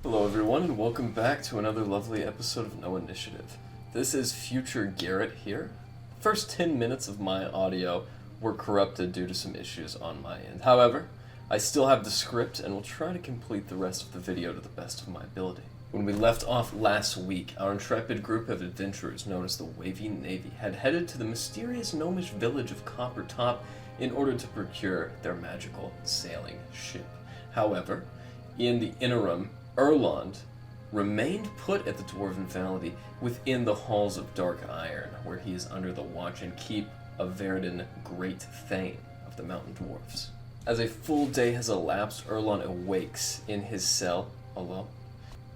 Hello everyone and welcome back to another lovely episode of No Initiative. This is future Garrett here. First 10 minutes of my audio were corrupted due to some issues on my end. However, I still have the script and will try to complete the rest of the video to the best of my ability. When we left off last week, our intrepid group of adventurers known as the Wavy Navy had headed to the mysterious gnomish village of Copper Top in order to procure their magical sailing ship. However, in the interim, Erland remained put at the Dwarven Valley within the halls of Dark Iron, where he is under the watch and keep of Verdun Great Thane of the Mountain Dwarfs. As a full day has elapsed, Erland awakes in his cell alone.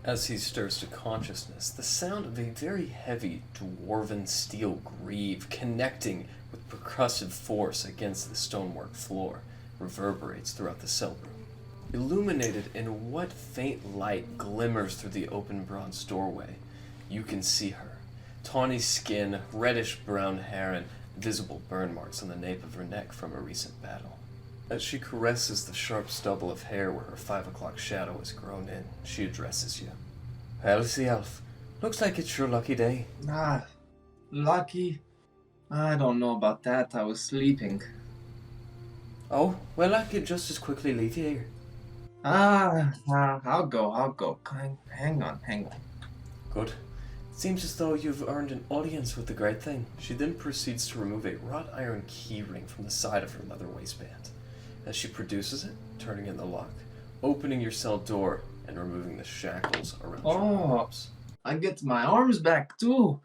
As he stirs to consciousness, the sound of a very heavy dwarven steel greave connecting with percussive force against the stonework floor reverberates throughout the cell room. Illuminated in what faint light glimmers through the open bronze doorway, you can see her. Tawny skin, reddish-brown hair, and visible burn marks on the nape of her neck from a recent battle. As she caresses the sharp stubble of hair where her 5 o'clock shadow has grown in, she addresses you. Elsie Elf, looks like it's your lucky day. Lucky? I don't know about that. I was sleeping. Oh, well, I could just as quickly leave you here. I'll go. Hang on. Good. It seems as though you've earned an audience with the Great Thing. She then proceeds to remove a wrought iron keyring from the side of her leather waistband. As she produces it, turning in the lock, opening your cell door, and removing the shackles around your arms. I get my arms back too.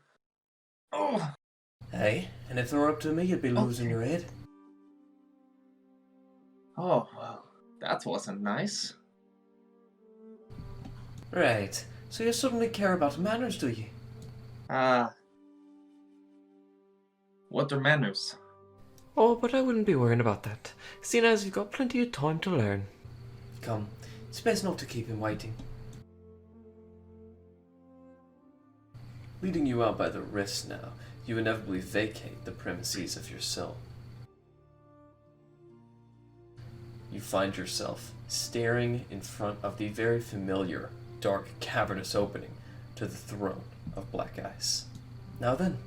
Oh. Hey, and if it were up to me, you'd be losing your head. Oh, well, that wasn't nice. Right, so you suddenly care about manners, do you? What are manners? Oh, but I wouldn't be worrying about that, seeing as you've got plenty of time to learn. Come, it's best not to keep him waiting. Leading you out by the wrist now, you inevitably vacate the premises of your cell. You find yourself staring in front of the very familiar, dark, cavernous opening to the throne of Black Ice. Now then,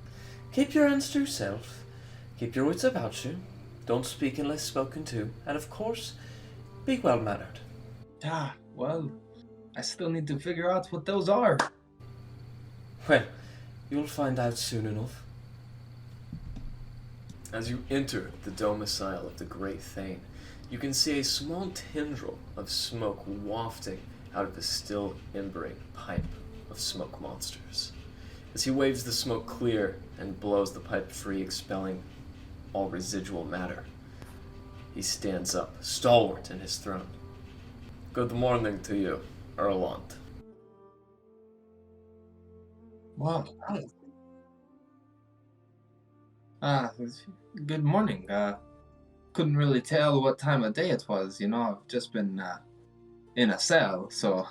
keep your hands to yourself. Keep your wits about you. Don't speak unless spoken to. And of course, be well-mannered. Well, I still need to figure out what those are. Well, you'll find out soon enough. As you enter the domicile of the Great Thane, you can see a small tendril of smoke wafting out of a still embering pipe of smoke monsters. As he waves the smoke clear and blows the pipe free, expelling all residual matter, he stands up, stalwart in his throne. Good morning to you, Erland. Well, good morning. Couldn't really tell what time of day it was, I've just been, in a cell, so...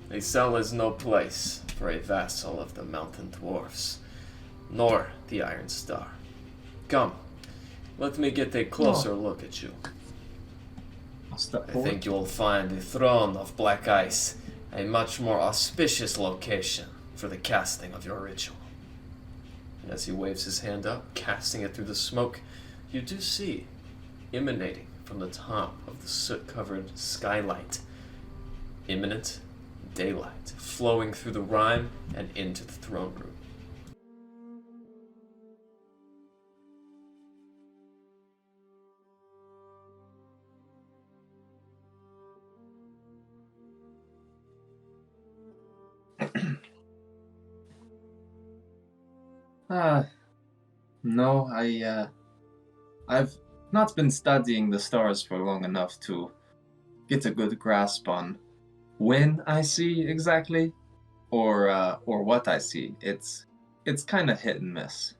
A cell is no place for a vassal of the Mountain Dwarfs, nor the Iron Star. Come, let me get a closer look at you. I'll step I forward. think you will find the throne of Black Ice a much more auspicious location for the casting of your ritual. And as he waves his hand up, casting it through the smoke, you do see, emanating from the top of the soot-covered skylight, imminent daylight flowing through the rime and into the throne room. No, I've not been studying the stars for long enough to get a good grasp on when I see exactly, or what I see. It's kind of hit and miss.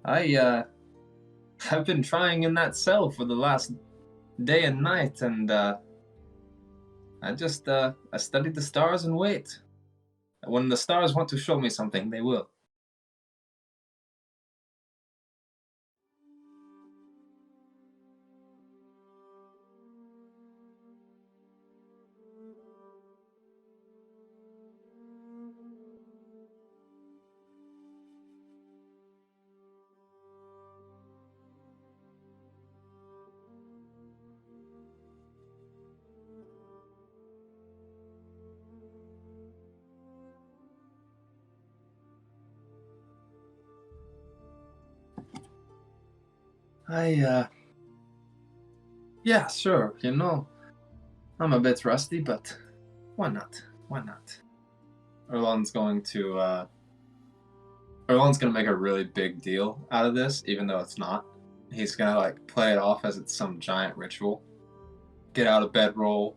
I've been trying in that cell for the last day and night, and I study the stars and wait. When the stars want to show me something, they will. Yeah, sure, I'm a bit rusty, but why not? Why not? Erlon's going to, Erlon's gonna make a really big deal out of this, even though it's not. He's gonna, like, play it off as it's some giant ritual. Get out a bedroll,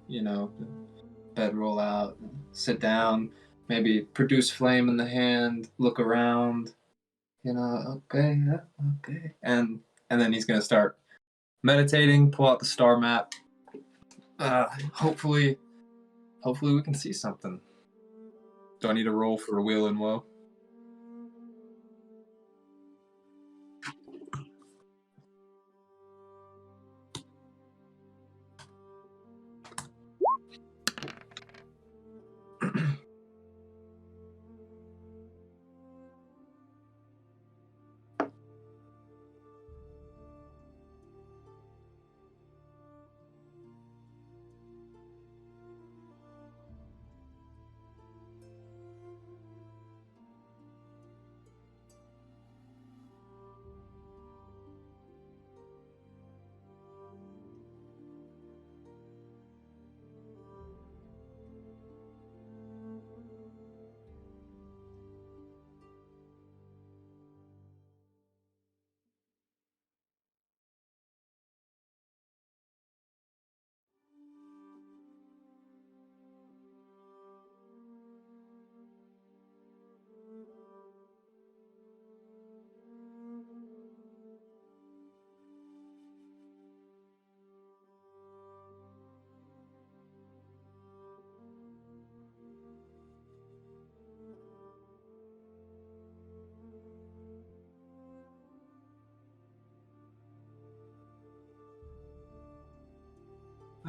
bedroll out, sit down, maybe produce flame in the hand, look around, okay, yeah, okay. And then he's gonna start meditating, pull out the star map. Hopefully we can see something. Do I need to roll for wheel and woe?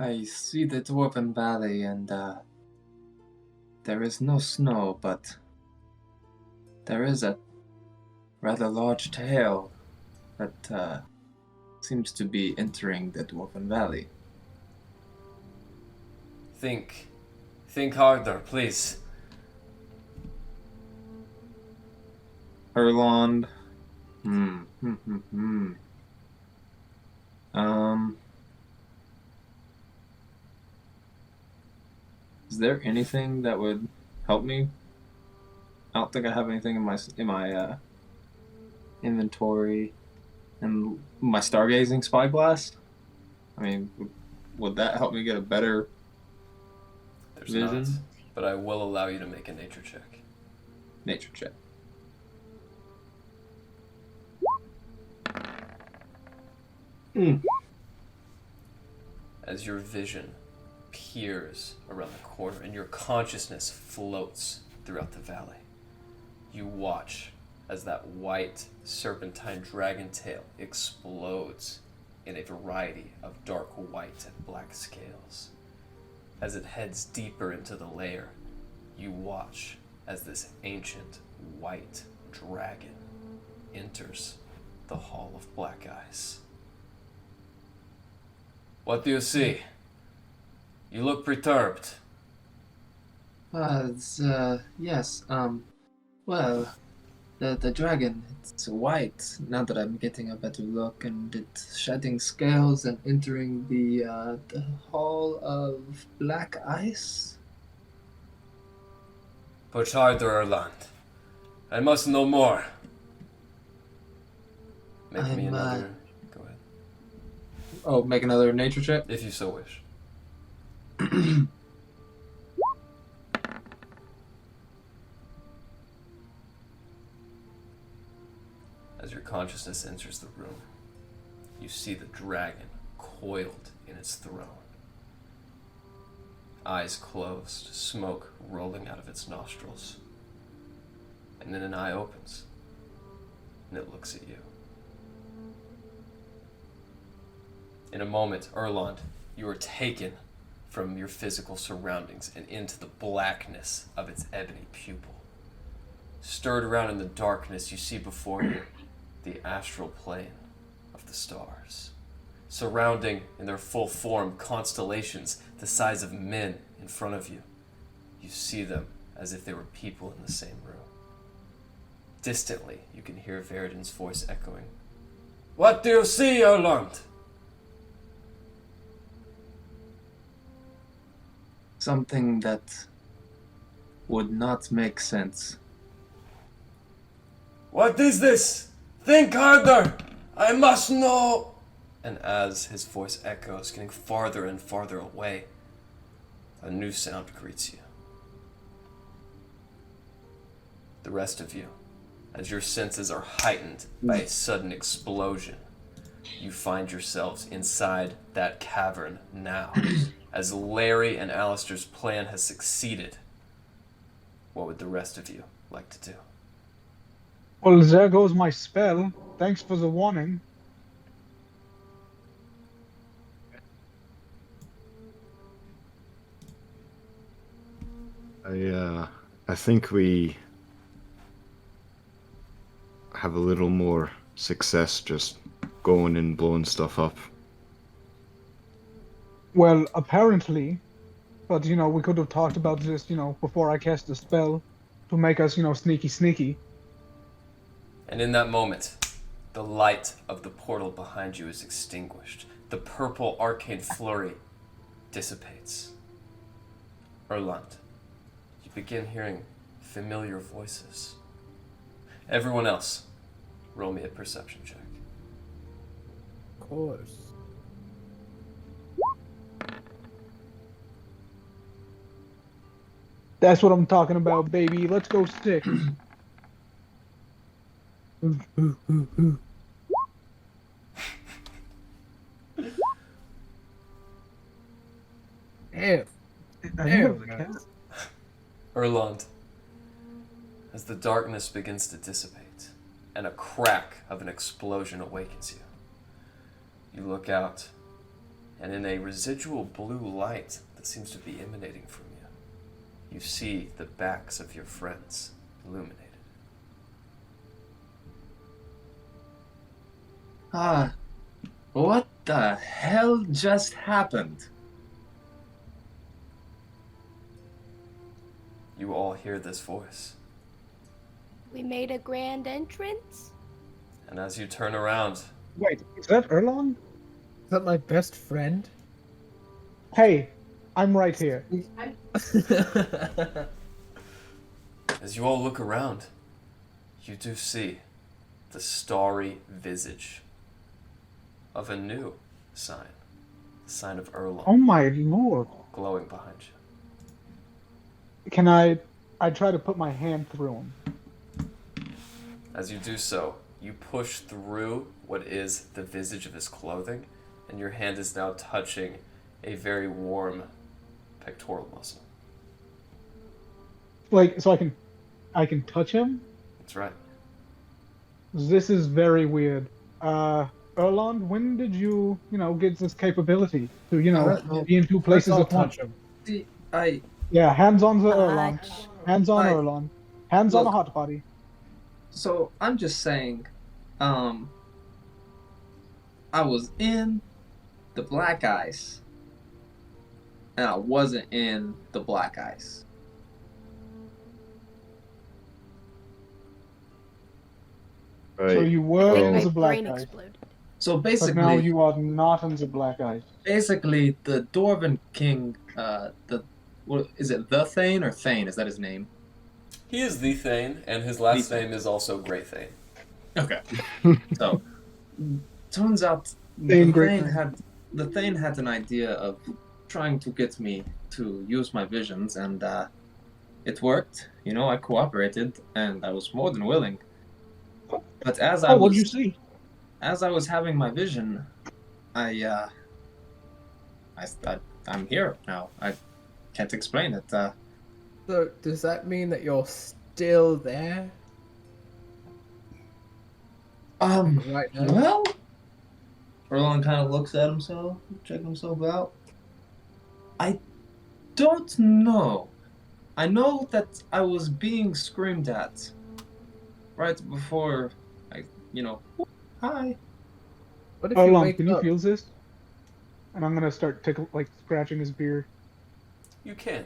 I see the Dwarven Valley, and there is no snow, but there is a rather large tail that seems to be entering the Dwarven Valley. Think harder, please. Erlond. Is there anything that would help me? I don't think I have anything in my inventory, and my stargazing spyglass. I mean, would that help me get a better There's vision? not, but I will allow you to make a nature check. Nature check. As your vision peers around the corner and your consciousness floats throughout the valley, you watch as that white serpentine dragon tail explodes in a variety of dark white and black scales. As it heads deeper into the lair, you watch as this ancient white dragon enters the Hall of Black Ice. What do you see? You look perturbed. Yes, well, the dragon, it's white, now that I'm getting a better look, and it's shedding scales and entering the Hall of Black Ice. Push harder, Erland. I must know more. Make me another... Go ahead. Oh, make another nature check? If you so wish. As your consciousness enters the room, you see the dragon coiled in its throne. Eyes closed, smoke rolling out of its nostrils. And then an eye opens, and it looks at you. In a moment, Erland, you are taken from your physical surroundings and into the blackness of its ebony pupil. Stirred around in the darkness, you see before you the astral plane of the stars, surrounding in their full form constellations the size of men in front of you. You see them as if they were people in the same room. Distantly, you can hear Veridan's voice echoing, What do you see, Erland? Something that would not make sense. What is this? Think harder! I must know! And as his voice echoes, getting farther and farther away, a new sound greets you. The rest of you, as your senses are heightened by a sudden explosion, you find yourselves inside that cavern now. As Larry and Alistair's plan has succeeded, what would the rest of you like to do? Well, there goes my spell. Thanks for the warning. I think we have a little more success just going and blowing stuff up. Well, apparently, but we could have talked about this, before I cast the spell to make us, sneaky. And in that moment, the light of the portal behind you is extinguished. The purple arcane flurry dissipates. Erland, you begin hearing familiar voices. Everyone else, roll me a perception check. Of course. That's what I'm talking about, baby. Let's go 6. Damn. Erland, as the darkness begins to dissipate and a crack of an explosion awakens you, you look out, and in a residual blue light that seems to be emanating from you, you see the backs of your friends illuminated. What the hell just happened? You all hear this voice, We made a grand entrance? and as you turn around, Wait, is that Erlon? Is that my best friend? Hey, I'm right here. as you all look around, you do see the starry visage of a new sign, the sign of Erlon, Oh my lord. glowing behind you. Can I try to put my hand through him? As you do so, you push through what is the visage of his clothing, and your hand is now touching a very warm pectoral muscle. Like, so I can touch him? That's right. This is very weird. Erlon, when did you, get this capability to, be in two places I'll at once? touch him. See, Yeah, hands on the Erlon. Touch. Hands on I- Erlon. Hands on the Look. hot body. so I'm just saying, I was in the black ice, and I wasn't in the black ice. Right. So you I were think in my the black brain ice, exploded. So but now basically, you are not in the black ice. basically, the Dwarven King, what is it, the Thane or Thane? Is that his name? He is the Thane, and his last The name is also Great Thane. Okay. So, turns out Thane Great the Thane had an idea of trying to get me to use my visions, and it worked. I cooperated, and I was more than willing. But as I What did you was see? as I was having my vision, I'm here now. I can't explain it. So, does that mean that you're still there? Right now? Well, Erlon kind of looks at himself, checking himself out. I don't know. I know that I was being screamed at right before hi. What if you Erlon, wake can you up? feel this? And I'm gonna start scratching his beard. You can.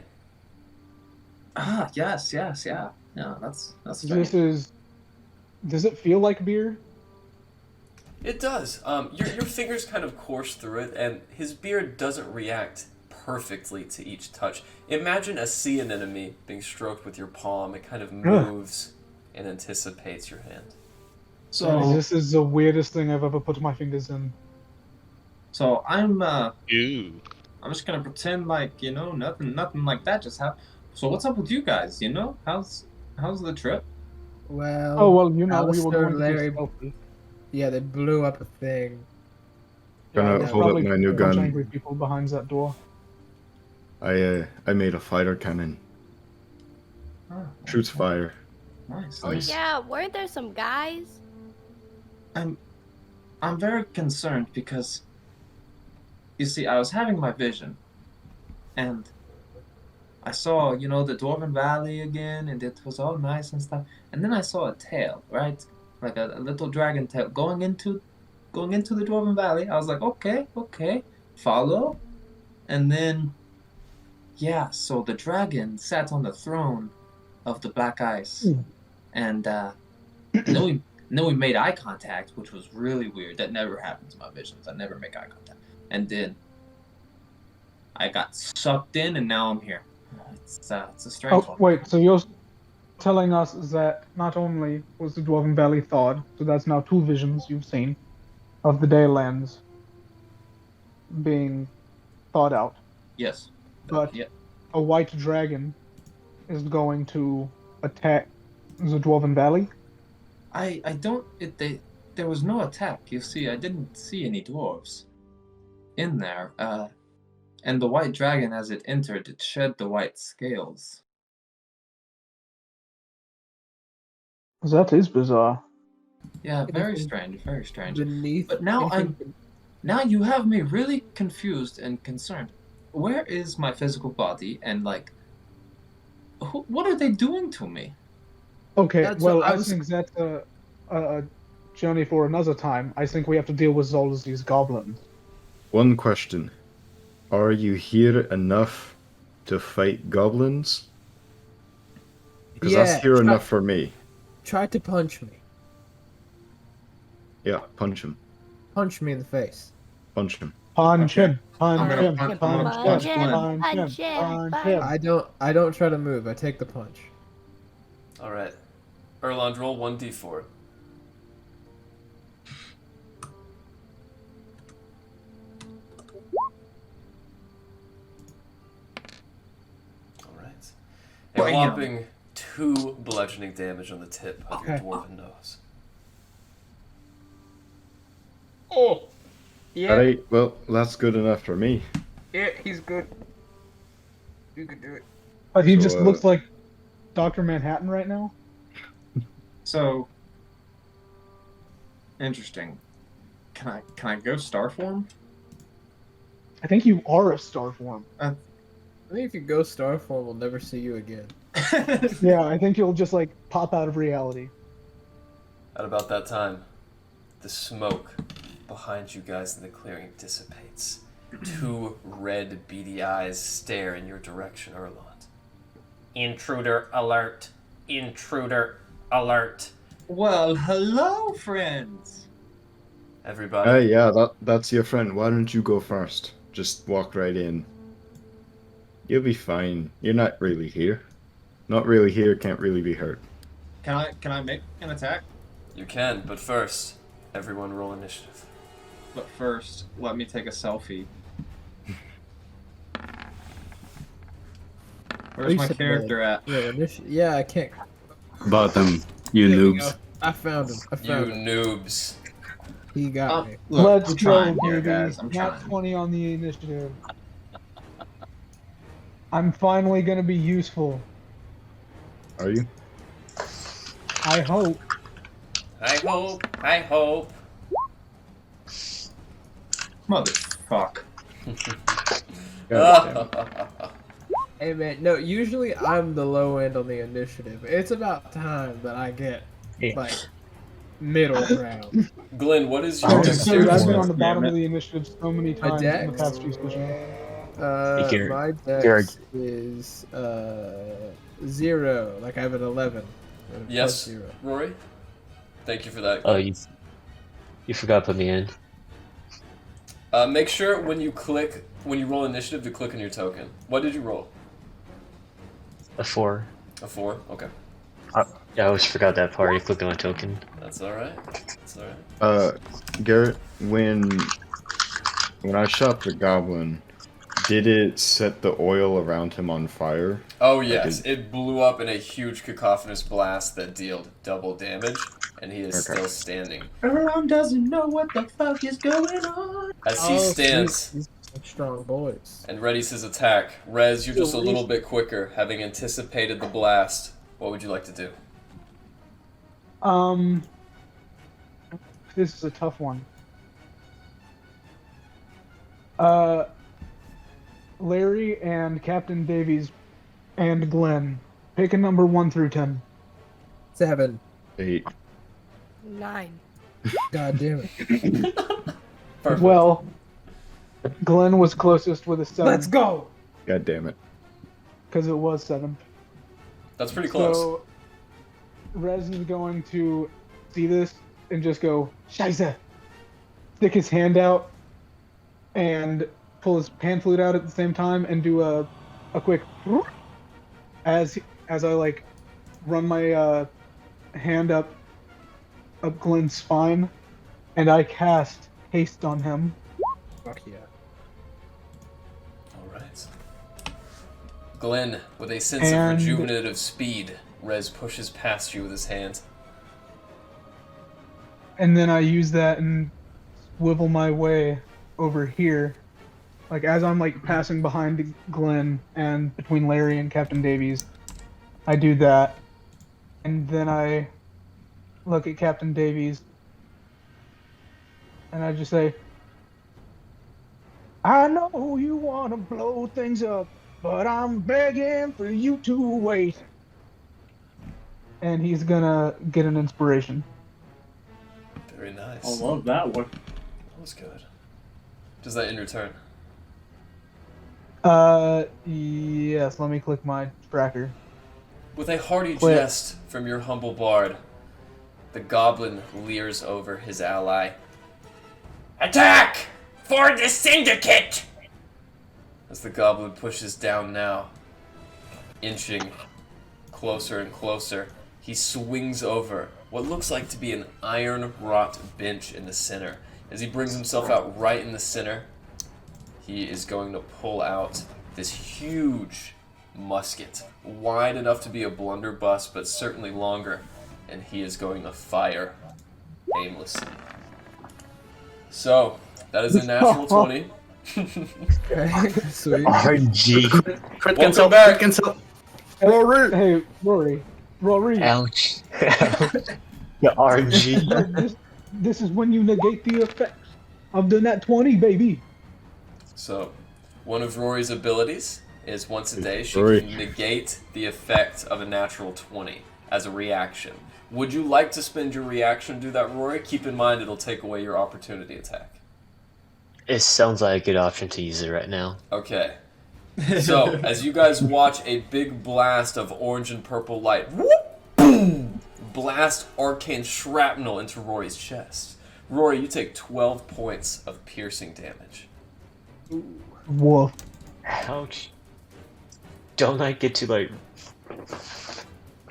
Yes, yeah. Yeah, that's Does it feel like beard? It does. Your fingers kind of course through it, and his beard doesn't react perfectly to each touch. Imagine a sea anemone being stroked with your palm. It kind of moves and anticipates your hand. So this is the weirdest thing I've ever put my fingers in. So I'm Ew. I'm just gonna pretend like, you know, nothing like that just happened. So what's up with you guys, you know? How's the trip? Well. Oh well, you know, we were Alistair, going to Larry- do stealthy. Yeah, they blew up a thing. Gonna there's hold up probably my new a bunch of gun. angry people behind that door. I made a fighter cannon. Oh, Shoots fire. nice. Oh Nice. yeah, weren't there some guys? I'm very concerned because you see, I was having my vision and I saw, you know, the Dwarven Valley again, and it was all nice and stuff. And then I saw a tail, right? Like a little dragon tail going into the Dwarven Valley. I was like, okay, follow. And then, yeah, so the dragon sat on the throne of the black ice. And then we made eye contact, which was really weird. That never happens in my visions. I never make eye contact. And then I got sucked in, and now I'm here. It's a strange Oh one. wait, so you're telling us that not only was the Dwarven Valley thawed, so that's now 2 visions you've seen of the Dalelands being thawed out, Yes. but Yeah. a white dragon is going to attack the Dwarven Valley? I don't. There was no attack. You see, I didn't see any dwarves in there. And the white dragon, as it entered, it shed the white scales. That is bizarre. Yeah, very Anything strange. Very strange. Beneath. But now anything- Now you have me really confused and concerned. Where is my physical body, and like, what are they doing to me? Okay, That's well, what I I was- think that's a journey for another time. I think we have to deal with all of these goblins. One question. Are you here enough to fight goblins? Because Yeah, that's here try- enough for me. Tried to punch me. Yeah, punch him. Punch me in the face. Punch him. Punch Okay. him, punch I'm gonna him, punch- punch I'm him, gonna punch him, punch him, punch him. I don't try to move. I take the punch. All right. Erland, roll 1d4. All right. A Bam. whopping 2 bludgeoning damage on the tip of your Okay. dwarven nose. Oh, Alright, well, that's good enough for me. yeah, he's good. You can do it. But he So, just looks like Dr. Manhattan right now. So interesting. Can I go star form? I think you are a star form. I think if you go star form, we'll never see you again. Yeah, I think you'll just like pop out of reality. At about that time, the smoke behind you guys in the clearing dissipates. 2 red, beady eyes stare in your direction, Erland. Intruder alert! Intruder alert! Well, hello, friends. Everybody, Hey, yeah, that's your friend. Why don't you go first? Just walk right in. You'll be fine. You're not really here. Not really here, can't really be hurt. Can I make an attack? you can, but first, everyone roll initiative. But first, let me take a selfie. Where's my said character at? Yeah, I can't. Bottom, you There we noobs. go. I found him. I You found him. noobs. He got me. Look, Let's I'm go, trying here, baby. guys. I'm Not trying. 20 on the initiative. I'm finally gonna be useful. Are you? I hope. I hope. Motherfuck. God damn. Hey man, no. Usually I'm the low end on the initiative. It's about time that I get like middle ground. Glenn, what is Oh, your just Dude, I've been seriously. on the bottom Damn of the initiative so many My times in the dex? past few sessions. Hey, Garrett. My dex Garrett. is 0. Like I have an 11. and a Yes, plus 0. Rory? Thank you for that. Oh, you. You forgot to put me in. Make sure when you roll initiative to click on your token. What did you roll? A 4. A 4? Okay. Yeah, I always forgot that part. You clicked on my token. That's alright. That's alright. Garrett, when I shot the goblin, did it set the oil around him on fire? Oh yes, it blew up in a huge cacophonous blast that dealt double damage, and he is still standing. Everyone doesn't know what the fuck is going on. As he stands These are strong boys. and readies his attack, Rez, you're just a little bit quicker, having anticipated the blast. What would you like to do? This is a tough one. Larry and Captain Davies and Glenn, pick a number 1 through 10. 7. 8. 9. God damn it. Perfect. Well, Glenn was closest with a 7. Let's go! God damn it. Because it was 7. That's pretty close. So, Rez is going to see this and just go, Scheiße! Stick his hand out and pull his pan flute out at the same time and do a quick as I like run my hand up Glenn's spine and I cast haste on him. Fuck yeah. Alright. Glenn, with a sense of rejuvenative speed, Rez pushes past you with his hand. And then I use that and swivel my way over here. Like, as I'm, like, passing behind Glenn and between Larry and Captain Davies, I do that. And then I look at Captain Davies, and I just say, I know you want to blow things up, but I'm begging for you to wait. And he's gonna get an inspiration. Very nice. I love that one. That was good. Does that end your turn? Yes, let me click my tracker. With a hearty Quit. jest from your humble bard, the goblin leers over his ally. Attack! For the Syndicate! As the goblin pushes down now, inching closer and closer, he swings over what looks like to be an iron wrought bench in the center. As he brings himself out right in the center, he is going to pull out this huge musket, wide enough to be a blunderbuss, but certainly longer, and he is going to fire aimlessly. So, that is a natural 20. Okay, sweet. RG. Crit Welcome cancel. back. Crit cancel. Hey, Rory. Ouch. The RG. This is when you negate the effects of the nat 20, baby. So, one of Rory's abilities is once a day she Rory. can negate the effect of a natural 20 as a reaction. Would you like to spend your reaction to do that, Rory? Keep in mind it'll take away your opportunity attack. It sounds like a good option to use it right now. Okay. So, as you guys watch a big blast of orange and purple light, whoop, boom, blast arcane shrapnel into Rory's chest. Rory, you take 12 points of piercing damage. Woof. Ouch. Don't I get to, like,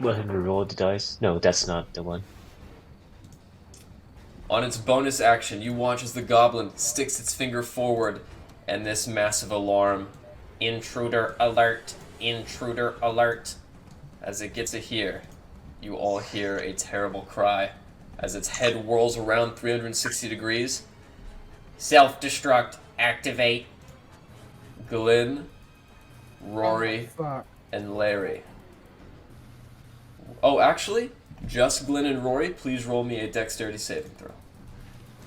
let him roll the dice? No, that's not the one. On its bonus action, you watch as the goblin sticks its finger forward, and this massive alarm, intruder alert, intruder alert. As it gets a hear, you all hear a terrible cry as its head whirls around 360 degrees. Self-destruct, activate. Glenn, Rory, Fuck. and Larry. Oh, actually, just Glenn and Rory, please roll me a dexterity saving throw.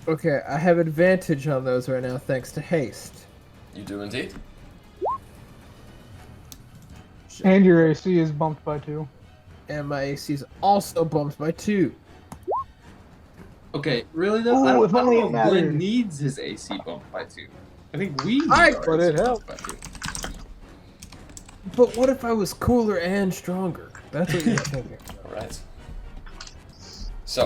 Okay, I have advantage on those right now thanks to haste. You do indeed. And your AC is bumped by 2. And my AC is also bumped by 2. Okay, really though? Ooh, I don't, if I only don't it know if Glenn mattered. needs his AC bumped by 2. I think we need I- our But AC it helped. bumped by 2. But what if I was cooler and stronger? That's what you're thinking. Alright. So,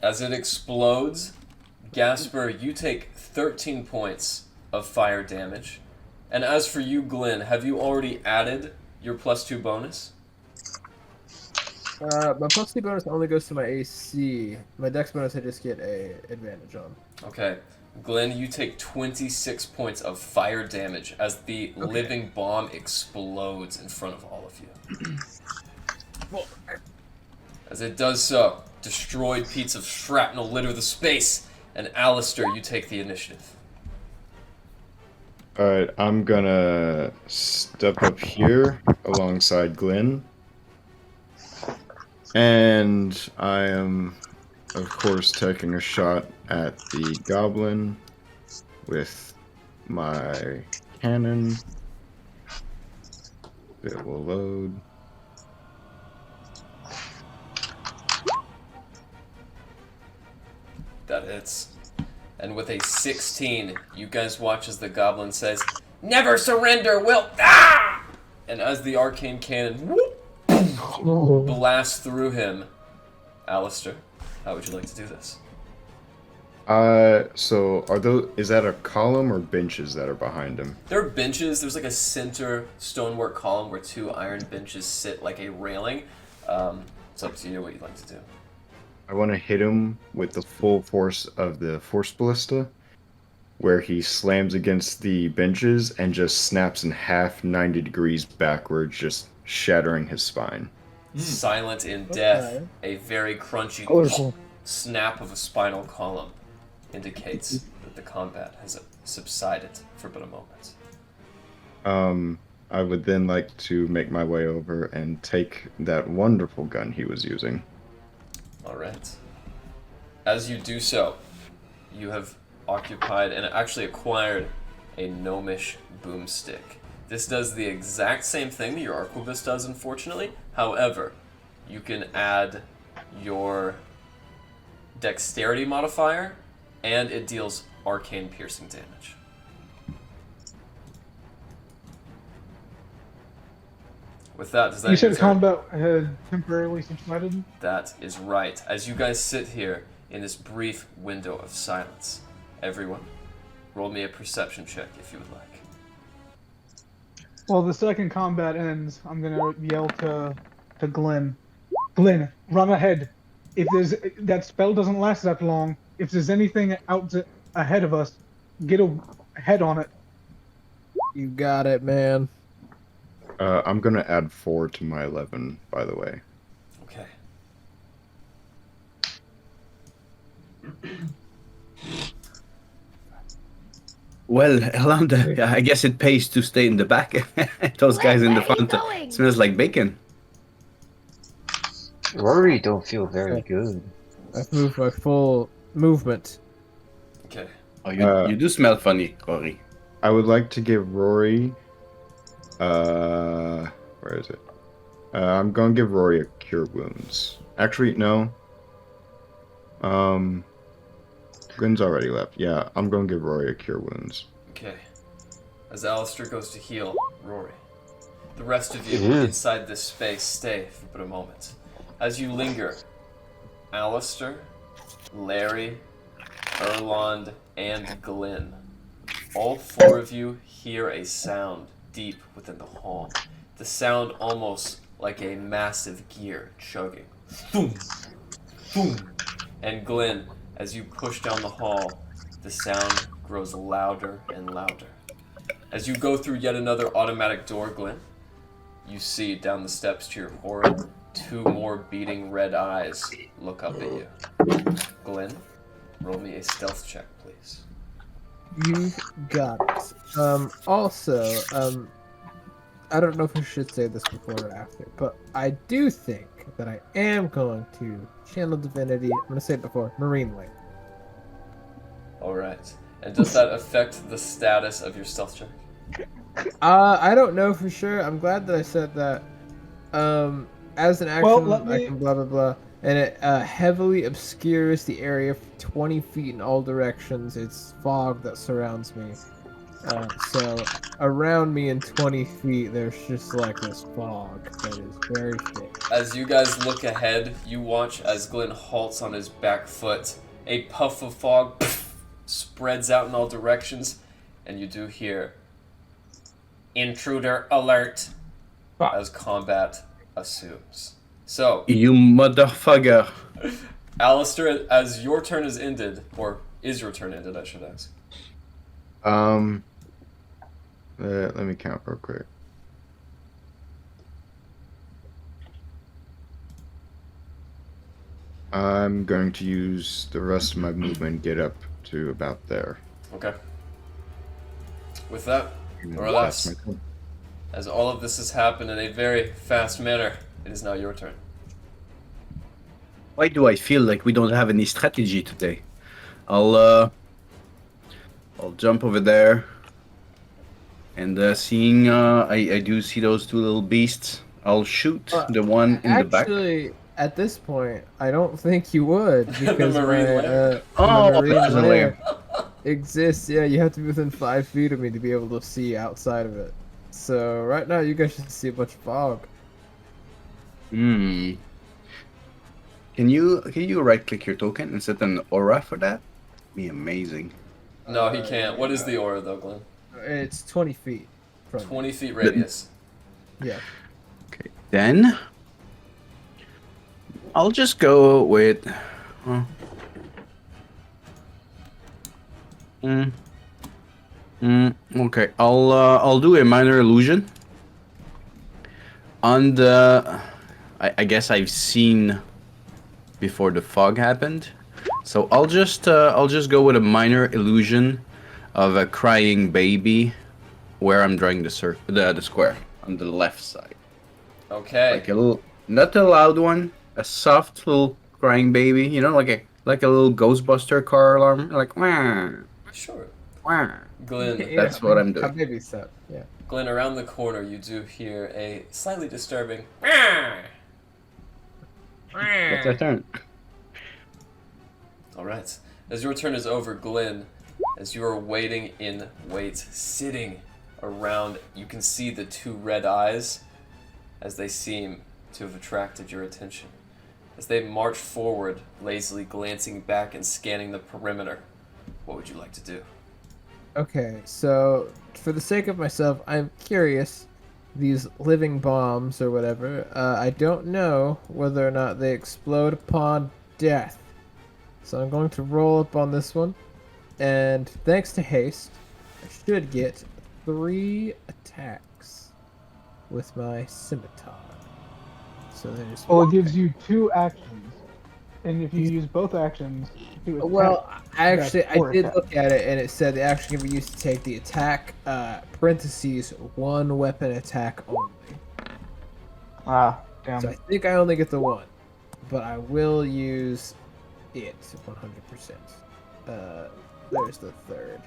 As it explodes, Gasper, you take 13 points of fire damage. And as for you, Glenn, have you already added your +2 bonus? My +2 bonus only goes to my AC. My dex bonus I just get a advantage on. Okay. Glenn, you take 26 points of fire damage as the living bomb explodes in front of all of you. As it does so, destroyed pieces of shrapnel litter the space, and Alistair, you take the initiative. Alright, I'm gonna step up here alongside Glenn. And I am, of course, taking a shot at the goblin with my cannon. It will load. That hits. And with a 16, you guys watch as the goblin says, "Never surrender, Wilt!" Ah! And as the arcane cannon blasts through him, Alistair, how would you like to do this? So is that a column or benches that are behind him? There are benches. There's like a center stonework column where 2 iron benches sit like a railing. It's up to you what you'd like to do. I want to hit him with the full force of the Force Ballista, where he slams against the benches and just snaps in half 90 degrees backwards, just shattering his spine. Silent in death, a very crunchy Colorful. snap of a spinal column indicates that the combat has subsided for but a moment. I would then like to make my way over and take that wonderful gun he was using. Alright. As you do so, you have occupied and actually acquired a gnomish boomstick. This does the exact same thing that your arquebus does, unfortunately. However, you can add your dexterity modifier, and it deals arcane piercing damage. With that, does that You said answer- combat had temporarily subsided? That is right. As you guys sit here in this brief window of silence, everyone, roll me a perception check if you would like. Well, the second combat ends, I'm gonna yell to Glenn. Glenn, run ahead. If that spell doesn't last that long, if there's anything ahead of us, get ahead on it. You got it, man. I'm gonna add 4 to my 11, by the way. Okay. Well, Alanda, I guess it pays to stay in the back. Those guys in the Where are you front going? smells like bacon. Rory don't feel very good. I've moved my full movement. Okay. Oh, you do smell funny, Rory. I would like to give Rory... where is it? I'm gonna give Rory a Cure Wounds. Actually, no. Glenn's already left. Yeah, I'm gonna give Rory a Cure Wounds. Okay. As Alistair goes to heal Rory, the rest of you Mhm. inside this space stay for but a moment. As you linger, Alistair, Larry, Erland, and Glenn, all 4 of you hear a sound deep within the hall. The sound almost like a massive gear chugging. Boom! Boom! And Glenn, as you push down the hall, the sound grows louder and louder. As you go through yet another automatic door, Glenn, you see down the steps to your horror 2 more beating red eyes look up at you. Glenn, roll me a stealth check, please. You got it. Also, I don't know if I should say this before or after, but I do think that I am going to channel divinity. I'm going to say it before. Marine Link. Alright. And does that affect the status of your stealth check? I don't know for sure. I'm glad that I said that. As an action, let me- I can blah blah blah, and it heavily obscures the area for 20 feet in all directions. It's fog that surrounds me. So around me in 20 feet, there's just like this fog that is very thick. As you guys look ahead, you watch as Glenn halts on his back foot. A puff of fog spreads out in all directions, and you do hear intruder alert as combat assumes. So, You motherfucker. Alistair, as your turn is ended, or is your turn ended, I should ask. Let me count real quick. I'm going to use the rest of my movement, get up to about there. Okay. With that, And then relax. that's my turn. As all of this has happened in a very fast manner, it is now your turn. Why do I feel like we don't have any strategy today? I'll jump over there. And seeing I do see those two little beasts, I'll shoot the one in the back. Actually, at this point, I don't think you would because marine my, lair. Oh, my marine there's a lair. exists. Yeah, you have to be within 5 feet of me to be able to see outside of it. So right now, you guys just see a bunch of fog. Hmm. Can you right click your token and set an aura for that? Be amazing. No, he can't. What is the aura, though, Glenn? It's 20 feet from 20 feet radius. Yeah. Okay, then I'll just go with. Okay, I'll do a minor illusion. On the, I guess I've seen before the fog happened, so I'll just go with a minor illusion of a crying baby, where I'm drawing the square on the left side. Okay. Like a little, not a loud one, a soft little crying baby. You know, like a little Ghostbuster car alarm, like wah, Sure. wah. Glenn, Yeah, That's what I'm doing. A baby step. Yeah. Glenn, around the corner, you do hear a slightly disturbing. "Meow." That's our turn. All right. As your turn is over, Glenn, as you are waiting in wait, sitting around, you can see the two red eyes as they seem to have attracted your attention. As they march forward, lazily glancing back and scanning the perimeter, what would you like to do? Okay, so for the sake of myself, I'm curious. These living bombs or whatever, I don't know whether or not they explode upon death. So I'm going to roll up on this one. And thanks to haste, I should get 3 attacks with my scimitar. So there's Well, it one. gives you 2 actions, and if you use both actions, to attack, Well, I that's did 4 attacks. look at it, and it said the action can be used to take the attack, parentheses, 1 weapon attack only. Ah, damn. So I think I only get the 1, but I will use it 100%. There's the 3rd.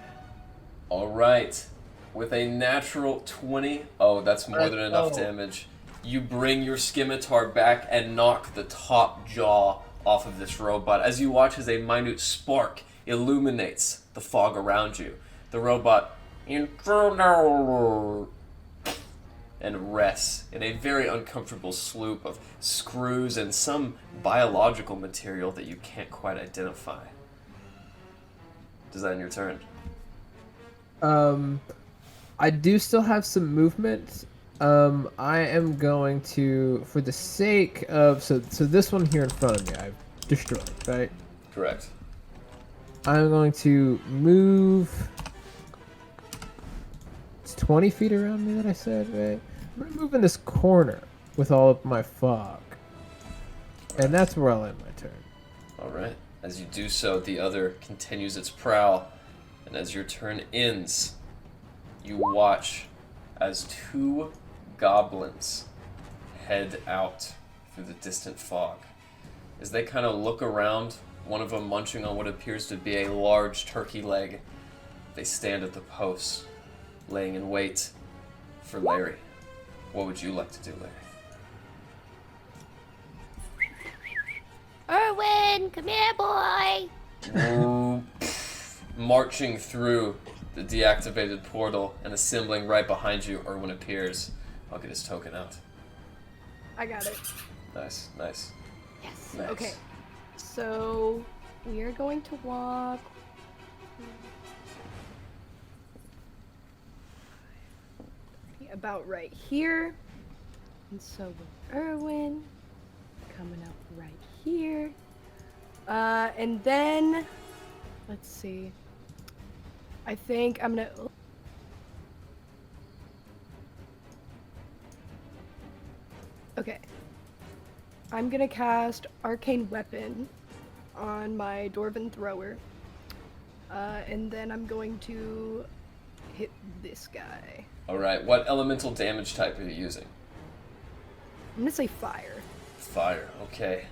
All right. With a natural 20, oh, that's more than enough damage. You bring your scimitar back and knock the top jaw off of this robot as you watch as a minute spark illuminates the fog around you. The robot intruder and rests in a very uncomfortable sloop of screws and some biological material that you can't quite identify. Does that end your turn? I do still have some movement. I am going to, for the sake of, so this one here in front of me, I've destroyed, right? Correct. I'm going to move. It's 20 feet around me that I said, right? I'm gonna move in this corner with all of my fog, and that's where I'll end my turn. All right. As you do so, the other continues its prowl, and as your turn ends, you watch as 2 goblins head out through the distant fog. As they kind of look around, one of them munching on what appears to be a large turkey leg, they stand at the post, laying in wait for Larry. What would you like to do, Larry? Oryn, come here, boy. Marching through the deactivated portal, and assembling right behind you, Erwin appears. I'll get his token out. I got it. Nice, nice. Yes. Nice. Okay. So we are going to walk. About right here. And so with Erwin coming up right here. And then let's see. I think I'm gonna. Okay. I'm gonna cast Arcane Weapon on my Dwarven Thrower. And then I'm going to hit this guy. Alright, what elemental damage type are you using? I'm gonna say fire. Fire, okay.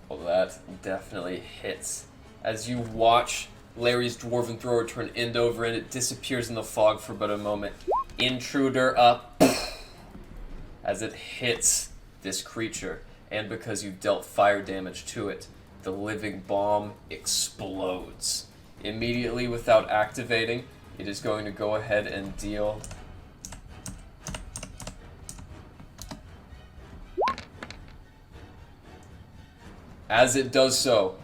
Well, that definitely hits. As you watch Larry's Dwarven Thrower turn end over end, it disappears in the fog for but a moment. Intruder up as it hits this creature, and because you dealt fire damage to it, the living bomb explodes. Immediately, without activating, it is going to go ahead and deal as it does so,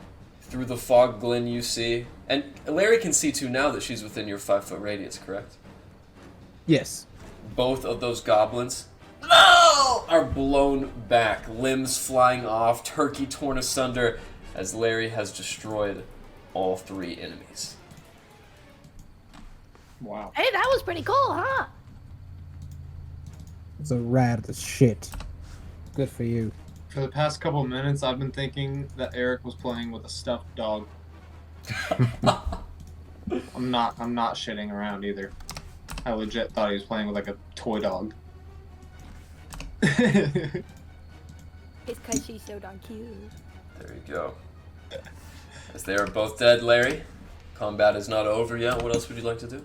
through the fog glen you see, and Larry can see too now that she's within your 5-foot radius, correct? Yes. Both of those goblins are blown back, limbs flying off, turkey torn asunder, as Larry has destroyed all 3 enemies. Wow. Hey, that was pretty cool, huh? It's a rad as shit. Good for you. For the past couple minutes, I've been thinking that Eric was playing with a stuffed dog. I'm not shitting around either. I legit thought he was playing with like a toy dog. It's because she's so darn cute. There you go. As they are both dead, Larry, combat is not over yet. What else would you like to do?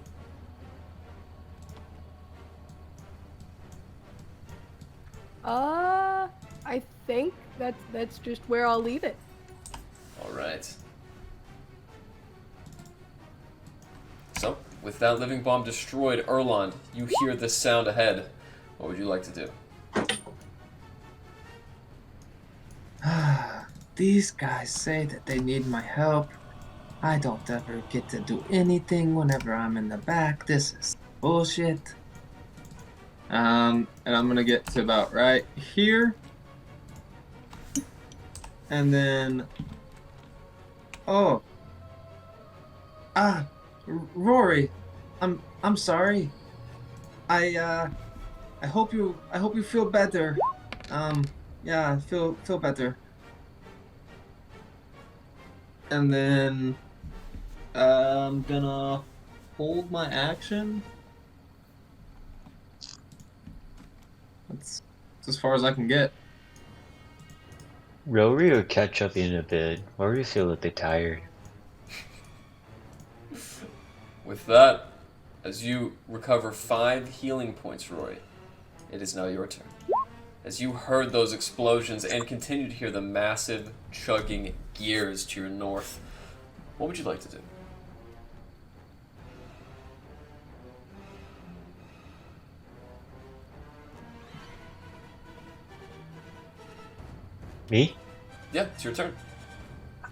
I think that's just where I'll leave it. All right. So, with that living bomb destroyed, Erland, you hear the sound ahead. What would you like to do? These guys say that they need my help. I don't ever get to do anything whenever I'm in the back. This is bullshit. And I'm gonna get to about right here. And then... Oh. Rory. I'm sorry. I hope you feel better. Yeah, feel better. And then I'm gonna hold my action. That's as far as I can get. Rory will catch up in a bit. Rory feel a bit tired. With that, as you recover 5 healing points, Roy, it is now your turn. As you heard those explosions and continue to hear the massive chugging gears to your north, what would you like to do? Me? Yeah, it's your turn.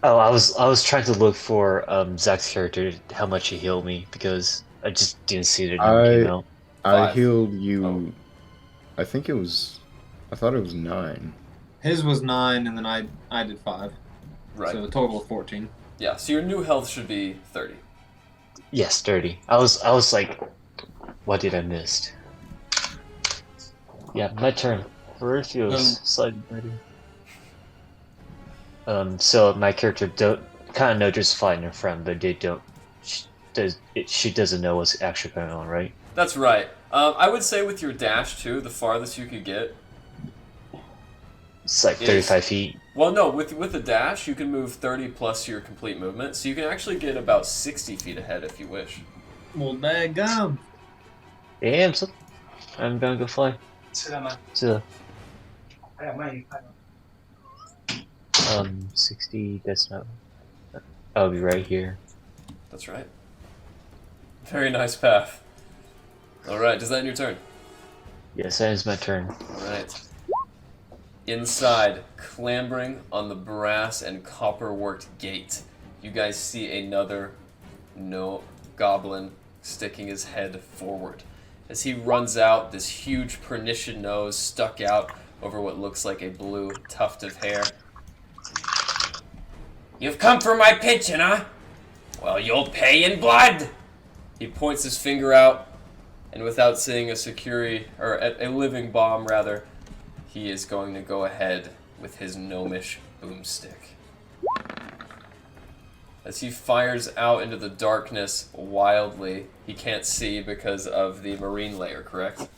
Oh, I was trying to look for Zach's character, how much he healed me, because I just didn't see it. Came out. I 5. healed you. Oh. I think it was. I thought it was 9. His was 9, and then I did 5. Right. So a total of 14. Yeah, so your new health should be 30. Yes, 30. I was like, what did I miss? Yeah, my turn. Rory feels slightly better. So my character kind of know just fighting her friend, but they don't. She doesn't know what's actually going on, right? That's right. I would say with your dash too, the farthest you could get. It's like 35 feet. Well, no, with the dash you can move 30 plus your complete movement, so you can actually get about 60 feet ahead if you wish. Well, daggum. Damn, so I'm gonna go fly. To 60. That's not. I'll be right here. That's right. Very nice path. Alright, does that end your turn? Yes, that is my turn. Alright. Inside, clambering on the brass and copper-worked gate, you guys see another goblin sticking his head forward. As he runs out, this huge pernicious nose stuck out over what looks like a blue tuft of hair. You've come for my pigeon, huh? Well, you'll pay in blood! He points his finger out, and without saying a living bomb, rather, he is going to go ahead with his gnomish boomstick. As he fires out into the darkness wildly, he can't see because of the marine layer, correct?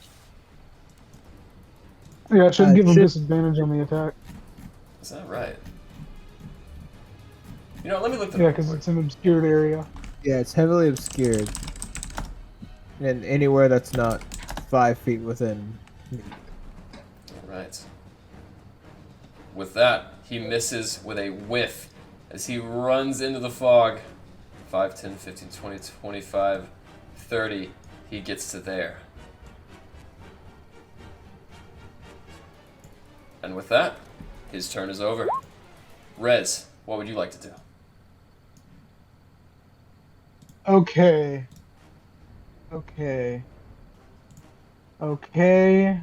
Yeah, it should give him disadvantage on the attack. Is that right? You know, let me look at Yeah, because it's an obscured area. Yeah, it's heavily obscured. And anywhere that's not 5 feet within. Alright. With that, he misses with a whiff as he runs into the fog. 5, 10, 15, 20, 25, 30. He gets to there. And with that, his turn is over. Rez, what would you like to do? Okay. Okay. Okay.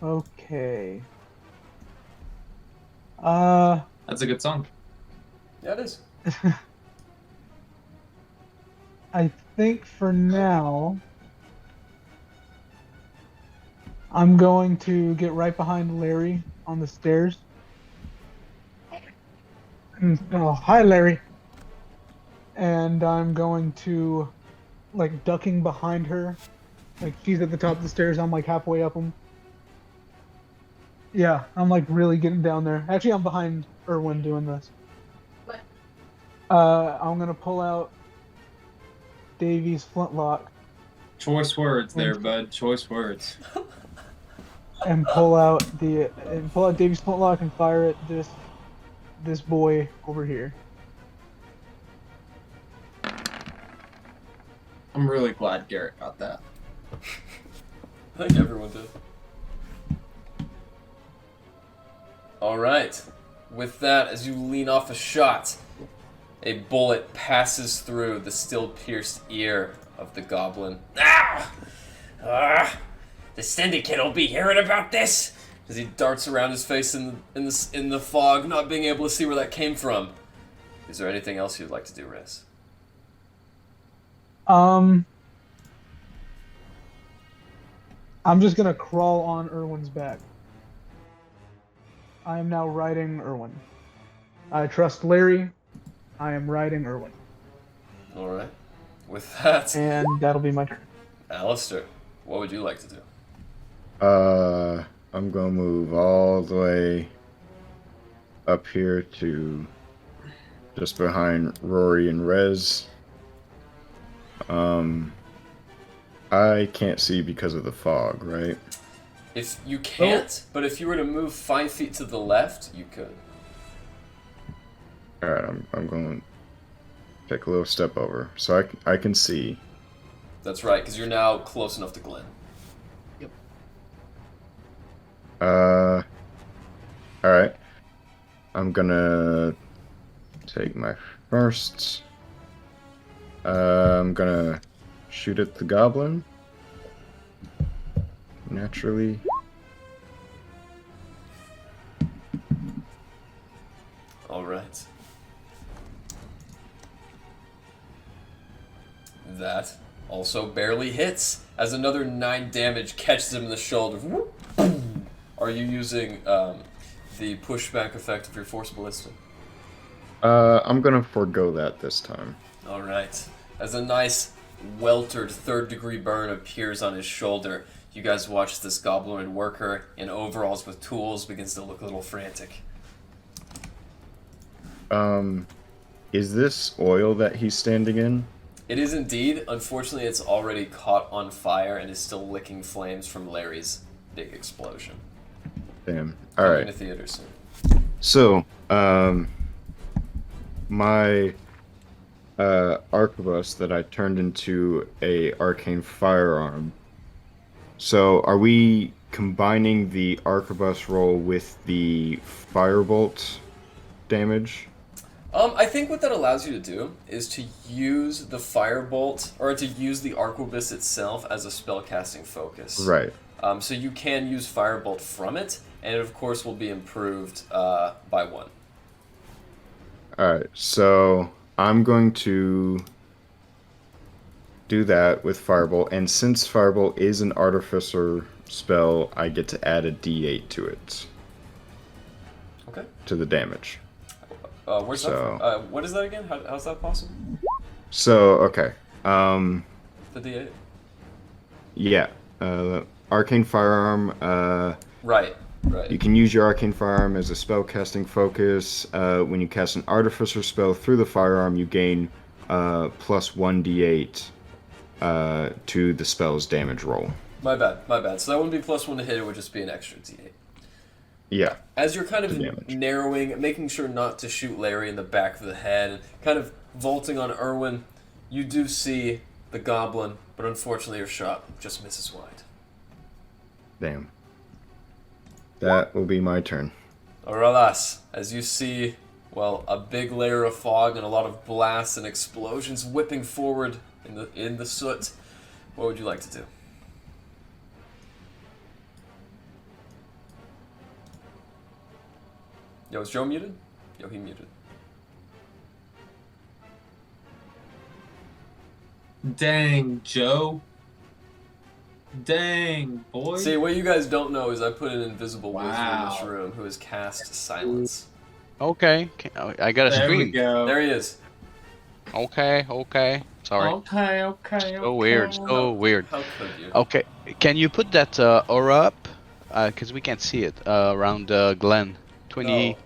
Okay. That's a good song. Yeah, it is. I think for now, I'm going to get right behind Larry on the stairs. Oh, hi, Larry. And I'm going to, like, ducking behind her. Like, she's at the top of the stairs, I'm, like, halfway up them. Yeah, I'm, like, really getting down there. Actually, I'm behind Erwin doing this. What? I'm gonna pull out Davy's flintlock Choice words there, bud. Choice words. and pull out Davy's flintlock and fire at this boy over here. I'm really glad Garrett got that. I think everyone did. Alright. With that, as you lean off a shot, a bullet passes through the still pierced ear of the goblin. Ah! The Syndicate will be hearing about this! As he darts around his face in the fog, not being able to see where that came from. Is there anything else you'd like to do, Rez? I'm just gonna crawl on Erwin's back. I am now riding Erwin. I trust Larry. I am riding Erwin. Alright. With that, And that'll be my turn. Alistair, what would you like to do? I'm gonna move all the way up here to just behind Rory and Rez. I can't see because of the fog, right? If you can't, but if you were to move 5 feet to the left, you could. Alright, I'm going to take a little step over so I can see. That's right, because you're now close enough to Glenn. Alright. I'm gonna take my first. I'm gonna shoot at the goblin. Naturally. Alright. That also barely hits, as another 9 damage catches him in the shoulder. Whoop, boom. Are you using the pushback effect of your Force Ballista? I'm gonna forego that this time. Alright. As a nice weltered 3rd degree burn appears on his shoulder, you guys watch this goblinoid worker in overalls with tools begins to look a little frantic. Is this oil that he's standing in? It is indeed. Unfortunately, it's already caught on fire and is still licking flames from Larry's big explosion. Damn. Coming Alright. to theater soon. So, my arquebus that I turned into a arcane firearm. So are we combining the arquebus roll with the firebolt damage? I think what that allows you to do is to use the firebolt, or to use the arquebus itself as a spellcasting focus. Right. So you can use firebolt from it, and it of course will be improved by 1. Alright, so I'm going to do that with Firebolt, and since Firebolt is an Artificer spell, I get to add a d8 to it. Okay. To the damage. Where's that from? What is that again? How's that possible? So, okay. The D8? Yeah. Arcane Firearm, Right. You can use your Arcane Firearm as a spellcasting focus. When you cast an Artificer spell through the firearm, you gain plus 1d8 to the spell's damage roll. My bad. So that wouldn't be plus 1 to hit, it would just be an extra D8. Yeah. As you're kind of narrowing, making sure not to shoot Larry in the back of the head, and kind of vaulting on Erwin, you do see the goblin, but unfortunately your shot just misses wide. Damn. That will be my turn. Alas, as you see, well, a big layer of fog and a lot of blasts and explosions whipping forward in the soot, what would you like to do? Yo, is Joe muted? Yo, he muted. Dang, Joe. Dang, boy. See, what you guys don't know is I put an invisible wizard in this Wow. room who has cast silence. Okay, I got a There we screen. go. There he is. Okay. Sorry. Okay. So weird. So weird. How could you? Okay, can you put that aura up? Because we can't see it around Glen. 20. No.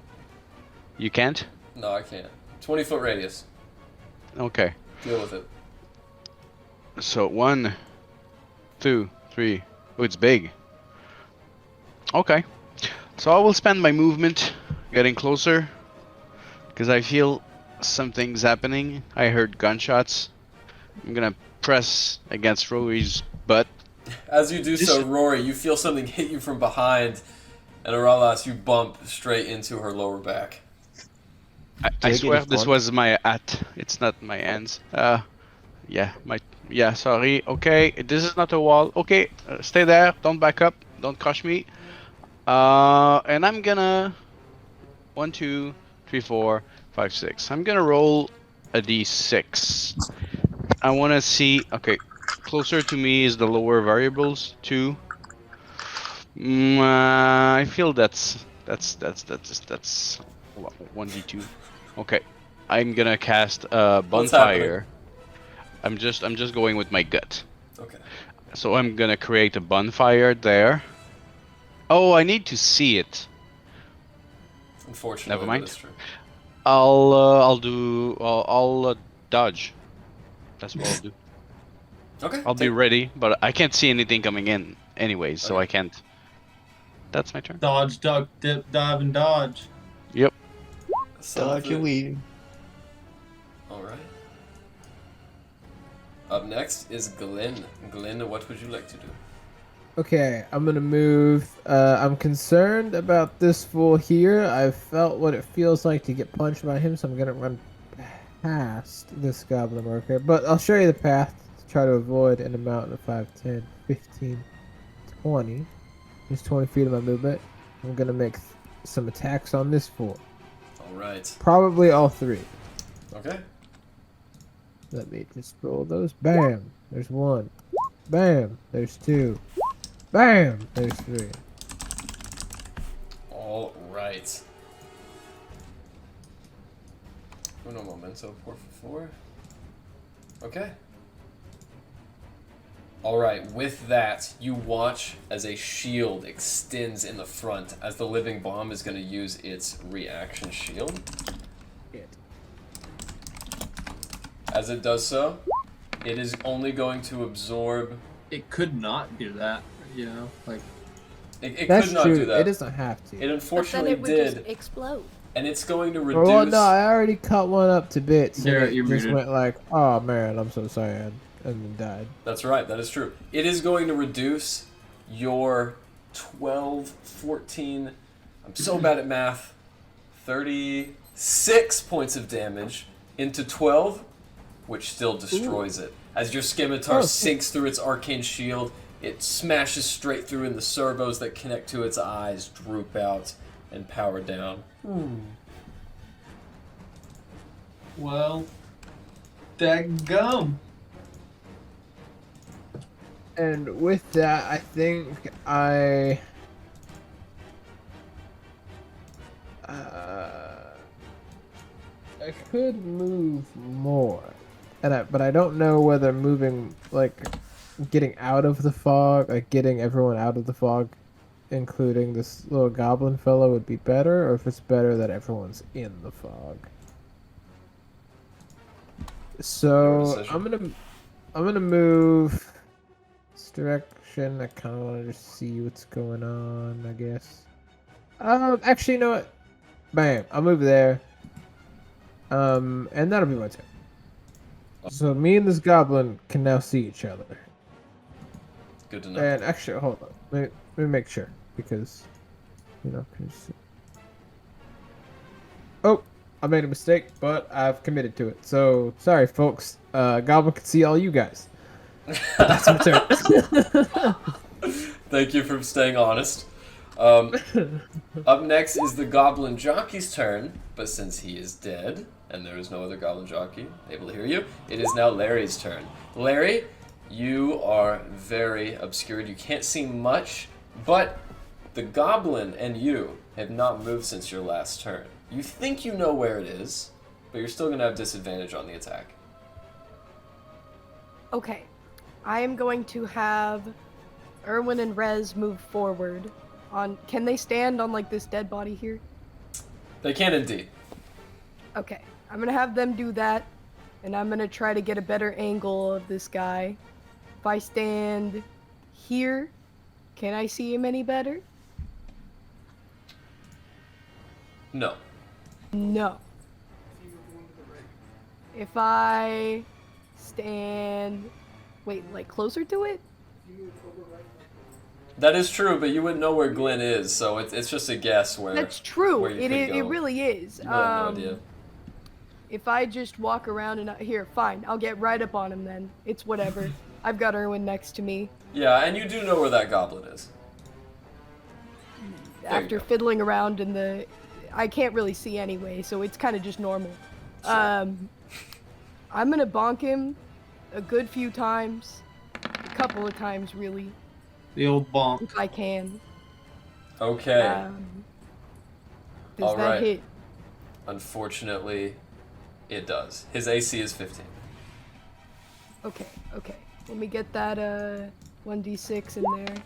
You can't? No, I can't. 20-foot radius. Okay. Deal with it. So 1, 2, 3. Oh, it's big. Okay. So I will spend my movement getting closer because I feel something's happening. I heard gunshots. I'm gonna press against Rory's butt. As you do so, Rory, you feel something hit you from behind, and Aralas, you bump straight into her lower back. I swear this was my hat. It's not my hands. Yeah, sorry. Okay, this is not a wall. Okay, stay there. Don't back up. Don't crush me. And I'm gonna 1, 2, 3, 4, 5, 6. I'm gonna roll a d6. I wanna see. Okay, closer to me is the lower variables. 2. I feel that's 1d2. Okay, I'm gonna cast What's bonfire. I'm just going with my gut. Okay. So I'm gonna create a bonfire there. Oh, I need to see it. Unfortunately, Never mind. that is true. I'll dodge. That's what I'll do. Okay. I'll be ready, but I can't see anything coming in anyways, so Okay. I can't. That's my turn. Dodge, duck, dip, dive, and dodge. Yep. Dodge your weed. Alright. Up next is Glenn. Glenn, what would you like to do? Okay, I'm gonna move. I'm concerned about this fool here. I've felt what it feels like to get punched by him, so I'm gonna run past this goblin worker. But I'll show you the path to try to avoid an amount of 5, 10, 15, 20. There's 20 feet of my movement. I'm gonna make some attacks on this fool. Alright. Probably all 3. Okay. Let me just roll those. Bam! There's 1. Bam! There's 2. Bam! There's 3. Alright. Uno momento, por favor. Okay. Alright, with that, you watch as a shield extends in the front as the living bomb is going to use its reaction shield. As it does so, it is only going to absorb... It could not do that, you know? Like, It That's could not true. do that. It doesn't have to. It But then unfortunately it would did. just explode. and it's going to reduce. Well, no, I already cut one up to bits. And Garrett, it you're just muted. went like, oh man, I'm so sad, and then died. That's right, that is true. It is going to reduce your 12, 14, I'm so bad at math, 36 points of damage into 12, which still destroys it. As your scimitar sinks through its arcane shield, it smashes straight through, and the servos that connect to its eyes droop out and power down. Well, dadgum. And with that, I think I could move more, but I don't know whether moving, like, getting out of the fog, like getting everyone out of the fog, including this little goblin fellow, would be better, or if it's better that everyone's in the fog. So I'm gonna move this direction. I kind of want to just see what's going on, I guess. Actually, you know what? Bam! I'll move there. And that'll be my turn. So me and this goblin can now see each other. Good to know. And actually, hold on. Let me make sure, because, you know, can you see? Oh, I made a mistake, but I've committed to it. So sorry, folks. Goblin can see all you guys. That's my turn. Thank you for staying honest. Up next is the Goblin Jockey's turn, but since he is dead, and there is no other Goblin Jockey able to hear you, it is now Larry's turn. Larry, you are very obscured. You can't see much, but the Goblin and you have not moved since your last turn. You think you know where it is, but you're still going to have disadvantage on the attack. Okay. I am going to have Erwin and Rez move forward. Can they stand on, like, this dead body here? They can indeed. Okay. I'm gonna have them do that, and I'm gonna try to get a better angle of this guy. If I stand here, can I see him any better? No. No. If I stand... Wait, like, closer to it? That is true, but you wouldn't know where Glenn is, so it's just a guess where. That's true. Where you could It go. really is. You have no idea. If I just walk around and here, fine, I'll get right up on him then. It's whatever. I've got Erwin next to me. Yeah, and you do know where that goblin is. After fiddling around in the, I can't really see anyway, so it's kind of just normal. Sure. I'm gonna bonk him a good few times, a couple of times really, The old bonk. if I can. Okay. Does All that right. hit? Unfortunately, it does. His AC is 15. Okay. Let me get that 1d6 in there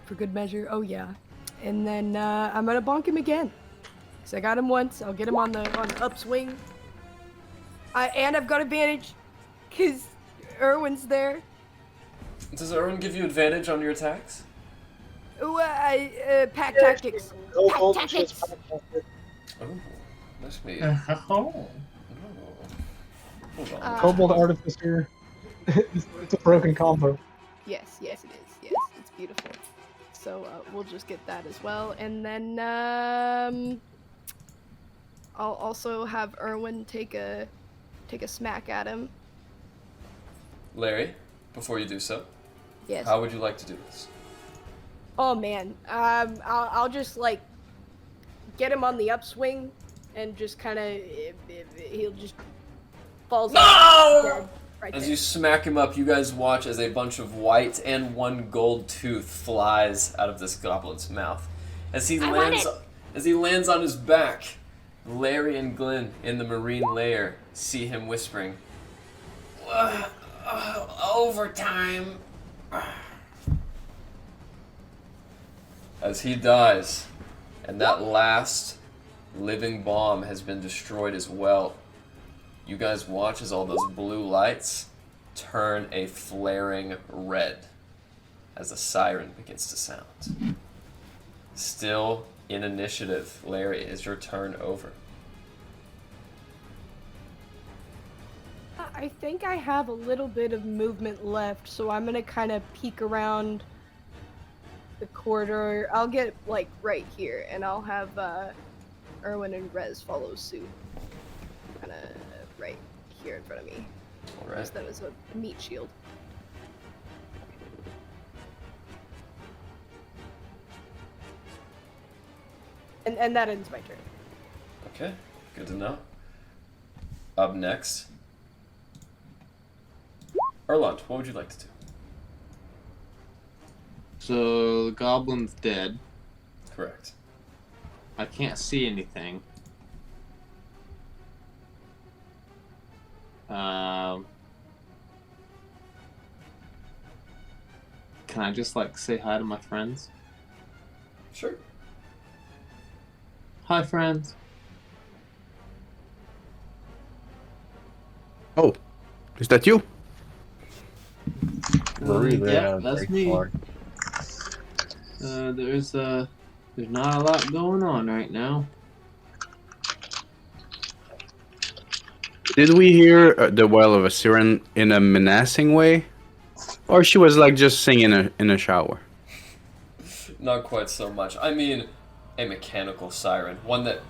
for good measure. Oh yeah, and then I'm gonna bonk him again. Cause I got him once. I'll get him on the upswing. And I've got advantage, cause Erwin's there. Does Erwin give you advantage on your attacks? Ooh, pack tactics. Pack tactics. Oh, must be. Oh. Hold on. Kobold Artificer. It's a broken combo. Yes, it is. Yes, it's beautiful. So we'll just get that as well, and then I'll also have Erwin take a smack at him. Larry, before you do so, Yes. how would you like to do this? Oh man, I'll just like get him on the upswing, and just kind of he'll just falls off dead right As there. you smack him up, you guys watch as a bunch of white and one gold tooth flies out of this goblin's mouth. As he lands on his back, Larry and Glenn in the marine lair see him whispering, overtime. As he dies, and that last living bomb has been destroyed as well. You guys watch as all those blue lights turn a flaring red as a siren begins to sound. Still in initiative. Larry, is your turn over? I think I have a little bit of movement left, so I'm gonna kind of peek around the corridor. I'll get like right here, and I'll have Erwin and Rez follow suit. Kind of right here in front of me. All right. Use them as a meat shield. And that ends my turn. Okay, good to know. Up next, Erland, what would you like to do? So the goblin's dead. Correct. I can't see anything. Can I just like say hi to my friends? Sure. Hi, friends. Oh, is that you? Yeah, that's me. There's not a lot going on right now. Did we hear the wail of a siren in a menacing way? Or she was like just singing in a shower? Not quite so much. I mean, a mechanical siren, one that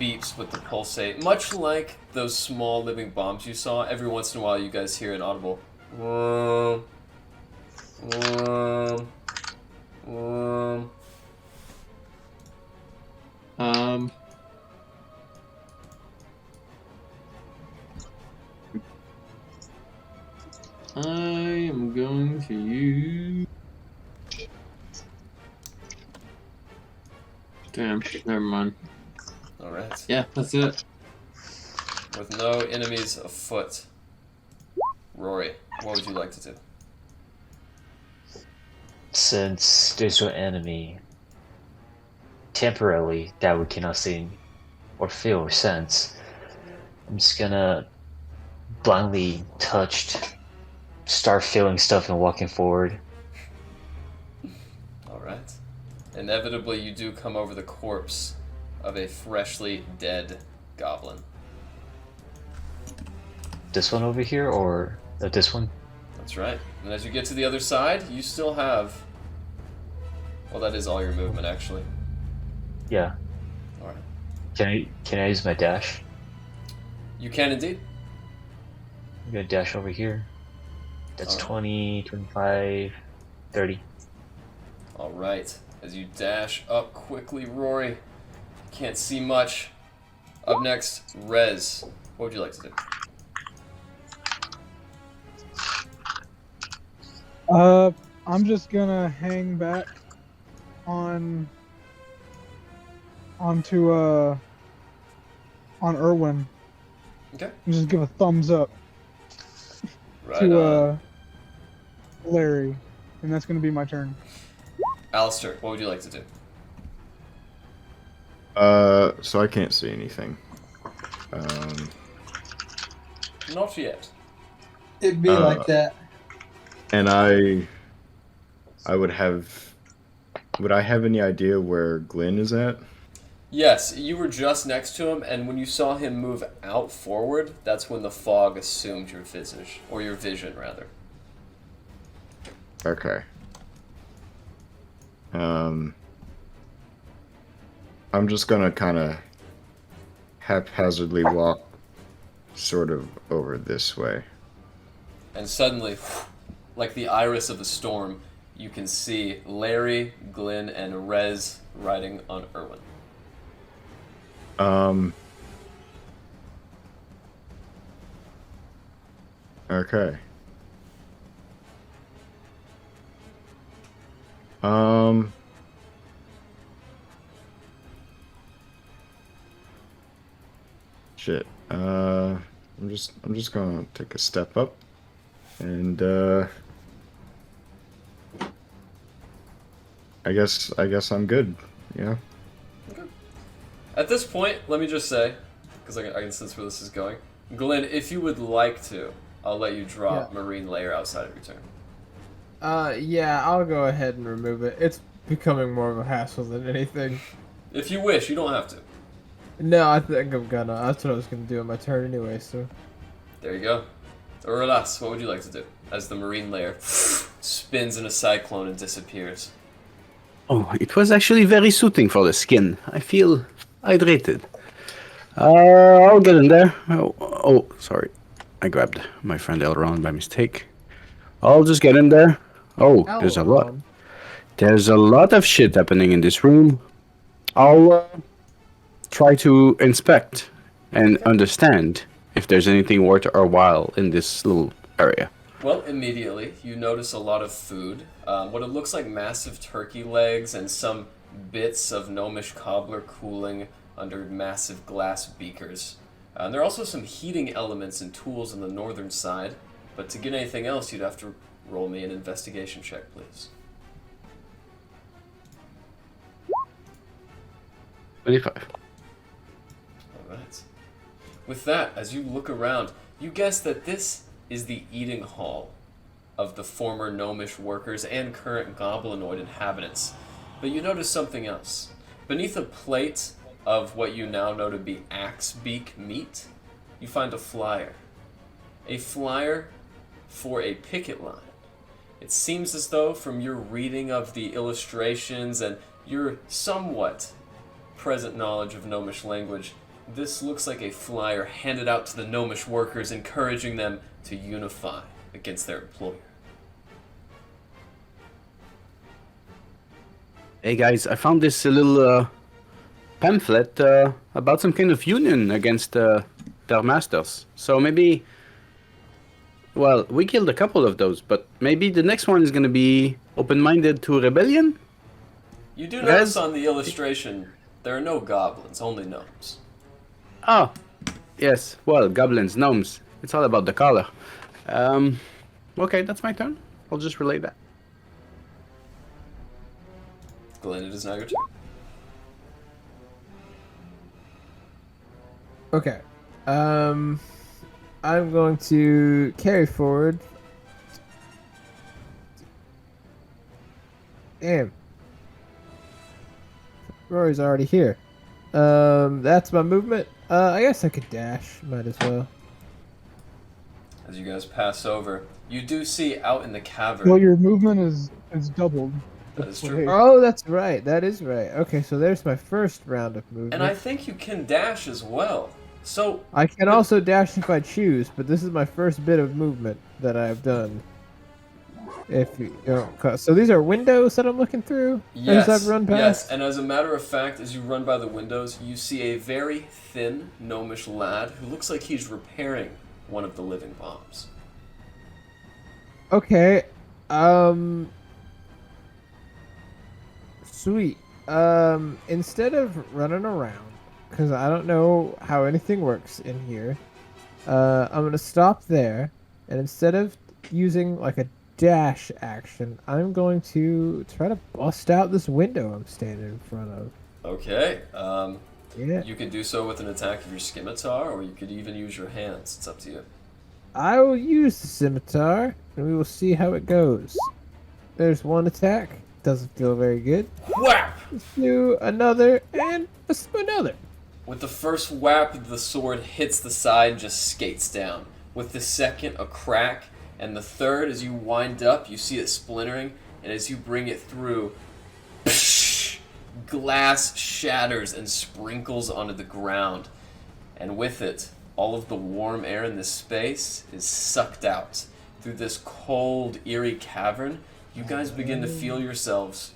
beeps with the pulsate, much like those small living bombs you saw. Every once in a while, you guys hear an audible. I am going to use. Damn, never mind. All right. Yeah, that's it. With no enemies afoot, Rory, what would you like to do? Since there's no enemy, temporarily that we cannot see or feel or sense, I'm just gonna blindly start feeling stuff and walking forward. All right. Inevitably, you do come over the corpse of a freshly dead goblin. This one over here, or this one? That's right. And as you get to the other side, you still have... Well, that is all your movement, actually. Yeah. All right. Can I use my dash? You can indeed. I'm gonna dash over here. That's Alright. 20, 25, 30. All right. As you dash up quickly, Rory, can't see much. Up next, Rez. What would you like to do? I'm just gonna hang back on Erwin Okay. and just give a thumbs up Right to on. Larry, and that's gonna be my turn. Alistair, what would you like to do? So I can't see anything. Not yet. It'd be like that. And I would have... Would I have any idea where Glenn is at? Yes, you were just next to him, and when you saw him move out forward, that's when the fog assumed your visage, or your vision, rather. Okay. I'm just gonna kind of haphazardly walk sort of over this way. And suddenly, like the iris of the storm, you can see Larry, Glenn, and Rez riding on Erwin. Okay. Shit. I'm just gonna take a step up and I guess I'm good, yeah. Okay. At this point, let me just say, because I can sense where this is going, Glenn, if you would like to, I'll let you drop Marine Layer outside of your turn. Yeah, I'll go ahead and remove it. It's becoming more of a hassle than anything. If you wish, you don't have to. No, I think I'm gonna. That's what I was gonna do on my turn anyway. So. There you go. Uralas, what would you like to do? As the marine layer spins in a cyclone and disappears. Oh, it was actually very suiting for the skin. I feel hydrated. I'll get in there. Oh, sorry. I grabbed my friend Elrond by mistake. I'll just get in there. Oh, there's a lot. Elrond. There's a lot of shit happening in this room. I'll try to inspect and understand if there's anything worth our while in this little area. Well, immediately, you notice a lot of food. What it looks like massive turkey legs and some bits of gnomish cobbler cooling under massive glass beakers. There are also some heating elements and tools on the northern side, but to get anything else, you'd have to roll me an investigation check, please. 25. Alright. With that, as you look around, you guess that this is the eating hall of the former gnomish workers and current goblinoid inhabitants. But you notice something else. Beneath a plate of what you now know to be axe beak meat, you find a flyer. A flyer for a picket line. It seems as though, from your reading of the illustrations and your somewhat present knowledge of gnomish language, this looks like a flyer handed out to the gnomish workers, encouraging them to unify against their employer. Hey guys, I found this little pamphlet about some kind of union against their masters. So maybe, well, we killed a couple of those, but maybe the next one is going to be open-minded to rebellion? You do notice on the illustration, there are no goblins, only gnomes. Oh, yes. Well, goblins, gnomes. It's all about the color. Okay, that's my turn. I'll just relay that. Glenn, it is now your turn. Okay. I'm going to carry forward. Damn. Rory's already here. That's my movement. I guess I could dash. Might as well. As you guys pass over, you do see out in the cavern. Well, your movement is doubled. That is That's true. what- Oh, that's right. That is right. Okay, so there's my first round of movement. And I think you can dash as well. So, I can also dash if I choose, but this is my first bit of movement that I've done. If you don't, so these are windows that I'm looking through yes, as I've run past. yes, and as a matter of fact, as you run by the windows, you see a very thin gnomish lad who looks like he's repairing one of the living bombs. Okay. Sweet. Instead of running around, because I don't know how anything works in here, I'm gonna stop there, and instead of using like a dash action, I'm going to try to bust out this window I'm standing in front of. Okay, Yeah. you can do so with an attack of your scimitar, or you could even use your hands. It's up to you. I will use the scimitar, and we will see how it goes. There's one attack. Doesn't feel very good. Whap! Let's do another, and let's do another. With the first whap, the sword hits the side and just skates down. With the second, a crack, and the third, as you wind up, you see it splintering, and as you bring it through, glass shatters and sprinkles onto the ground. And with it, all of the warm air in this space is sucked out. Through this cold, eerie cavern, you guys begin to feel yourselves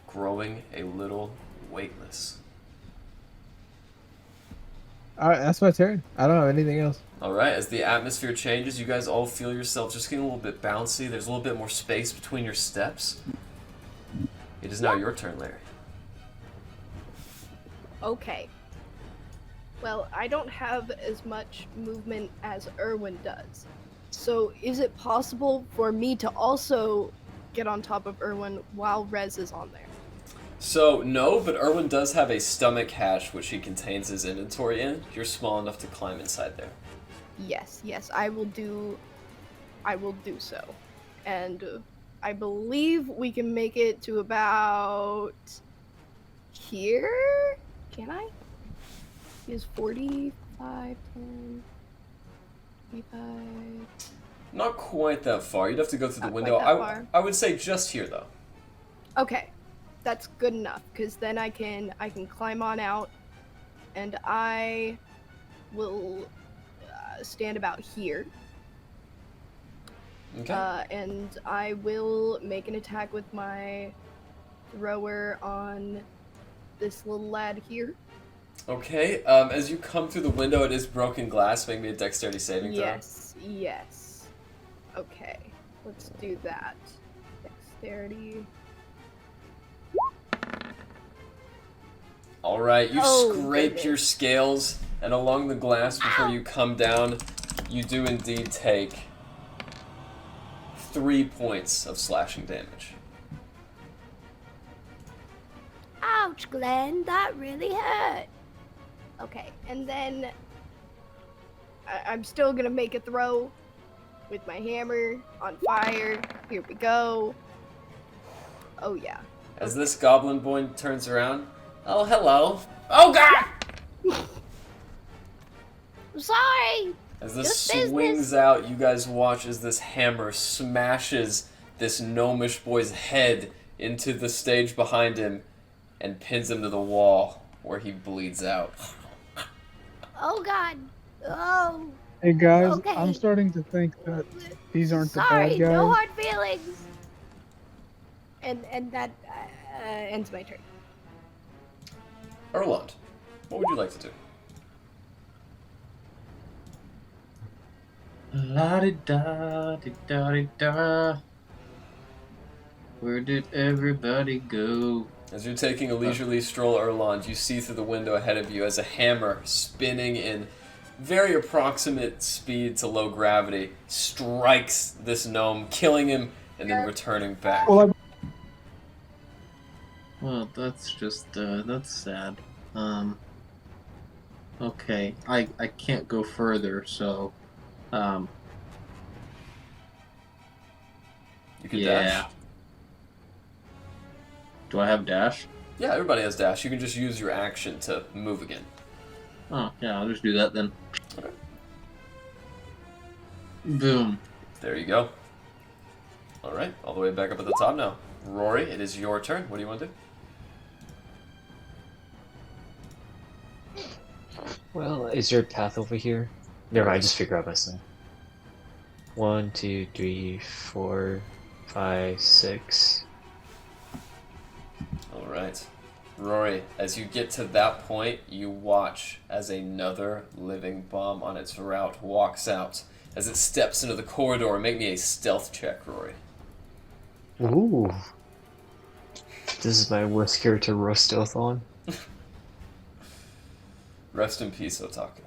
growing a little weightless. Alright, that's my turn. I don't have anything else. Alright, as the atmosphere changes, you guys all feel yourself just getting a little bit bouncy. There's a little bit more space between your steps. It is now your turn, Larry. Okay. Well, I don't have as much movement as Erwin does. So is it possible for me to also get on top of Erwin while Rez is on there? So, no, but Erwin does have a stomach hatch which he contains his inventory in. You're small enough to climb inside there. Yes, I will do so. And I believe we can make it to about here? Can I? Is 45, 10, 25. Not quite that far. You'd have to go through the Not window. quite that far. I would say just here though. Okay, that's good enough because then I can climb on out, and I will stand about here. Okay. And I will make an attack with my thrower on this little lad here. Okay. As you come through the window, it is broken glass. Make me a dexterity saving throw. Yes. Okay, let's do that. Dexterity. All right. You Oh, scrape goodness. your scales, and along the glass before you come down, you do indeed take 3 points of slashing damage. Ouch, Glenn, that really hurt. Okay, and then I'm still gonna make a throw with my hammer on fire. Here we go. Oh yeah. As this goblin boy turns around, oh hello. Oh god! I'm sorry. As this Good swings business. out, you guys watch as this hammer smashes this gnomish boy's head into the stage behind him and pins him to the wall where he bleeds out. Oh god. Oh. Hey guys, Okay. I'm starting to think that these aren't the Sorry. bad guys. No hard feelings. And that ends my turn. Erland, what would you like to do? La-di-da-di-da-di-da. Where did everybody go? As you're taking a leisurely stroll, Erland, you see through the window ahead of you as a hammer spinning in very approximate speed to low gravity strikes this gnome, killing him and then returning back. Well, Well, that's just, that's sad. Okay, I can't go further, so, You can yeah. dash. Do I have dash? Yeah, everybody has dash. You can just use your action to move again. Oh, yeah, I'll just do that then. Okay. Boom. There you go. Alright, all the way back up at the top now. Rory, it is your turn. What do you want to do? Well, is there a path over here? Never mind, just figure out myself. 1, 2, 3, 4, 5, 6. Alright. Rory, as you get to that point, you watch as another living bomb on its route walks out. As it steps into the corridor, make me a stealth check, Rory. Ooh. This is my worst character to roast stealth on. Rest in peace, Otaku.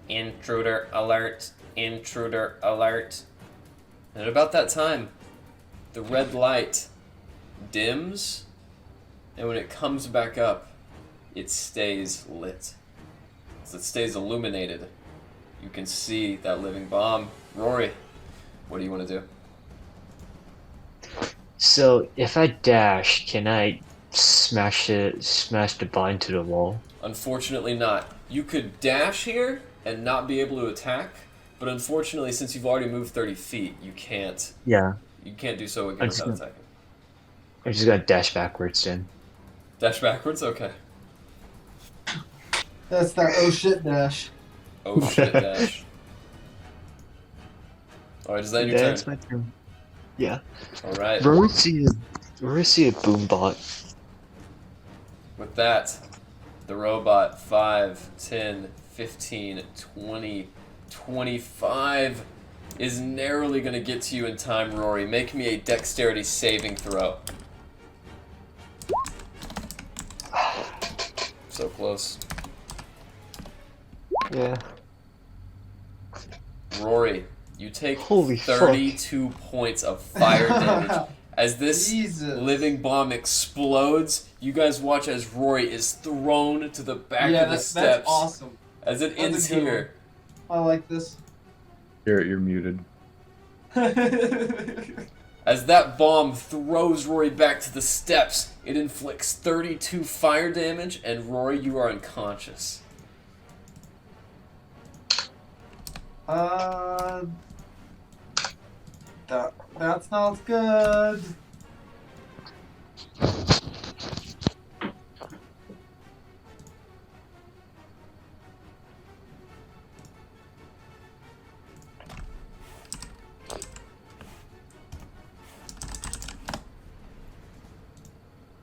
Intruder alert, intruder alert. And at about that time, the red light dims, and when it comes back up, it stays lit. As it stays illuminated, you can see that living bomb. Rory, what do you want to do? So, if I dash, can I smash the bind to the wall? Unfortunately not. You could dash here and not be able to attack, but unfortunately, since you've already moved 30 feet, you can't Yeah. do so again I'm just without gonna- attacking. I'm just gonna dash backwards then. Dash backwards? Okay. That's that oh shit dash. Oh shit, dash. Alright, is that your turn? That's my turn. Yeah. Alright. Where is he a boom bot? With that, the robot 5, 10, 15, 20, 25 is narrowly going to get to you in time, Rory. Make me a dexterity saving throw. So close. Yeah. Rory, you take Holy fuck. 32 points of fire damage. As this Jesus. living bomb explodes, you guys watch as Rory is thrown to the back Yeah, of the that's steps. awesome. As it That's a ends good here. I like this. Garrett, you're muted. As that bomb throws Rory back to the steps, it inflicts 32 fire damage, and Rory, you are unconscious. That's not good.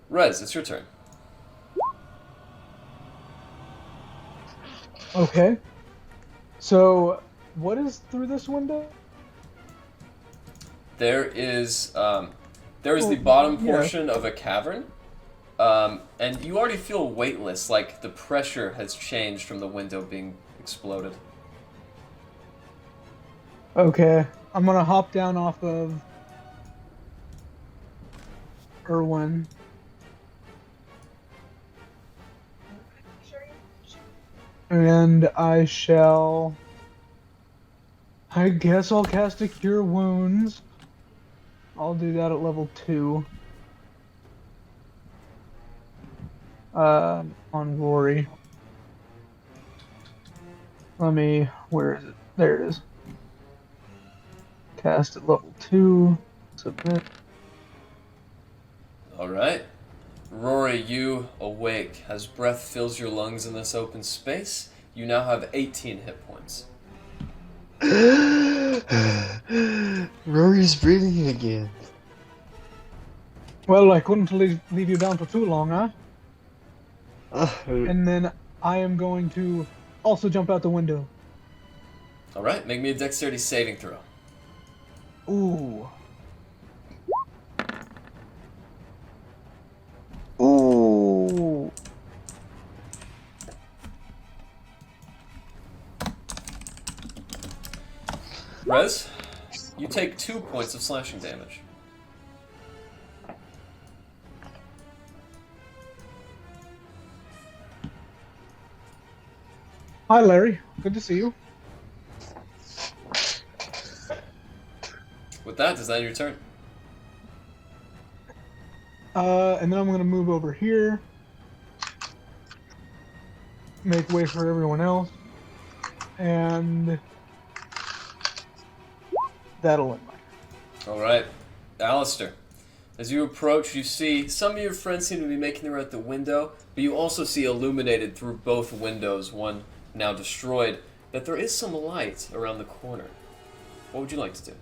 Rez, it's your turn. Okay. So, what is through this window? There is the bottom portion of a cavern, and you already feel weightless, like the pressure has changed from the window being exploded. Okay. I'm gonna hop down off of Erwin. And I guess I'll cast a Cure Wounds. I'll do that at level 2. On Rory. Where is it? There it is. Cast at level 2. Submit. Alright. Rory, you awake. As breath fills your lungs in this open space, you now have 18 hit points. Rory's breathing again. Well, I couldn't leave you down for too long, huh? And then I am going to also jump out the window. Alright, make me a dexterity saving throw. Ooh. Rez, you take 2 points of slashing damage. Hi, Larry. Good to see you. With that, is that your turn? And then I'm gonna move over here. Make way for everyone else. And that'll end my. Alright. Alistair, as you approach, you see some of your friends seem to be making their way out the window, but you also see illuminated through both windows, one now destroyed, that there is some light around the corner. What would you like to do?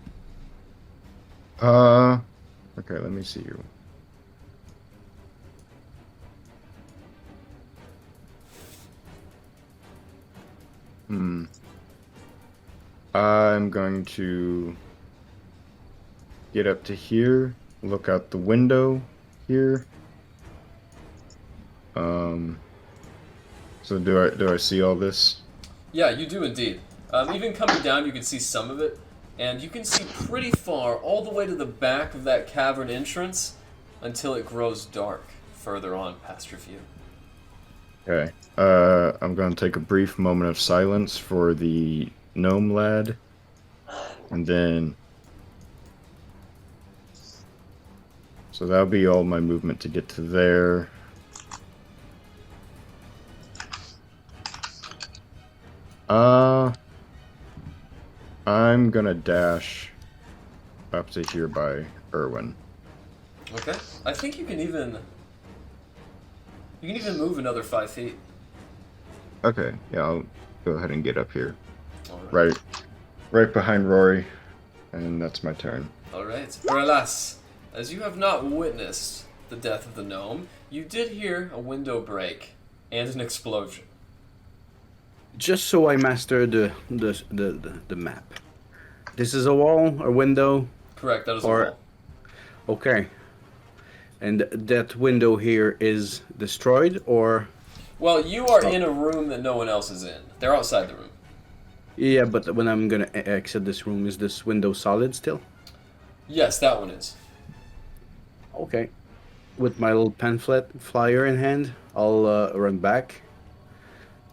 Okay, let me see you. I'm going to get up to here, look out the window here. So do I see all this? Yeah, you do indeed. Even coming down, you can see some of it, and you can see pretty far, all the way to the back of that cavern entrance, until it grows dark further on past your view. Okay. I'm going to take a brief moment of silence for the gnome lad, and then. So that'll be all my movement to get to there. I'm gonna dash up to here by Erwin. Okay. I think you can even move another 5 feet. Okay, yeah, I'll go ahead and get up here. Alright. Right behind Rory, and that's my turn. Alright. Alas, as you have not witnessed the death of the gnome, you did hear a window break and an explosion. Just so I master the map. This is a wall or window? Correct, that is a Or- wall. Okay. And that window here is destroyed, or? Well, you are in a room that no one else is in. They're outside the room. Yeah, but when I'm gonna exit this room, is this window solid still? Yes, that one is. Okay. With my little pamphlet flyer in hand, I'll run back.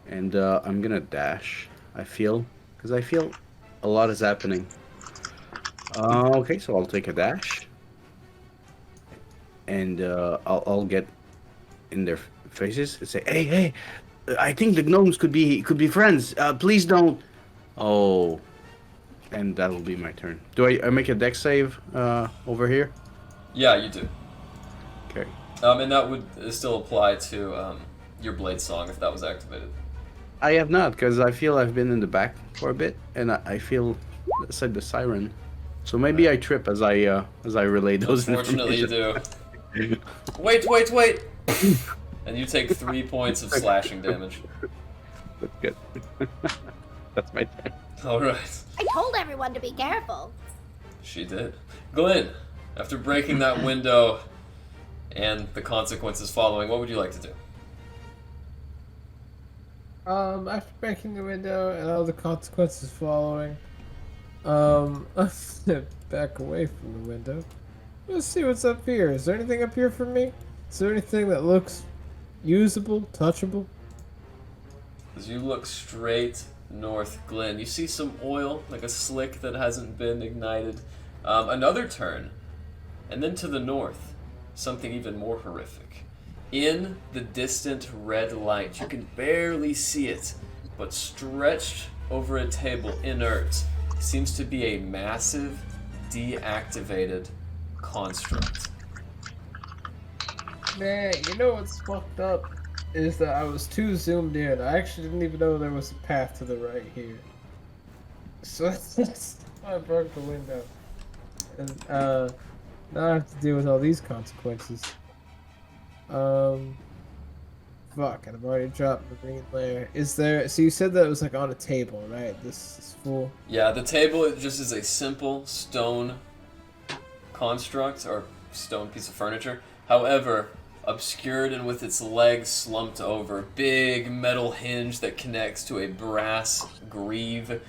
And I'm gonna dash, because I feel a lot is happening. Okay, so I'll take a dash. and I'll get in their faces and say, "Hey, I think the gnomes could be friends. Please don't." Oh, and that'll be my turn. Do I make a dex save over here? Yeah, you do. Okay. And that would still apply to your blade song if that was activated. I have not, because I feel I've been in the back for a bit, and I feel said the siren. So maybe I trip as I relay those. Unfortunately, you do. Wait! And you take 3 points of slashing damage. That's good. That's my turn. All right. I told everyone to be careful. She did. Glenn, after breaking that window and the consequences following, what would you like to do? After breaking the window and all the consequences following, I'll step back away from the window. Let's see what's up here. Is there anything up here for me? Is there anything that looks usable, touchable? As you look straight north, Glenn, you see some oil, like a slick that hasn't been ignited. Another turn, and then to the north, something even more horrific. In the distant red light, you can barely see it, but stretched over a table, inert, seems to be a massive, deactivated construct. Man, you know what's fucked up? Is that I was too zoomed in. I actually didn't even know there was a path to the right here. So that's why I broke the window. And now I have to deal with all these consequences. Fuck, and I've already dropped the green layer. Is there, so you said that it was like on a table, right? This is full. Yeah, the table it just is a simple stone construct, or stone piece of furniture. However, obscured and with its legs slumped over, big metal hinge that connects to a brass greave.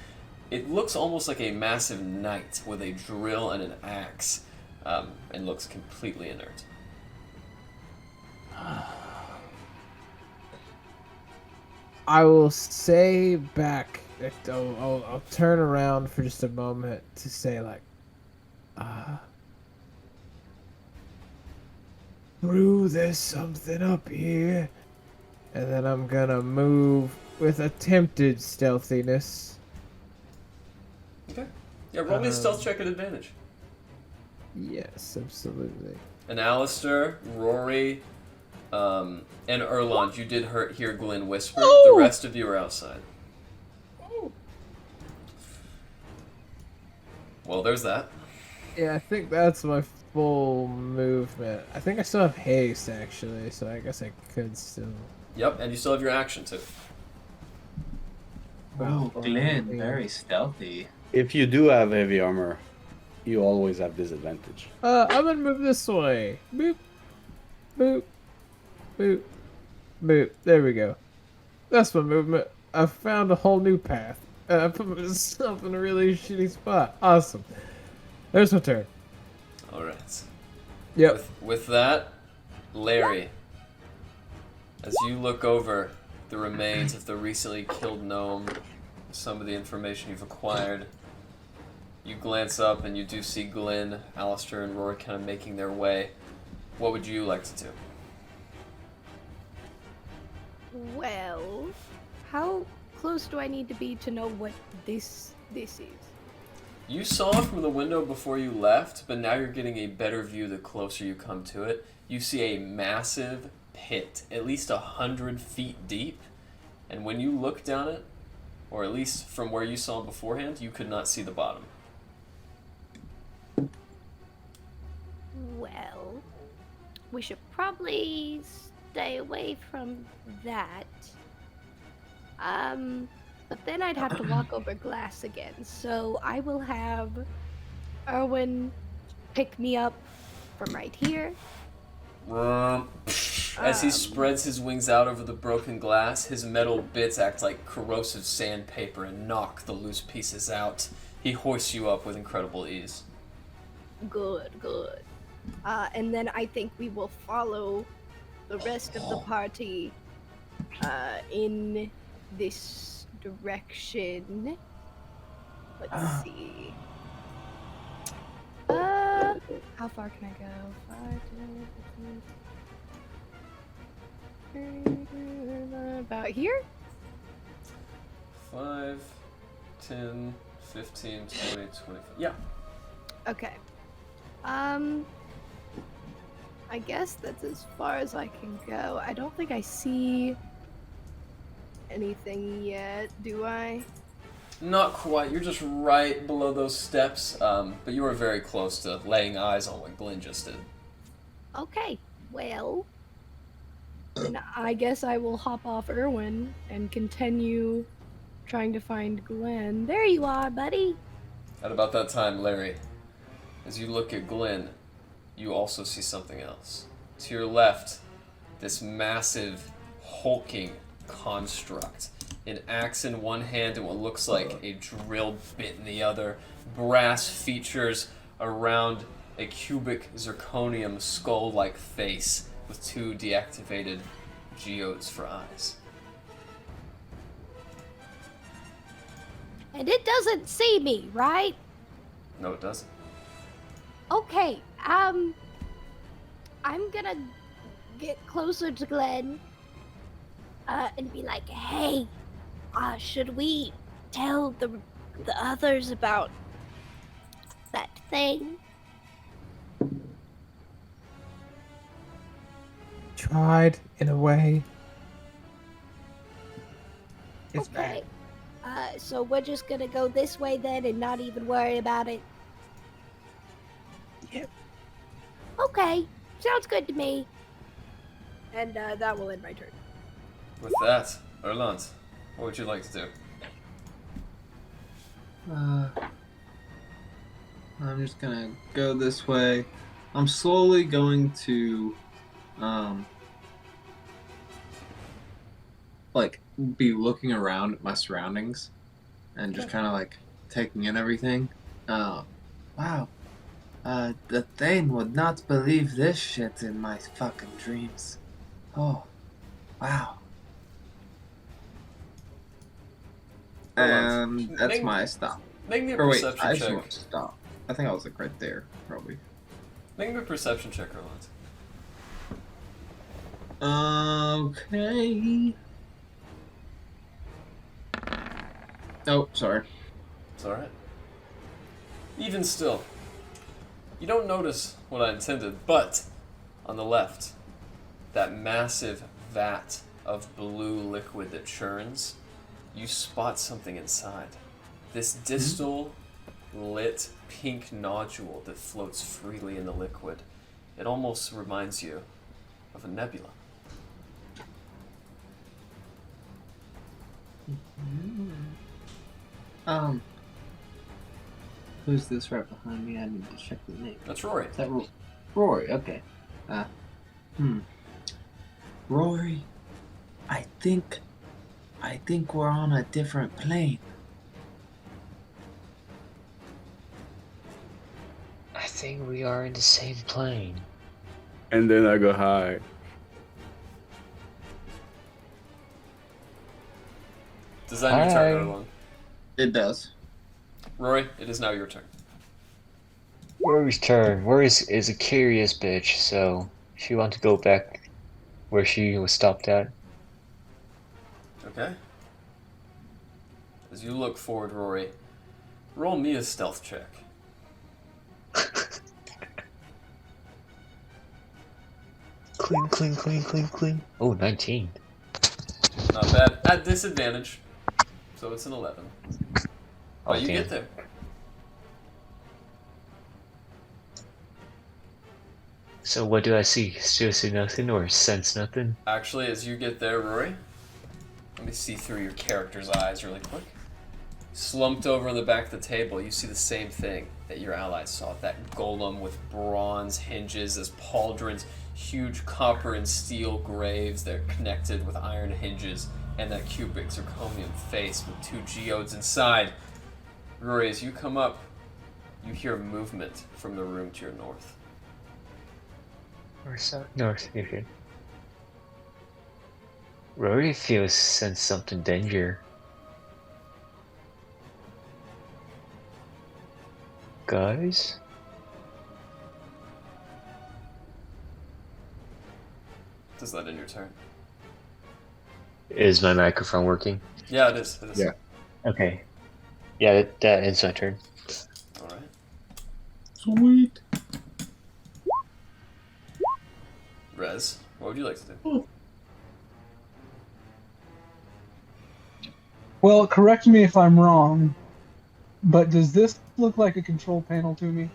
It looks almost like a massive knight with a drill and an axe, and looks completely inert. I will say back. I'll turn around for just a moment to say like, Brew, there's something up here. And then I'm gonna move with attempted stealthiness. Okay. Yeah, roll me a stealth check at advantage. Yes, absolutely. And Alistair, Rory, and Erland, you did hear Glenn whisper. The rest of you are outside. Well, there's that. Yeah, I think that's my full movement. I think I still have haste, actually, so I guess I could still... Yep, and you still have your action, too. Oh, Glenn, very stealthy. If you do have heavy armor, you always have disadvantage. I'm gonna move this way. Boop. Boop. Boop. Boop. There we go. That's my movement. I found a whole new path. I put myself in a really shitty spot. Awesome. There's my turn. Alright. Yep. With that, Larry, as you look over the remains of the recently killed gnome, some of the information you've acquired, you glance up and you do see Glenn, Alistair, and Rory kind of making their way. What would you like to do? Well, how close do I need to be to know what this is? You saw from the window before you left, but now you're getting a better view the closer you come to it. You see a massive pit, at least 100 feet deep, and when you look down it, or at least from where you saw beforehand, you could not see the bottom. Well, we should probably stay away from that. But then I'd have to walk over glass again, so I will have Erwin pick me up from right here. As he spreads his wings out over the broken glass, his metal bits act like corrosive sandpaper and knock the loose pieces out. He hoists you up with incredible ease. Good. And then I think we will follow the rest of the party in this direction. Let's see. How far can I go? 5, 10, Here? 5, 10, 15, 20, 25. Yeah. Okay. I guess that's as far as I can go. I don't think I see anything yet, do I? Not quite. You're just right below those steps, but you were very close to laying eyes on what Glenn just did. Okay, well, Then I guess I will hop off Irwin and continue trying to find Glenn. there you are, buddy. At about that time, Larry, as you look at Glenn, you also see something else. To your left, this massive, hulking construct. An axe in one hand and what looks like a drill bit in the other. Brass features around a cubic zirconium skull-like face with 2 deactivated geodes for eyes. And it doesn't see me, right? No, it doesn't. Okay, I'm gonna get closer to Glenn, and be like, hey, should we tell the others about that thing? Tried in a way. It's Okay. bad. So we're just gonna go this way then and not even worry about it? Yep. Okay, sounds good to me. And that will end my turn. With that, Erland, what would you like to do? I'm just gonna go this way. I'm slowly going to, like, be looking around at my surroundings and just kind of like taking in everything. Wow. The Thane would not believe this shit in my fucking dreams. Oh, wow. And that's my stop. Make me a Or wait, perception I just check. want to stop. I think I was like right there, probably. Make me a perception check, Erland. Okay. Oh, sorry. It's alright. Even still, you don't notice what I intended, but on the left, that massive vat of blue liquid that churns, you spot something inside. This distal, lit pink nodule that floats freely in the liquid. It almost reminds you of a nebula. Who's this right behind me? I need to check the name. That's Rory. Is that Rory? Okay. Rory, I think we're on a different plane. I think we are in the same plane. And then I go high. Does that end your turn, Hi. Erland? It does. Rory, it is now your turn. Rory's turn. Rory is a curious bitch, so she wants to go back where she was stopped at. Okay. As you look forward, Rory, roll me a stealth check. Clean, clean, clean, clean, clean. Oh, 19. Not bad. At disadvantage. So it's an 11. Oh, But you damn. get there. So what do I see? Still see nothing or sense nothing? Actually, as you get there, Rory, let me see through your character's eyes really quick. Slumped over in the back of the table, you see the same thing that your allies saw. That golem with bronze hinges as pauldrons, huge copper and steel graves that are connected with iron hinges, and that cubic zirconium face with 2 geodes inside. Rory, as you come up, you hear movement from the room to your north. Or south? North, okay. Rory feels sense something danger. Guys? Does that end your turn? Is my microphone working? Yeah, it is. It is. Yeah. Okay. Yeah, that ends my turn. All right. Sweet. Rez, what would you like to do? Well, correct me if I'm wrong, but does this look like a control panel to me?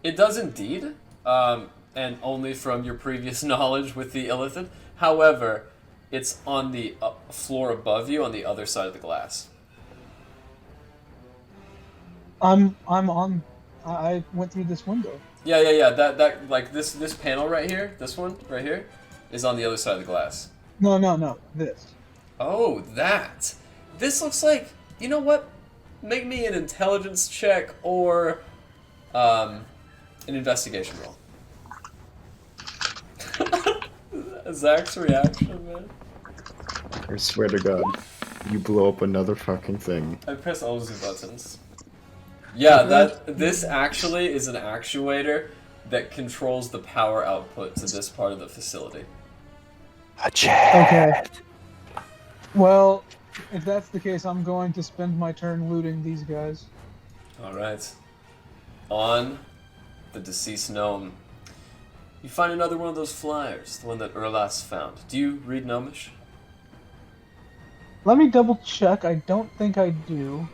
It does indeed, and only from your previous knowledge with the illithid. However, it's on the floor above you on the other side of the glass. I'm on. I went through this window. Yeah. That like this panel right here, this one right here, is on the other side of the glass. No. This. Oh, that. This looks like, you know what? Make me an intelligence check or an investigation roll. Zach's reaction, man. I swear to God, you blow up another fucking thing. I press all the buttons. Yeah, this actually is an actuator that controls the power output to this part of the facility. Okay. Well, if that's the case, I'm going to spend my turn looting these guys. Alright. On the deceased gnome, you find another one of those flyers, the one that Urlas found. Do you read Gnomish? Let me double check. I don't think I do.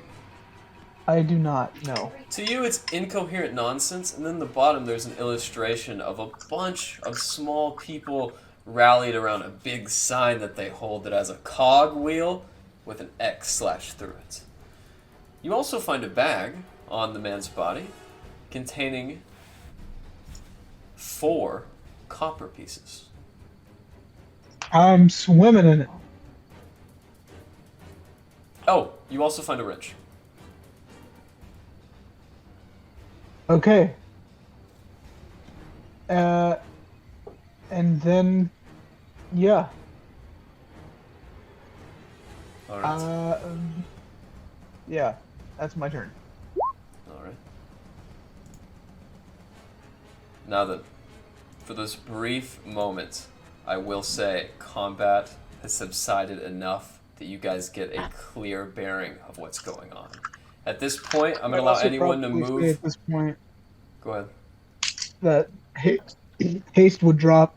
I do not, no. To you, it's incoherent nonsense, and then the bottom there's an illustration of a bunch of small people rallied around a big sign that they hold that has a cog wheel with an X slashed through it. You also find a bag on the man's body containing 4 copper pieces. I'm swimming in it. Oh, you also find a wrench. Okay. And then, yeah. Alright. Yeah, that's my turn. Alright. Now that, for this brief moment, I will say combat has subsided enough that you guys get a clear bearing of what's going on. At this point, I'm going to allow anyone to move. At this point, Go ahead. that haste would drop,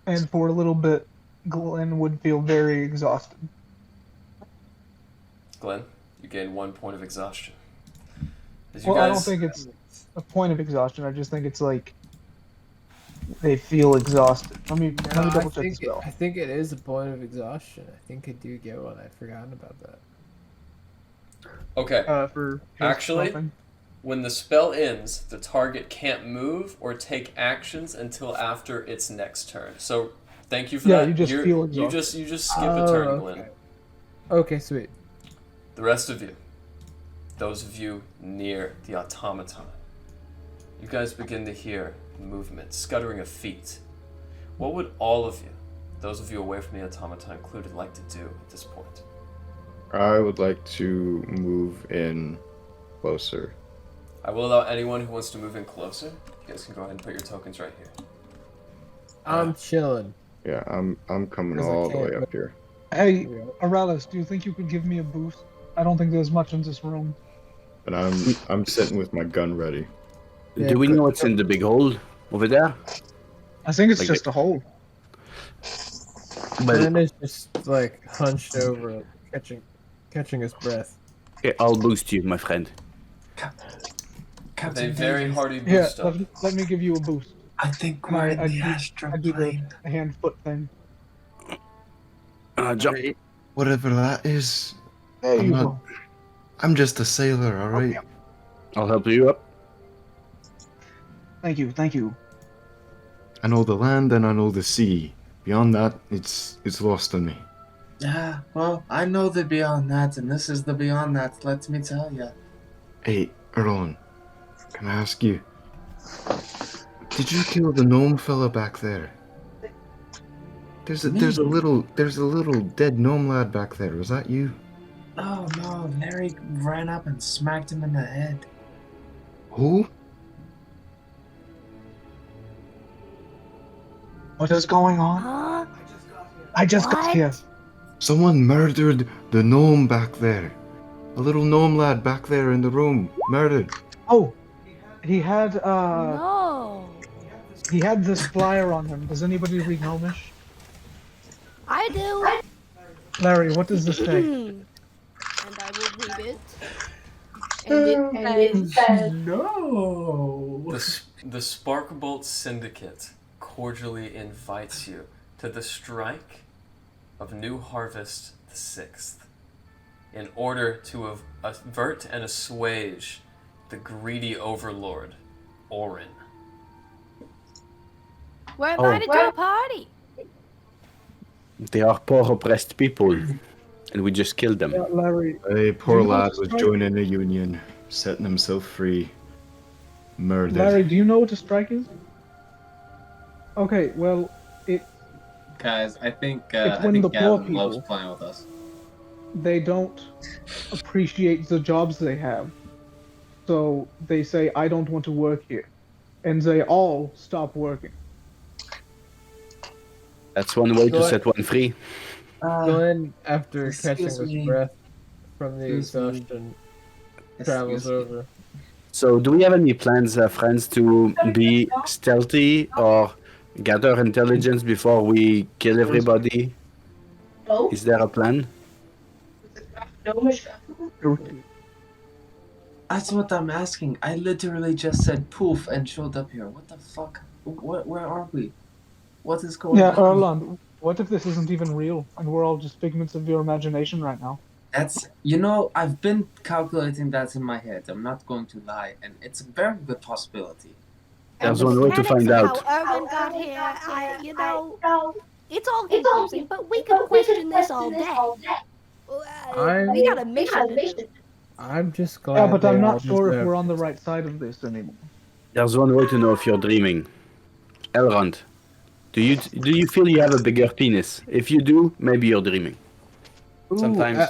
and for a little bit, Glenn would feel very exhausted. Glenn, you gain 1 point of exhaustion. As Well, I don't think it's a point of exhaustion. I just think it's like they feel exhausted. Let me double check the spell. I think it is a point of exhaustion. I think I do get one. I'd forgotten about that. Okay. For haste Actually, dropping. when the spell ends, the target can't move or take actions until after its next turn. So, thank you for that. You just feel exhausted. You just skip a turn, Glenn. Okay, sweet. The rest of you, those of you near the automaton, you guys begin to hear movement, scuttering of feet. What would all of you, those of you away from the automaton included, like to do at this point? I would like to move in closer. I will allow anyone who wants to move in closer. You guys can go ahead and put your tokens right here. I'm chilling. Yeah, I'm coming 'Cause I all the way can't- up here. Hey, Aralis, do you think you could give me a boost? I don't think there's much in this room. And I'm sitting with my gun ready. Yeah, Do we know what's in the big hole over there? I think it's Like just a hole. But Glenn is just like hunched over, catching his breath. okay, I'll boost you, my friend. With a very hearty Yeah, boost up. let me give you a boost. I think Come on, we're in I the do- astral I do plane. the hand foot thing. Jump. Whatever that is, There I'm you not- go. I'm just a sailor, alright? I'll help you up. Thank you. I know the land and I know the sea. Beyond that, it's lost on me. Yeah, well, I know the beyond that, and this is the beyond that, let me tell you. Hey, Erlen, can I ask you? Did you kill the gnome fella back there? There's a little dead gnome lad back there. Was that you? Oh no, Larry ran up and smacked him in the head. Who? What is going on? Huh? I just got What? here. Someone murdered the gnome back there. A little gnome lad back there in the room. Murdered. Oh, he had No. he had this flyer on him. Does anybody read Gnomish? I do. Larry, what does this say? And I will read it. And it says, No. The Sparkbolt Syndicate cordially invites you to the strike of New Harvest the 6th in order to avert and assuage the greedy overlord, Oryn. we're invited to a party. They are poor oppressed people, and we just killed them. Larry, A poor You know lad what was strike- joining a union, setting himself free. Murdered. Larry, do you know what a strike is? Okay, well, Guys, I think It's when the poor Gavin loves people- playing with us. they don't appreciate the jobs they have. So they say, I don't want to work here. And they all stop working. That's one way to Go set one free. Glenn, after excuse catching his me. breath from the Excuse me. exhaustion, travels over. So, do we have any plans, friends, to be stealthy or gather intelligence before we kill everybody? Is there a plan? That's what I'm asking. I literally just said poof and showed up here. What the fuck? Where are we? What is going Yeah, on? Erland, what if this isn't even real and we're all just figments of your imagination right now? That's I've been calculating that in my head. I'm not going to lie, and it's a very good possibility. There's one way to find out. How Erwin got here, it's all confusing, but we could question this all day. We got a mission to do. I'm just glad. Yeah, but I'm they all not sure if deserve we're on the it. right side of this anymore. There's one way to know if you're dreaming. Elrond, do you feel you have a bigger penis? If you do, maybe you're dreaming. Ooh, Sometimes-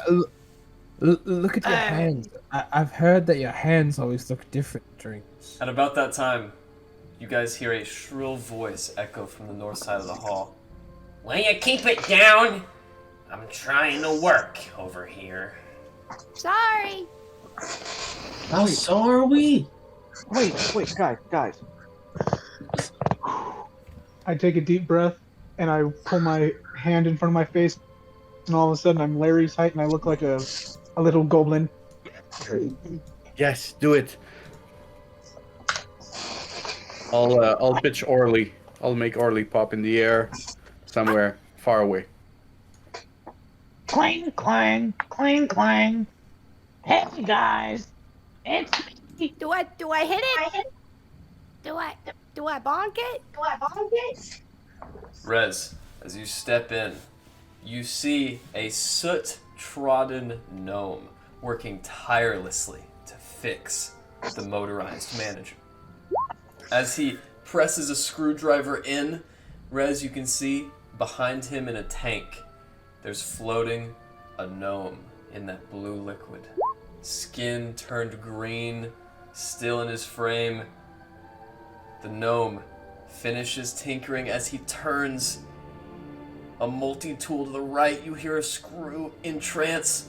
look at your hands. I've heard that your hands always look different in dreams. At about that time, you guys hear a shrill voice echo from the north side of the hall. Will you keep it down? I'm trying to work over here. Sorry. Oh, so are we. Wait, guys. I take a deep breath and I pull my hand in front of my face, and all of a sudden I'm Larry's height and I look like a little goblin. Yes, do it. I'll pitch Orly. I'll make Orly pop in the air somewhere far away. Clang, clang, clang, clang. Hey guys, it's me. Do I hit it? Do I bonk it? Rez, as you step in, you see a soot-trodden gnome working tirelessly to fix the motorized manager. As he presses a screwdriver in, Rez, you can see behind him in a tank, there's floating a gnome in that blue liquid. Skin turned green, still in his frame. The gnome finishes tinkering as he turns a multi-tool to the right. You hear a screw in trance,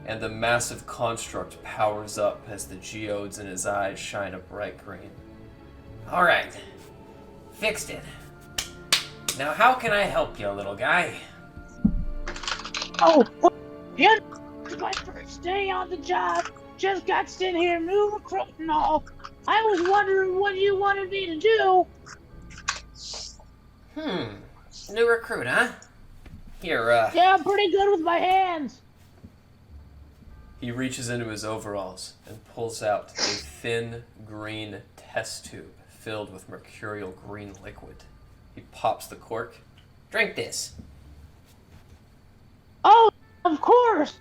and the massive construct powers up as the geodes in his eyes shine a bright green. Alright. Fixed it. Now how can I help you, little guy? Oh, yeah, it's my first day on the job. Just got sent here, new recruit and all. I was wondering what you wanted me to do. New recruit, huh? Here, Yeah, I'm pretty good with my hands. He reaches into his overalls and pulls out a thin green test tube filled with mercurial green liquid. He pops the cork. drink this. Oh, of course.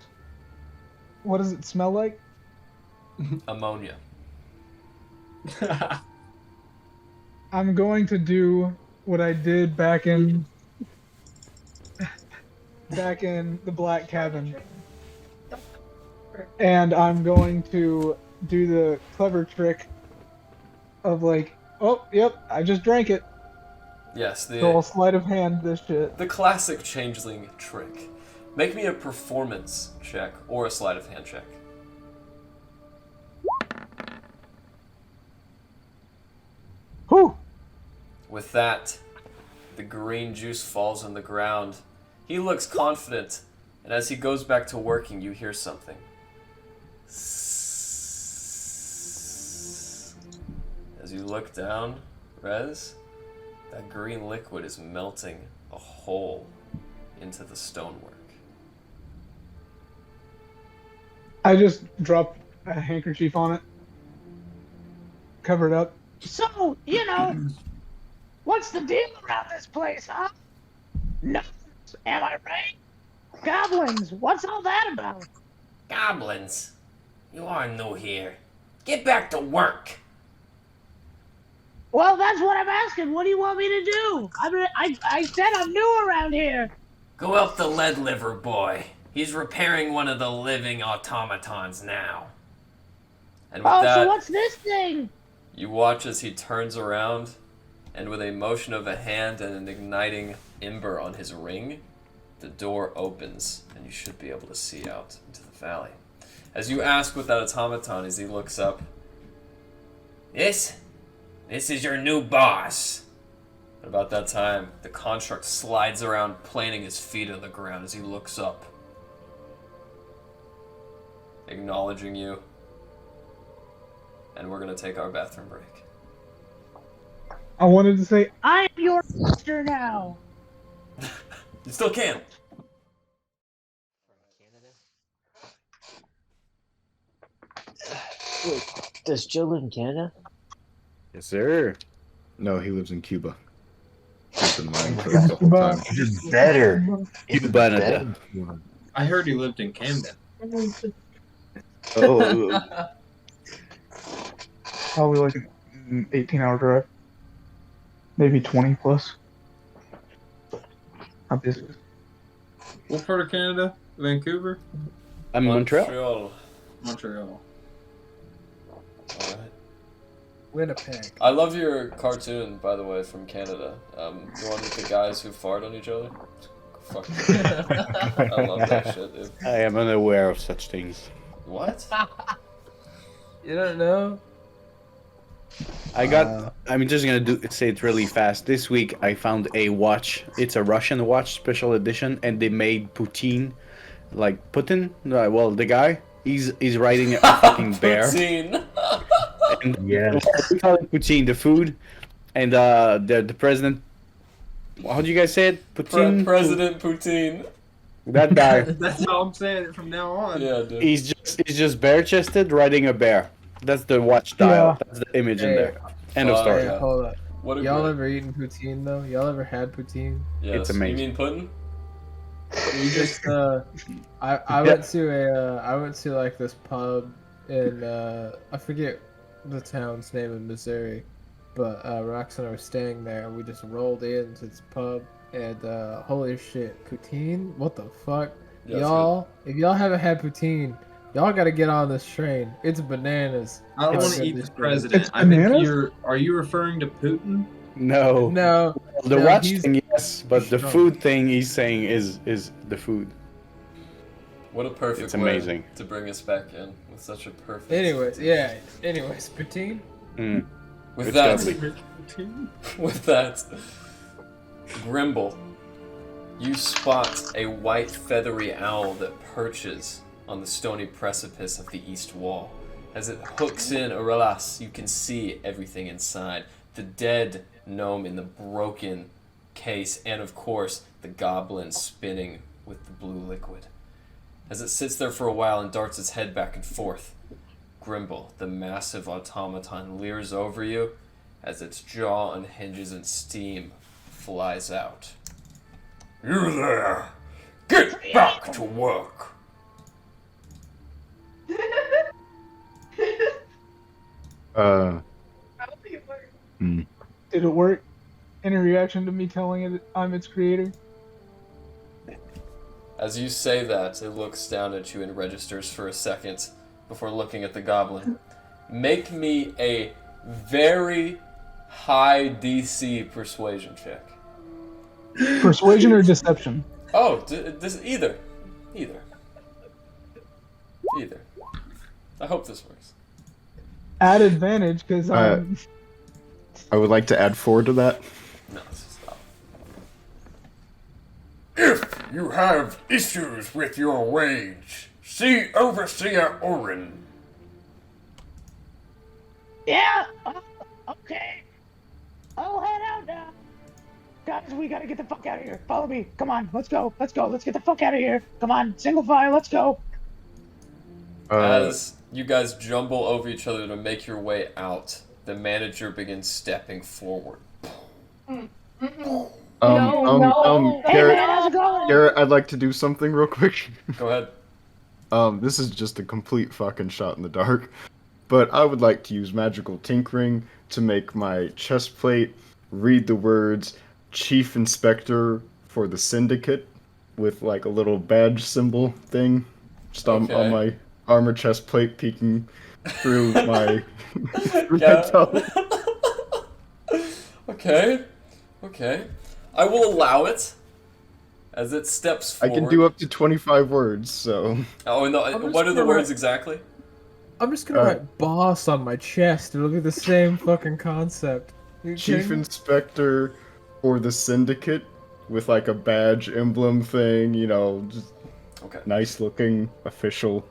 What does it smell like? Ammonia. I'm going to do what I did back in the Black Cabin. And I'm going to do the clever trick of like, oh, yep, I just drank it. Yes, So I'll sleight of hand this shit. the classic changeling trick. Make me a performance check or a sleight of hand check. Whew! With that, the green juice falls on the ground. He looks confident, and as he goes back to working, you hear something. As you look down, Rez, that green liquid is melting a hole into the stonework. I just drop a handkerchief on it. Cover it up. So, what's the deal around this place, huh? No, am I right? Goblins, what's all that about? Goblins? You are new here. Get back to work. Well, that's what I'm asking. What do you want me to do? I said I'm new around here. Go help the lead liver boy. He's repairing one of the living automatons now. And with Oh, that, so what's this thing? you watch as he turns around, and with a motion of a hand and an igniting ember on his ring, the door opens, and you should be able to see out into the valley. As you ask with that automaton as he looks up, This is your new boss. at about that time, the construct slides around, planting his feet on the ground as he looks up, acknowledging you. And we're going to take our bathroom break. I wanted to say, I'm your master now. You still can. Wait, does Joe live in Canada? Yes, sir. No, he lives in Cuba. He's been lying for us the whole time. It's better. It's Cubanada. better. I heard he lived in Camden. Oh, probably like an 18-hour drive. Maybe 20 plus. Obviously. What part of Canada? Vancouver? I'm in Montreal. Montreal. Alright. Winnipeg. I love your cartoon, by the way, from Canada. The one with the guys who fart on each other. Fuck. I love that shit, dude. I am unaware of such things. What? You don't know? I'm just gonna say it really fast. This week I found a watch. It's a Russian watch, special edition, and they made Putin, like Putin. Well, the guy, he's riding a fucking bear. Poutine. And we call it Putin, the food, and the president. How do you guys say it? Putin. President Poutine. That guy. That's how I'm saying it from now on. Yeah, dude. He's just bare chested riding a bear. That's the watch style. Yeah. That's the image in Hey. there. End of story. Yeah. Hold up. What a Y'all great- ever eaten poutine though? Y'all ever had poutine? Yes. It's amazing. You mean pudding? We just I went to like this pub in I forget the town's name in Missouri, but Rox and I were staying there. We just rolled into this pub and holy shit, poutine? What the fuck? Yeah, it's Y'all, if y'all haven't had poutine, y'all gotta get on this train. It's bananas. I don't It's want to good eat the this president. It's I think bananas? are you referring to Putin? No. No, The no, watch he's- thing, yes, but the drunk. food thing he's saying is the food. What a perfect It's way amazing. to bring us back in with such a perfect. Anyways, yeah. Anyways, poutine. Mm. With It's that, lovely. with that, Grimble, you spot a white feathery owl that perches on the stony precipice of the east wall. As it hooks in Aurelas, you can see everything inside. The dead gnome in the broken case, and of course, the goblin spinning with the blue liquid. As it sits there for a while and darts its head back and forth, Grimble, the massive automaton, leers over you as its jaw unhinges and steam flies out. You there! Get back to work! Did it work? Any reaction to me telling it I'm its creator? As you say that, it looks down at you and registers for a second before looking at the goblin. Make me a very high DC persuasion check. Persuasion or deception? Oh, either. I hope this works. Add advantage because I would like to add 4 to that. No, let's just stop. If you have issues with your wage, see Overseer Oryn. Yeah. Okay. I'll head out now. Guys, we gotta get the fuck out of here. Follow me. Come on. Let's go. Let's get the fuck out of here. Come on. Single file. Let's go. As you guys jumble over each other to make your way out, the manager begins stepping forward. Hey, Garrett, man, how's it going? Garrett, I'd like to do something real quick. Go ahead. This is just a complete fucking shot in the dark, but I would like to use magical tinkering to make my chest plate read the words Chief Inspector for the Syndicate with like a little badge symbol thing just on my armor chest plate peeking through my Okay. I will allow it as it steps forward. I can do up to 25 words, so... Oh, no, what are the words exactly? I'm just gonna write boss on my chest. It'll be the same fucking concept. Chief Inspector for the Syndicate with like a badge emblem thing, you know, just nice looking, official.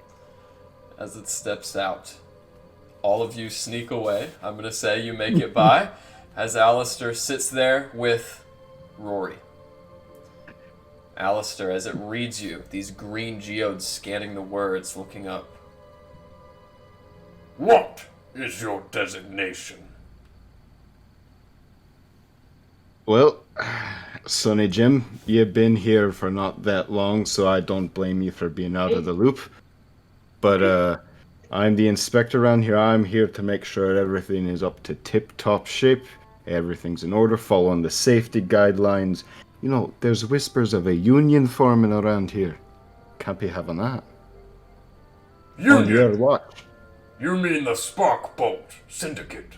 As it steps out, all of you sneak away. I'm gonna say you make it by, as Alistair sits there with Rory. Alistair, as it reads you, these green geodes scanning the words, looking up. What is your designation? Well, Sonny Jim, you've been here for not that long, so I don't blame you for being out of the loop. But I'm the inspector around here. I'm here to make sure everything is up to tip-top shape. Everything's in order, following the safety guidelines. You know, there's whispers of a union forming around here. Can't be having that. Union? On your watch. You mean the Sparkbolt Syndicate?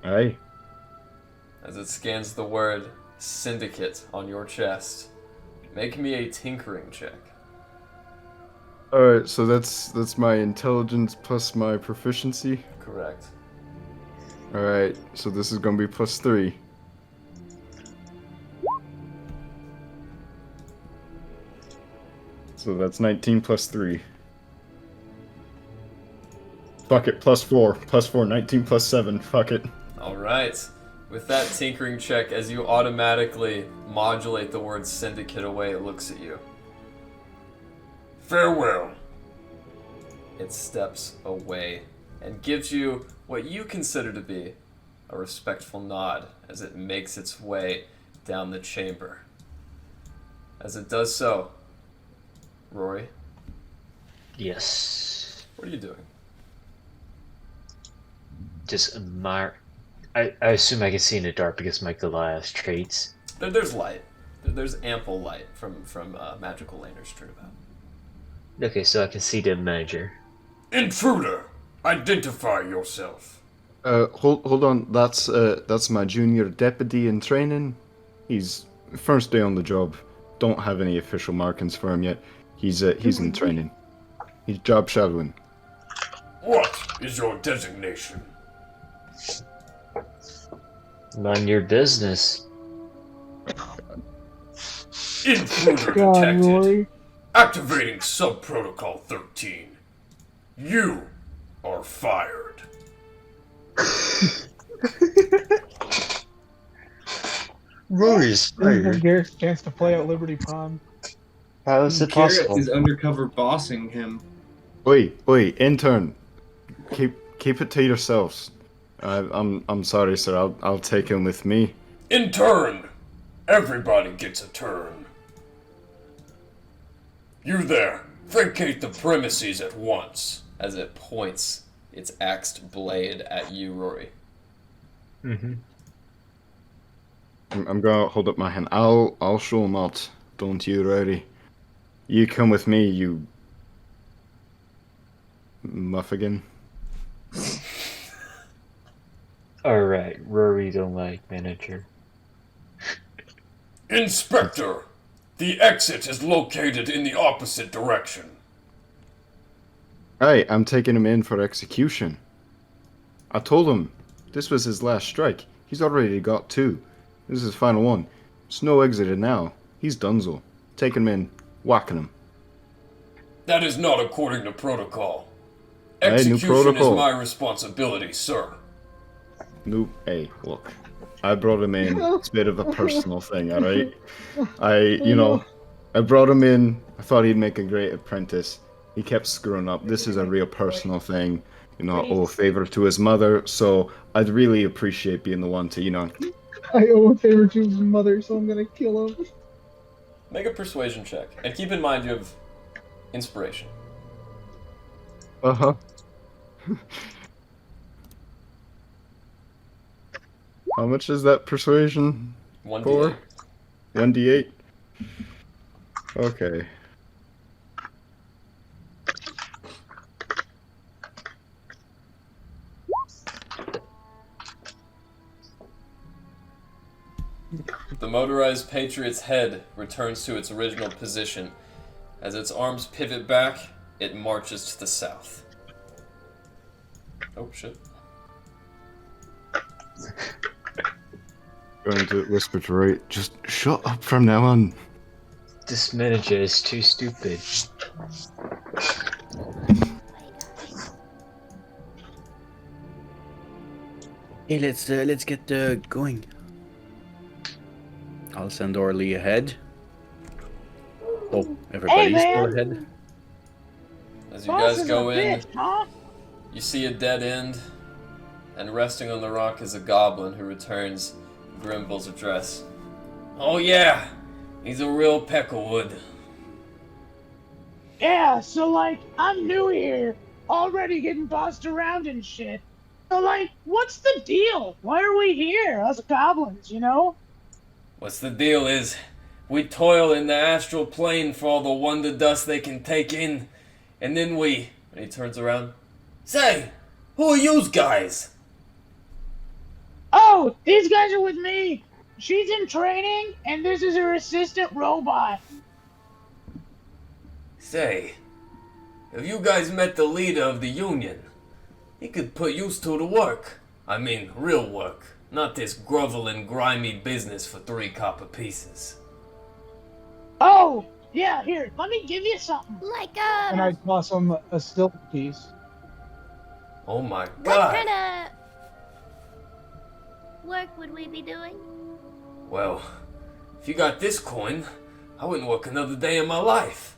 Aye. As it scans the word Syndicate on your chest, make me a tinkering check. Alright, so that's my intelligence plus my proficiency? Correct. Alright, so this is gonna be +3. So that's 19 plus 3. Fuck it, +4, 19 plus 7, fuck it. Alright. With that tinkering check, as you automatically modulate the word Syndicate away, it looks at you. Farewell. It steps away and gives you what you consider to be a respectful nod as it makes its way down the chamber. As it does so, Rory? Yes. What are you doing? Just admire. I assume I can see in the dark because my Goliath traits. There's light. There's ample light from magical lanterns strewn about. Okay, so I can see the manager. Intruder, identify yourself. Hold on. That's my junior deputy in training. He's first day on the job. Don't have any official markings for him yet. He's in training. He's job shadowing. What is your designation? Mind your business. Intruder detected. Rory. Activating Sub-Protocol 13. You are fired. Rory's fired. Garrett's chance to play at Liberty Pond. How is it Garrett possible? is undercover bossing him. Oi, intern. Keep it to yourselves. I'm sorry, sir. I'll take him with me. In turn, everybody gets a turn. You there, vacate the premises at once. As it points its axed blade at you, Rory. Mm-hmm. I'm gonna hold up my hand. I'll show him out. Don't you, Rory? You come with me, you muffigan. Alright, Rory don't like manager. Inspector, the exit is located in the opposite direction. Hey, I'm taking him in for execution. I told him this was his last strike. He's already got 2. This is his final one. There's no exiting now. He's donezo. Taking him in, whacking him. That is not according to protocol. Hey, new Execution protocol. is my responsibility, sir. Nope. Hey, look. I brought him in. It's a bit of a personal thing, alright? I brought him in. I thought he'd make a great apprentice. He kept screwing up. This is a real personal thing. Owe a favor to his mother, so I'd really appreciate being the one to, I owe a favor to his mother, so I'm gonna kill him. Make a persuasion check. And keep in mind you have inspiration. Uh-huh. How much is that persuasion? 1d8. 1d8? Okay. The motorized Patriot's head returns to its original position. As its arms pivot back, it marches to the south. Oh, shit. Going to whisper to Ray, just shut up from now on. This manager is too stupid. Hey, let's get going. I'll send Orly ahead. Oh, everybody's still ahead. As you Boss guys is go a in, bitch, huh? you see a dead end, and resting on the rock is a goblin who returns Grimble's address. Oh yeah, he's a real pecklewood. Yeah, so like, I'm new here, already getting bossed around and shit. So like, what's the deal? Why are we here, us goblins, What's the deal is, we toil in the astral plane for all the wonder dust they can take in, and then we... And he turns around. Say, who are yous guys? Oh, these guys are with me. She's in training, and this is her assistant robot. Say, have you guys met the leader of the Union? He could put yous to the work. I mean, real work. Not this groveling, grimy business for 3 copper pieces. Oh, yeah, here, let me give you something. Like, And I toss him a silk piece. Oh my what god. kind of work would we be doing? Well, if you got this coin, I wouldn't work another day in my life.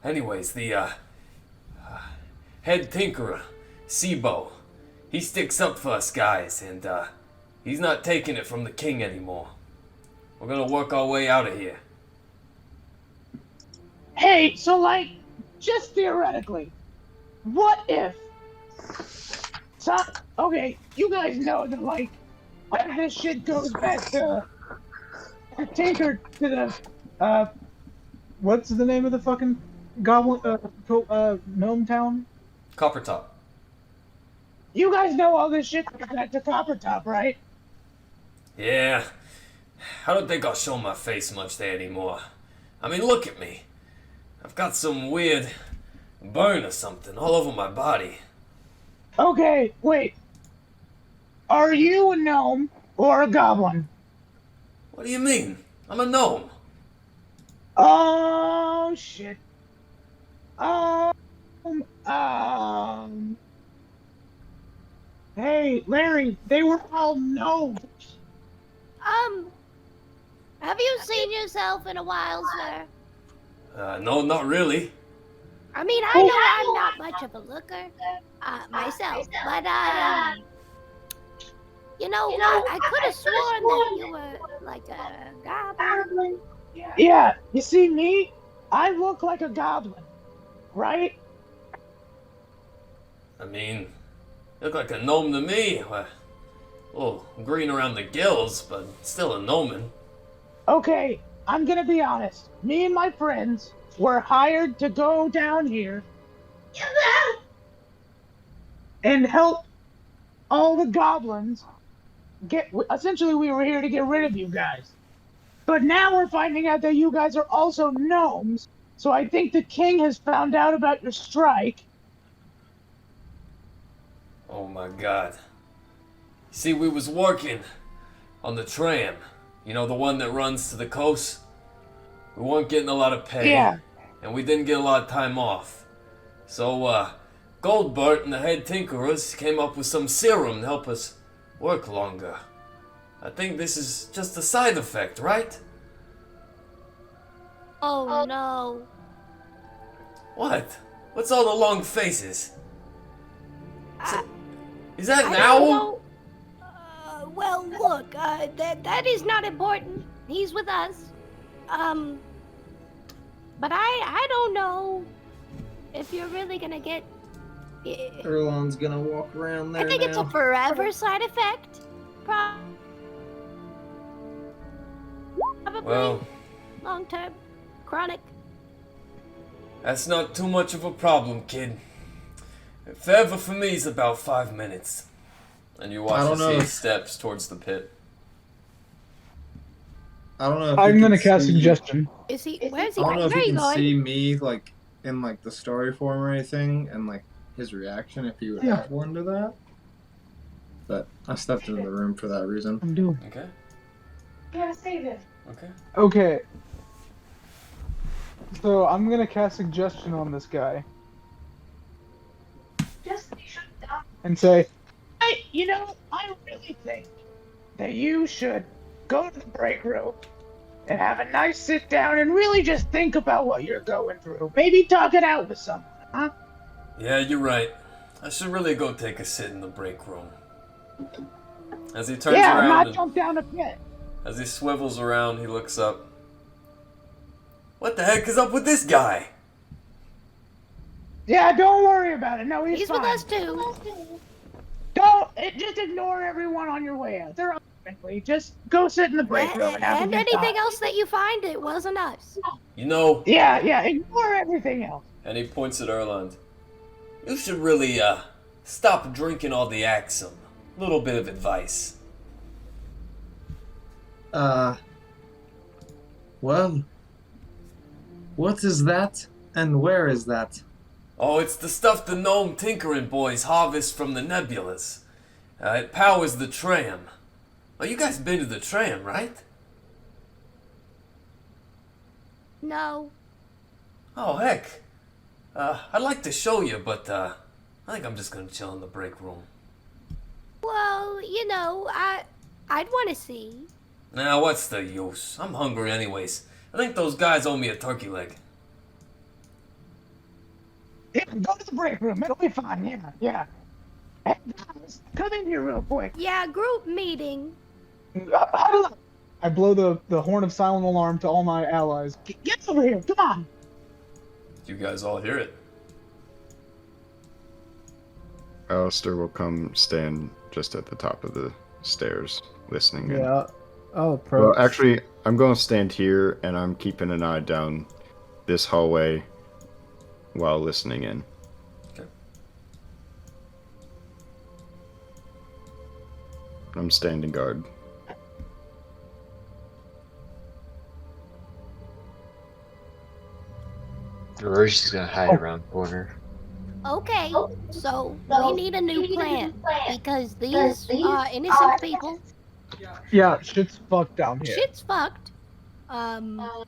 Anyways, the head tinkerer, Sibo, he sticks up for us guys, and he's not taking it from the king anymore. We're gonna work our way out of here. Hey, so like, just theoretically, what if... So, okay, you guys know that like, all this shit goes back to Tinker to the, What's the name of the fucking goblin, gnome town? Coppertop. You guys know all this shit goes back to Coppertop, right? Yeah, I don't think I'll show my face much there anymore. I mean, look at me. I've got some weird burn or something all over my body. Okay, wait. Are you a gnome or a goblin? What do you mean? I'm a gnome. Oh, shit. Hey, Larry, they were all gnomes. Have you seen yourself in a while, sir? No, not really. I mean, I know I'm not much of a looker, myself, but, I could have sworn that you were, like, a goblin. Yeah, you see me? I look like a goblin, right? I mean, you look like a gnome to me. A little green around the gills, but still a gnomon. Okay, I'm gonna be honest. Me and my friends were hired to go down here and help all the goblins essentially we were here to get rid of you guys. But now we're finding out that you guys are also gnomes. So I think the king has found out about your strike. Oh my god. See, we was working on the tram. You know, the one that runs to the coast? We weren't getting a lot of pay. Yeah. And we didn't get a lot of time off. So, Goldbert and the head tinkerers came up with some serum to help us work longer. I think this is just a side effect, right? Oh no. What? What's all the long faces? Is that an I don't owl? know. Well, look, that is not important. He's with us. But I don't know if you're really gonna get. Erlon's gonna walk around there I think it's a forever side effect. Probably Well, long term, chronic. that's not too much of a problem, kid. Forever for me is about 5 minutes. And you watch as he steps towards the pit. I don't know if I'm you gonna can cast see- suggestion. Is he? Where's he? I don't know if Where are you you can going? see me like in like the story form or anything, and like his reaction if he would have one to that. But I stepped into the room for that reason. I'm doing. Okay. Gotta save it. Okay. Okay. So I'm gonna cast suggestion on this guy and say, I really think that you should go to the break room and have a nice sit down and really just think about what you're going through. Maybe talk it out with someone, huh? Yeah, you're right. I should really go take a sit in the break room. As he turns Yeah, around not and jump down a pit. as he swivels around, he looks up. What the heck is up with this guy? Yeah, don't worry about it. No, He's fine. with us too. Just ignore everyone on your way out. They're all friendly. Just go sit in the break room and have a And good anything time. else that you find, it wasn't us. You know, Yeah, ignore everything else. and he points at Erland. You should really, stop drinking all the Axum. Little bit of advice. Well, what is that, and where is that? Oh, it's the stuff the gnome tinkering boys harvest from the nebulas. It powers the tram. Oh, you guys been to the tram, right? No. Oh, heck. I'd like to show you, but, I think I'm just gonna chill in the break room. Well, I'd want to see. Now, what's the use? I'm hungry anyways. I think those guys owe me a turkey leg. Yeah, go to the break room. It'll be fine. Yeah. Hey, guys, come in here real quick. Yeah, group meeting. Huddle up. I blow the horn of silent alarm to all my allies. Get over here. Come on. You guys all hear it. Alistair will come stand just at the top of the stairs, listening in. Yeah. Oh, pro. Well, actually, I'm going to stand here, and I'm keeping an eye down this hallway while listening in. Okay. I'm standing guard. We're just gonna hide around the corner. Okay, so we need a new plan because these innocent people, Yeah, shit's fucked down here. shit's fucked. What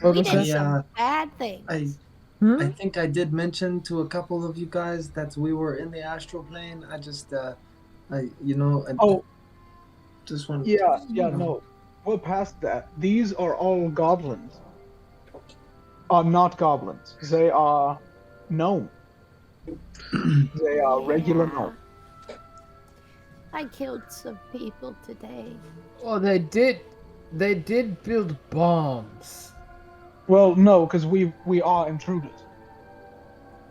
We was did that? some bad things. I think I did mention to a couple of you guys that we were in the astral plane. I just, Oh, just want. yeah, no. We're past that. These are all goblins. Not goblins. They are gnome. They are regular gnome. I killed some people today. Well, they did build bombs. Well, no, because we are intruders.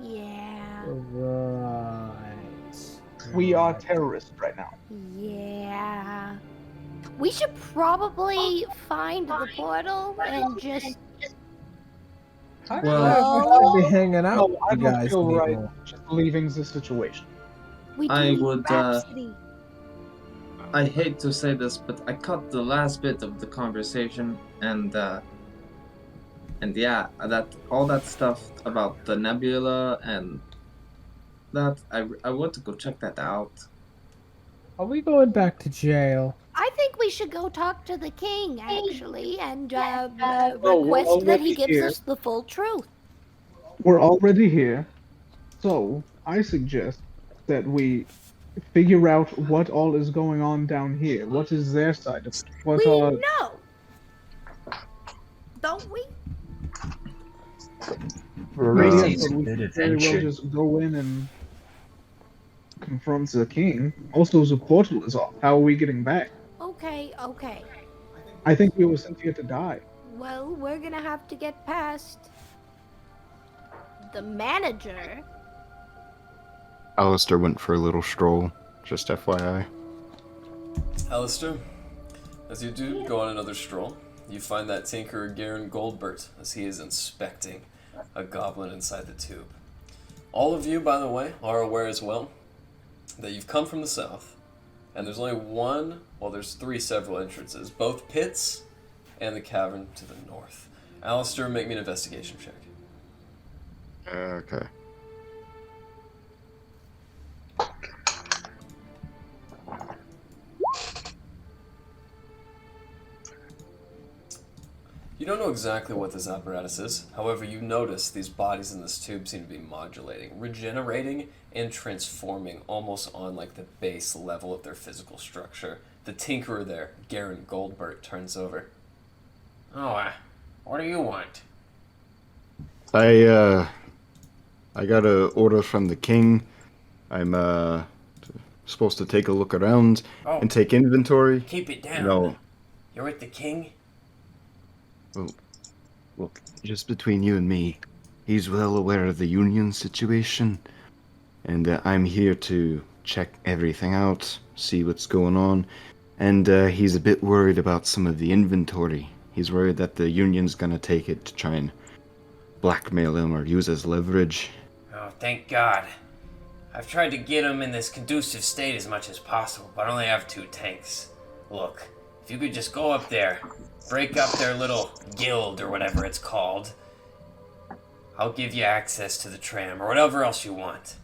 Yeah. Right. We are terrorists right now. Yeah. We should probably find the portal and just. Well, I should be hanging out No, with I you don't guys. feel right people. just leaving the situation. We do I need would, Rhapsody. I hate to say this, but I caught the last bit of the conversation, and yeah, that all that stuff about the nebula and that I want to go check that out. Are we going back to jail? I think we should go talk to the king, actually, and Oh, we're request that he already gives here. us the full truth. We're already here, so I suggest that we figure out what all is going on down here. What is their side of it? What We are know, don't we? yes, but we Good could very well adventure. just go in and confront the king. Also, the portal is off. How are we getting back? Okay. I think we were sent here to die. Well, we're gonna have to get past the manager. Alistair went for a little stroll, just FYI. Alistair, as you do go on another stroll, you find that tinkerer Garen Goldbert as he is inspecting a goblin inside the tube. All of you, by the way, are aware as well that you've come from the south, and there's only one, well, there's three several entrances, both pits and the cavern to the north. Alistair, make me an investigation check. Okay. You don't know exactly what this apparatus is. However, you notice these bodies in this tube seem to be modulating, regenerating, and transforming almost on like the base level of their physical structure. The tinkerer there, Garen Goldbert, turns over. Oh, what do you want? I got a order from the king. I'm supposed to take a look around Oh. and take inventory. Keep it down. No, You're with the king? well, just between you and me, he's well aware of the union situation, and I'm here to check everything out, see what's going on, and he's a bit worried about some of the inventory. He's worried that the union's gonna take it to try and blackmail him or use as leverage. Oh, thank God. I've tried to get him in this conducive state as much as possible, but I only have 2 tanks. Look, if you could just go up there, break up their little guild or whatever it's called, I'll give you access to the tram or whatever else you want.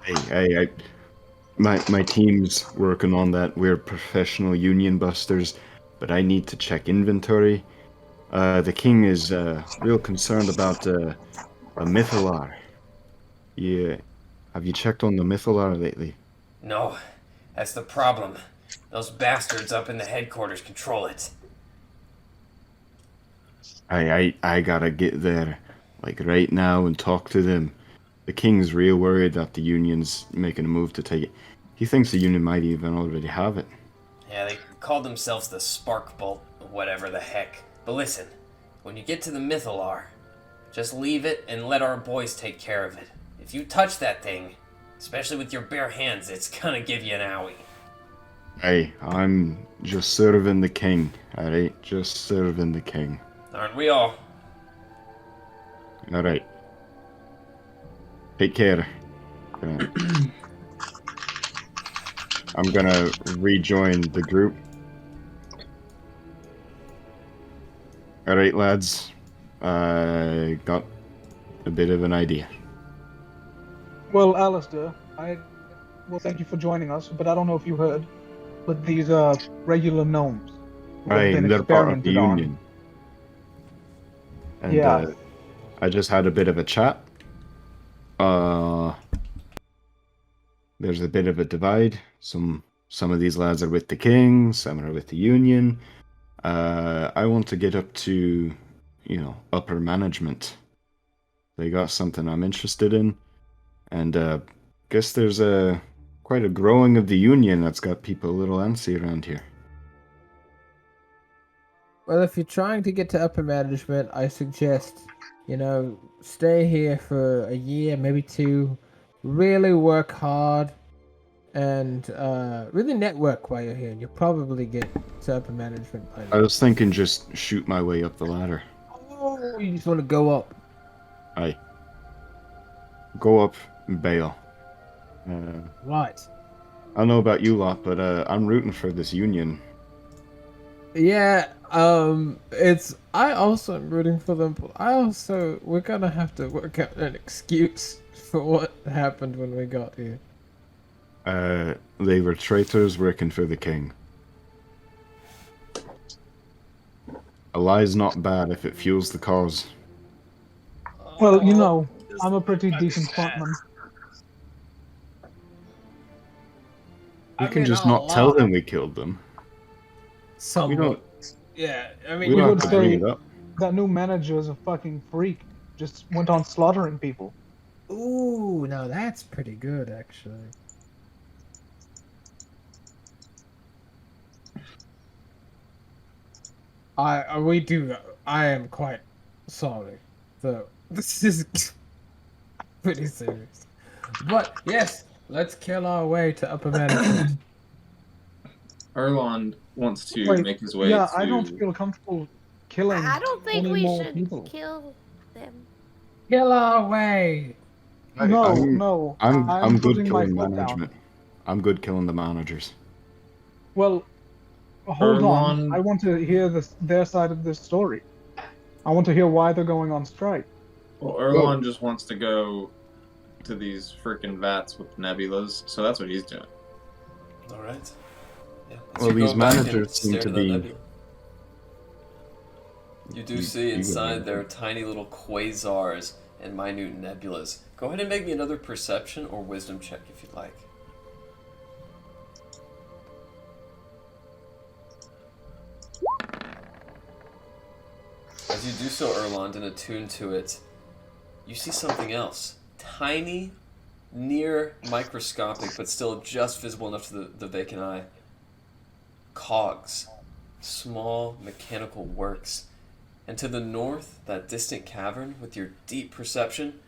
Hey, my team's working on that. We're professional union busters, but I need to check inventory. The king is real concerned about a Mythalar. Yeah, have you checked on the Mythalar lately? No, that's the problem. Those bastards up in the headquarters control it. I gotta get there, like right now, and talk to them. The king's real worried that the union's making a move to take it. He thinks the union might even already have it. Yeah, they called themselves the Sparkbolt, whatever the heck. But listen, when you get to the Mythalar, just leave it and let our boys take care of it. If you touch that thing, especially with your bare hands, it's gonna give you an owie. Hey, I'm just serving the king, alright? Just serving the king. Aren't we all? Alright. Take care. I'm gonna rejoin the group. Alright, lads. I got a bit of an idea. Well, Alistair, thank you for joining us, but I don't know if you heard, but these regular gnomes who have been They're part of the experimented on. union. And Yeah. I just had a bit of a chat. There's a bit of a divide. Some of these lads are with the king, some are with the union. I want to get up to, upper management. They got something I'm interested in, and guess there's quite a growing of the union that's got people a little antsy around here. Well, if you're trying to get to upper management, I suggest, stay here for a year, maybe 2. Really work hard and really network while you're here. You'll probably get to upper management by I then. was thinking just shoot my way up the ladder. Oh, you just want to go up. Aye. Go up and bail. What? I don't know about you lot, but I'm rooting for this union. Yeah, I also am rooting for them, but we're gonna have to work out an excuse for what happened when we got here. They were traitors working for the king. A lie's not bad if it fuels the cause. Well, you know, I'm a pretty decent frontman. You can just not tell them we killed them. So We don't. yeah, I We mean, don't would have to bring say it up. that new manager is a fucking freak. Just went on slaughtering people. ooh, now that's pretty good, actually. I am quite sorry, though. This is pretty serious. But yes, let's kill our way to upper management. Erlond wants to Wait, make his way yeah, to. I don't feel comfortable killing I don't think any we more should people. kill them. Kill our way. No, I'm good putting my killing foot management. I'm good killing the managers. Well, hold on. Erlon- I want to hear their side of this story. I want to hear why they're going on strike. Well, Erlon just wants to go to these freaking vats with nebulas, so that's what he's doing. All right. Yeah. Well, you these go back and managers seem stare to that be- nebula. You do see you go inside ahead. there tiny little quasars and minute nebulas. Go ahead and make me another perception or wisdom check if you'd like. As you do so, Erlond, and attune to it, you see something else. Tiny, near microscopic, but still just visible enough to the vacant eye. Cogs. Small mechanical works. And to the north, that distant cavern, with your deep perception,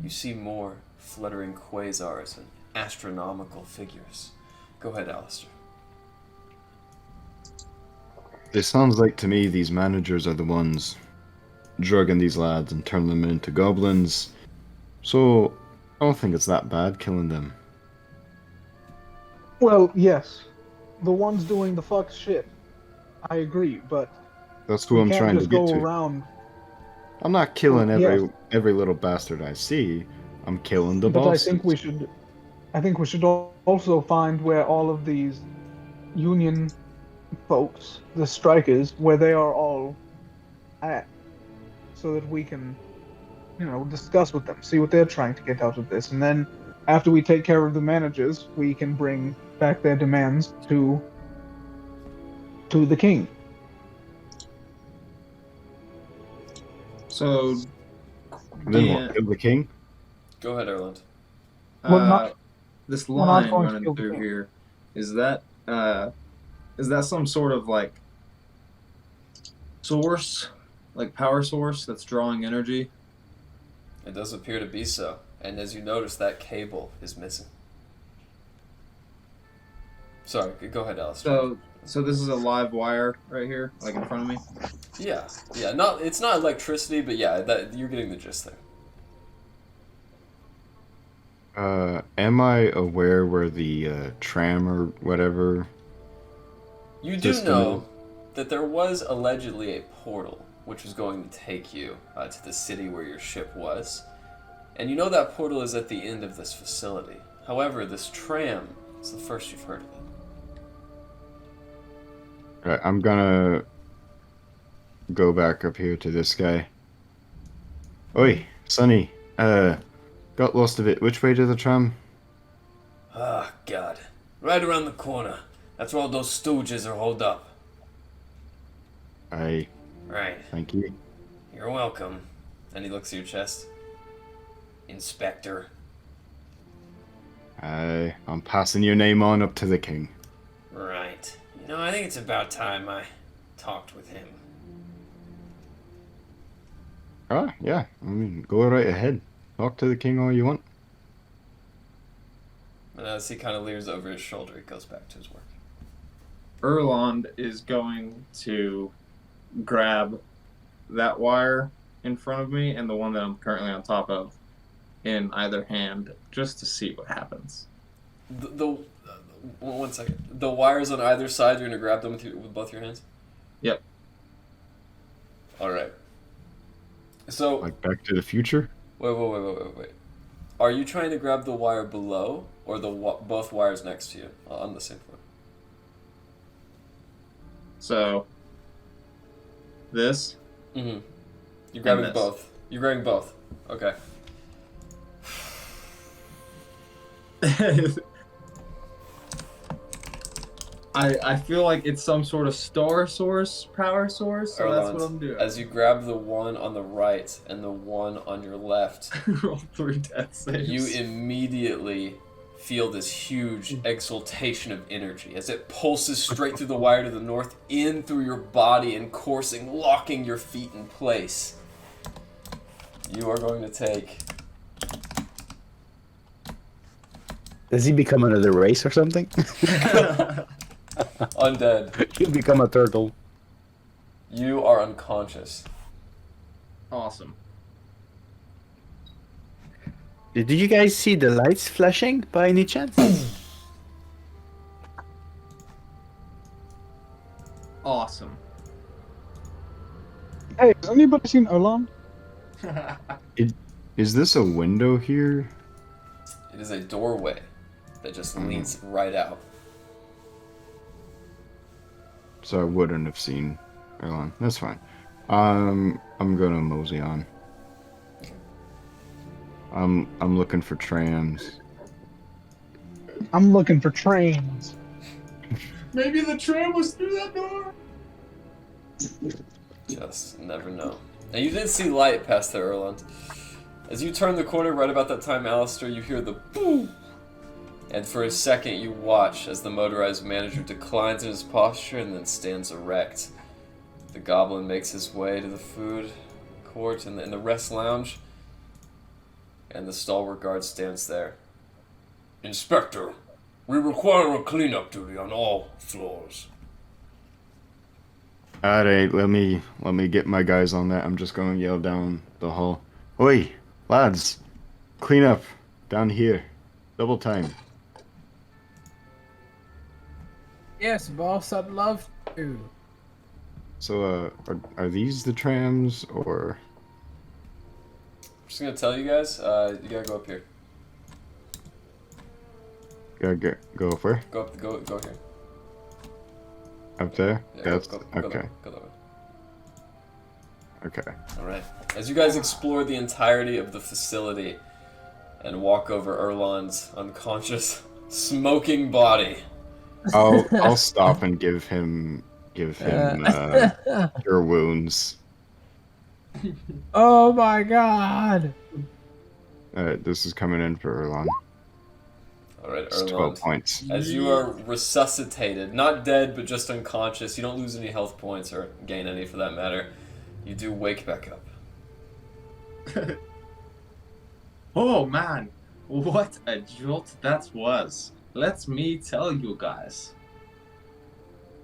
you see more fluttering quasars and astronomical figures. Go ahead, Alistair. It sounds like to me these managers are the ones drugging these lads and turning them into goblins. So I don't think it's that bad killing them. Well, yes, the ones doing the fuck shit. I agree, but That's who we I'm can't trying to just get go to. around. I'm not killing Yes. every little bastard I see. I'm killing the But bosses. I think we should also find where all of these union folks, the strikers, where they are all at, so that we can, discuss with them, see what they're trying to get out of this, and then after we take care of the managers, we can bring back their demands to the king. So, Then yeah, what? Kill the king? Go ahead, Erland. Well, not- this we're not line going to running kill the through king. here, is that some sort of like source, like power source that's drawing energy? It does appear to be so. And as you notice, that cable is missing. Sorry, go ahead, Alistair. So this is a live wire right here, like in front of me. Yeah. It's not electricity, but yeah, that you're getting the gist there. Am I aware where the tram or whatever? You do system know that there was allegedly a portal which was going to take you to the city where your ship was. And you know that portal is at the end of this facility. However, this tram is the first you've heard of it. Right, I'm gonna go back up here to this guy. Oi, Sonny. Got lost a bit. Which way to the tram? Ah, God. Right around the corner. That's where all those stooges are holed up. Aye, Right. thank you. You're welcome, And he looks at your chest. Inspector. Aye, I'm passing your name on up to the king. Right. I think it's about time I talked with him. Ah, yeah. I mean, go right ahead. Talk to the king all you want. And as he kind of leers over his shoulder, he goes back to his work. Erlond is going to grab that wire in front of me and the one that I'm currently on top of, in either hand just to see what happens. One second. The wires on either side, you're gonna grab them with both your hands? Yep. Alright. So... Like Back to the Future? Wait. Are you trying to grab the wire below, or both wires next to you on the same floor? So, this. Mm-hmm. You're grabbing both. You're grabbing both. Okay. I feel like it's some sort of star source, power source, so that's what I'm doing. As you grab the one on the right and the one on your left, roll 3 death saves. You immediately feel this huge exultation of energy as it pulses straight through the wire to the north, in through your body and coursing, locking your feet in place. You are going to take... Does he become another race or something? Undead. You become a turtle. You are unconscious. Awesome. Did you guys see the lights flashing by any chance? Awesome. Hey, has anybody seen Olan? Is this a window here? It is a doorway that just leads right out. So I wouldn't have seen Erlon. That's fine. I'm gonna mosey on. I'm looking for trams. I'm looking for trains. Maybe the tram was through that door. Just never know. And you did see light past there, Erland. As you turn the corner right about that time, Alistair, you hear the boom. And for a second you watch as the motorized manager declines in his posture and then stands erect. The goblin makes his way to the food court and in the rest lounge, and the stalwart guard stands there. Inspector, we require a cleanup duty on all floors. Alright, let me get my guys on that. I'm just gonna yell down the hall. Oi, lads, clean up down here. Double time. Yes, boss, I'd love to. So, are these the trams, or? I'm just gonna tell you guys, you gotta go up here. Gotta go up where? Go here. Up there? Yeah, That's go okay. Go that way. Okay. Alright. As you guys explore the entirety of the facility and walk over Erlon's unconscious, smoking body. I'll stop and give him your wounds. Oh my god! This is coming in for Erlon. Alright, It's 12 points. As you are resuscitated, not dead, but just unconscious, you don't lose any health points or gain any for that matter. You do wake back up. Oh man, what a jolt that was. Let me tell you guys.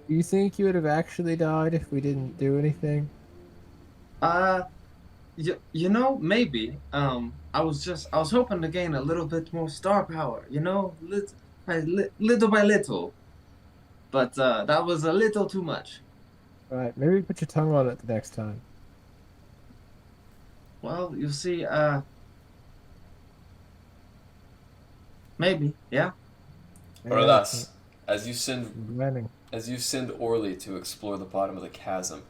Do you think you would have actually died if we didn't do anything? You know, maybe. I was hoping to gain a little bit more star power, you know, little by little. But that was a little too much. Right, maybe put your tongue on it the next time. Well, you see, maybe, yeah. Orlas, as you send Orly to explore the bottom of the chasm,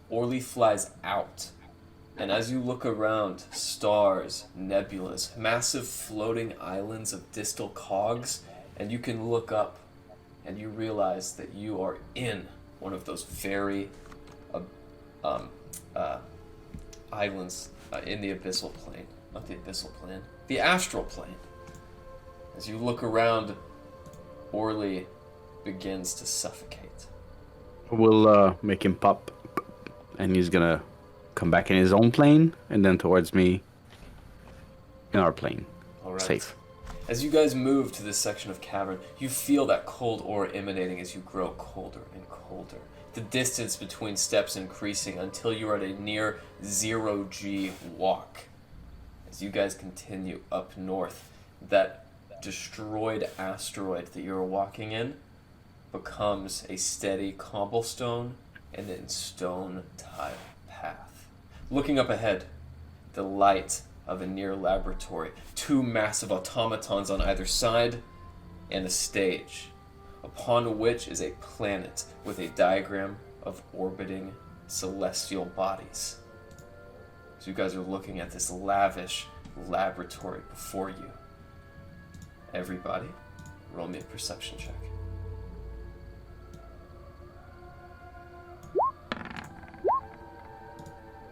Orly flies out. And as you look around, stars, nebulas, massive floating islands of distal cogs, and you can look up and you realize that you are in one of those very islands in the abyssal plane. Not the abyssal plane, the astral plane. As you look around, Orly begins to suffocate. We'll make him pop, and he's gonna come back in his own plane, and then towards me in our plane. All right. Safe. As you guys move to this section of cavern, you feel that cold aura emanating as you grow colder and colder. The distance between steps increasing until you are at a near 0G walk. As you guys continue up north, that destroyed asteroid that you were walking in becomes a steady cobblestone and then stone tile path. Looking up ahead, the light of a near laboratory, 2 massive automatons on either side, and a stage, upon which is a planet with a diagram of orbiting celestial bodies. So you guys are looking at this lavish laboratory before you. Everybody, roll me a perception check.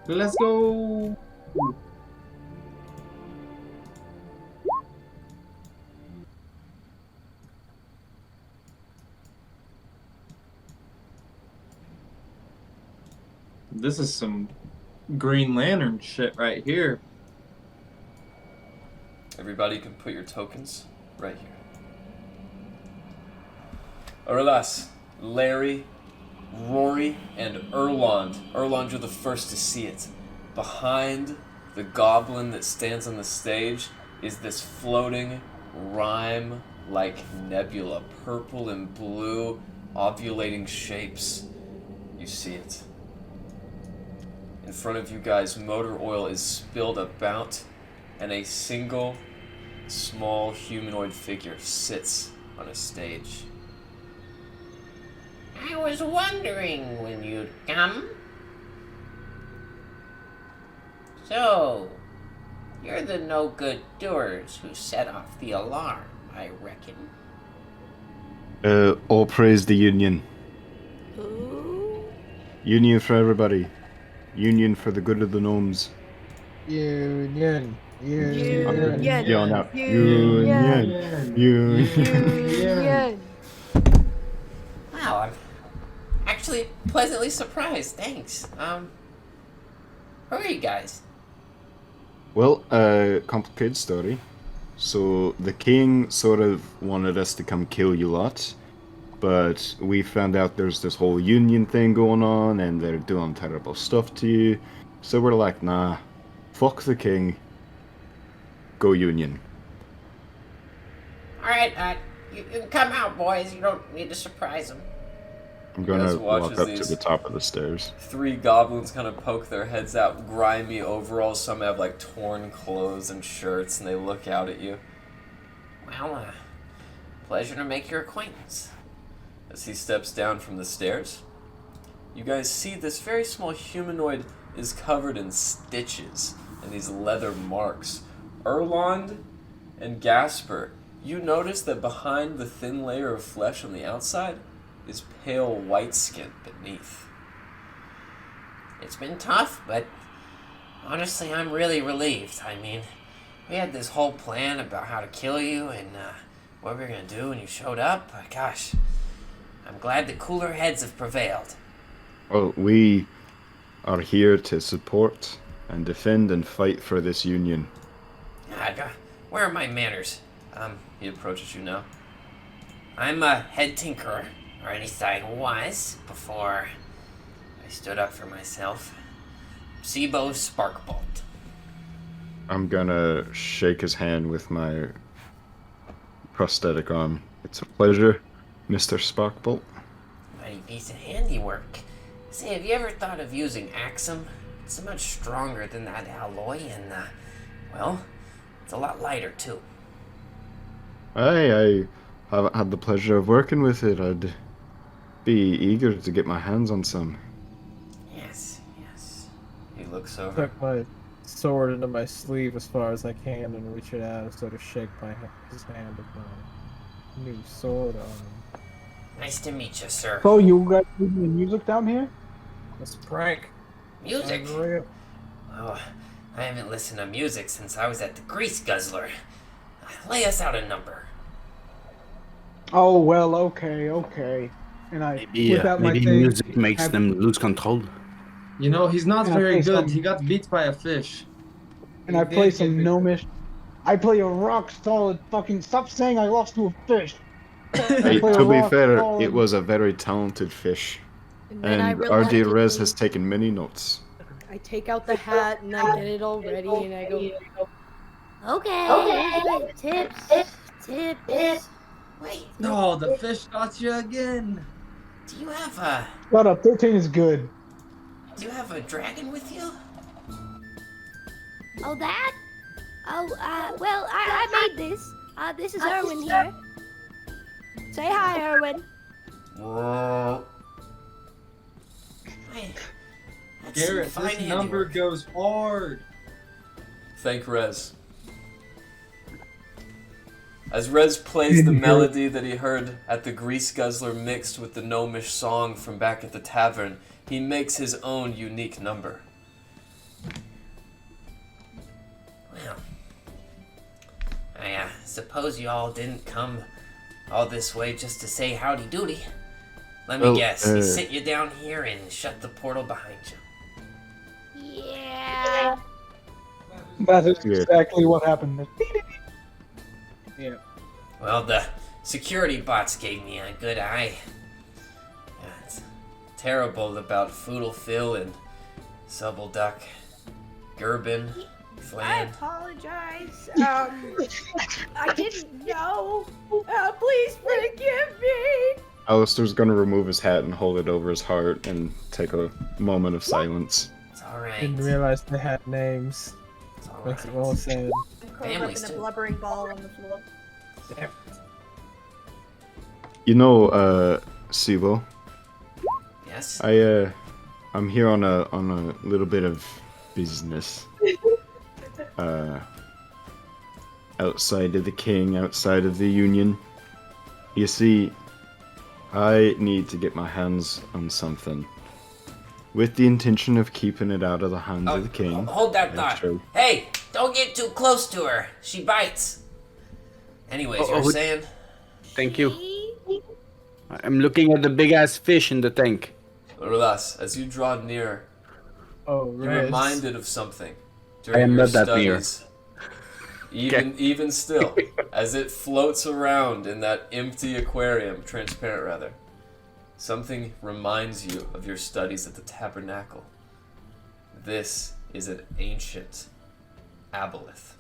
Let's go. This is some Green Lantern shit right here. Everybody can put your tokens right here. Oryllas, Larry, Rory, and Erlond. Erlond, you're the first to see it. Behind the goblin that stands on the stage is this floating rime-like nebula, purple and blue, ovulating shapes. You see it. In front of you guys, motor oil is spilled about, and a single small humanoid figure sits on a stage. I was wondering when you'd come. So, you're the no-good doers who set off the alarm, I reckon. All praise the Union. Union for everybody. Union for the good of the gnomes. Union. Union. Yelling out. Union. Union. Wow, I'm actually pleasantly surprised, thanks. Who are you guys? Well, complicated story. So the king sort of wanted us to come kill you lot, but we found out there's this whole union thing going on and they're doing terrible stuff to you. So we're like, nah, fuck the king. Go union. Alright, you can come out, boys. You don't need to surprise them. I'm gonna walk watch as up to these the top of the stairs. 3 goblins kind of poke their heads out, grimy overalls. Some have like torn clothes and shirts, and they look out at you. Well, pleasure to make your acquaintance. As he steps down from the stairs, you guys see this very small humanoid is covered in stitches and these leather marks. Erlond and Gasper, you notice that behind the thin layer of flesh on the outside is pale white skin beneath. It's been tough, but honestly, I'm really relieved. I mean, we had this whole plan about how to kill you and what we were going to do when you showed up. Gosh, I'm glad the cooler heads have prevailed. Well, we are here to support and defend and fight for this union. Where are my manners? He approaches you now. I'm a head tinkerer, or at least I was before I stood up for myself. Sibo Sparkbolt. I'm gonna shake his hand with my prosthetic arm. It's a pleasure, Mr. Sparkbolt. Mighty piece of handiwork. Say, have you ever thought of using Axum? It's much stronger than that alloy, and, well, it's a lot lighter, too. I haven't had the pleasure of working with it. I'd be eager to get my hands on some. Yes, yes. He looks over. Tuck my sword into my sleeve as far as I can and reach it out and sort of shake his hand with my new sword on. Nice to meet you, sir. So you guys using the music down here? It's a prank. Music? Oh, I haven't listened to music since I was at the Grease Guzzler. Lay us out a number. Oh well, okay. And I Maybe music makes them lose control. You know, he's not And I very play good. some- He got beat by a fish. And I play some gnomish. I play a rock solid fucking. Stop saying I lost to a fish. Hey, play a to be rock fair, solid- it was a very talented fish. then I And RD Rez reluctantly- has taken many notes. I take out the hat and I get it all ready and I go, Okay. Tips. Wait, No, the fish got you again. do you have a Shut up. 13 is good. dragon with you? Oh, that? Oh, well, I made this. This is Erwin here. Say hi, Erwin. Whoa. Hey, that's some Garrett, fine this number handiwork. goes hard. Thank Rez. As Rez plays the melody that he heard at the Grease Guzzler mixed with the Gnomish song from back at the tavern, he makes his own unique number. Well, I suppose you all didn't come all this way just to say howdy doody. Let me Well, guess, he sent you down here and shut the portal behind you. Yeah. That is exactly what happened. Yeah. Well, the security bots gave me a good eye. Yeah, it's terrible about Foodle Phil and Subbleduck, Gerbin, I Flan. apologize. I didn't know. Please forgive me. Alistair's gonna remove his hat and hold it over his heart and take a moment of silence. It's alright. Didn't realize they had names. Makes it well sad. Curled up in Families a too. blubbering ball on the floor. You know, Sibo, Yes? I'm here on a little bit of business. Outside of the king, outside of the union. You see, I need to get my hands on something. With the intention of keeping it out of the hands of the king. Hold that That's thought. true. Hey, don't get too close to her. She bites. Anyways, you were saying? Thank you. I'm looking at the big ass fish in the tank. Relax, as you draw near, Oh, you're Rez. reminded of something I during am your not that near. studies. Even still, as it floats around in that empty aquarium, transparent rather, something reminds you of your studies at the tabernacle. This is an ancient aboleth.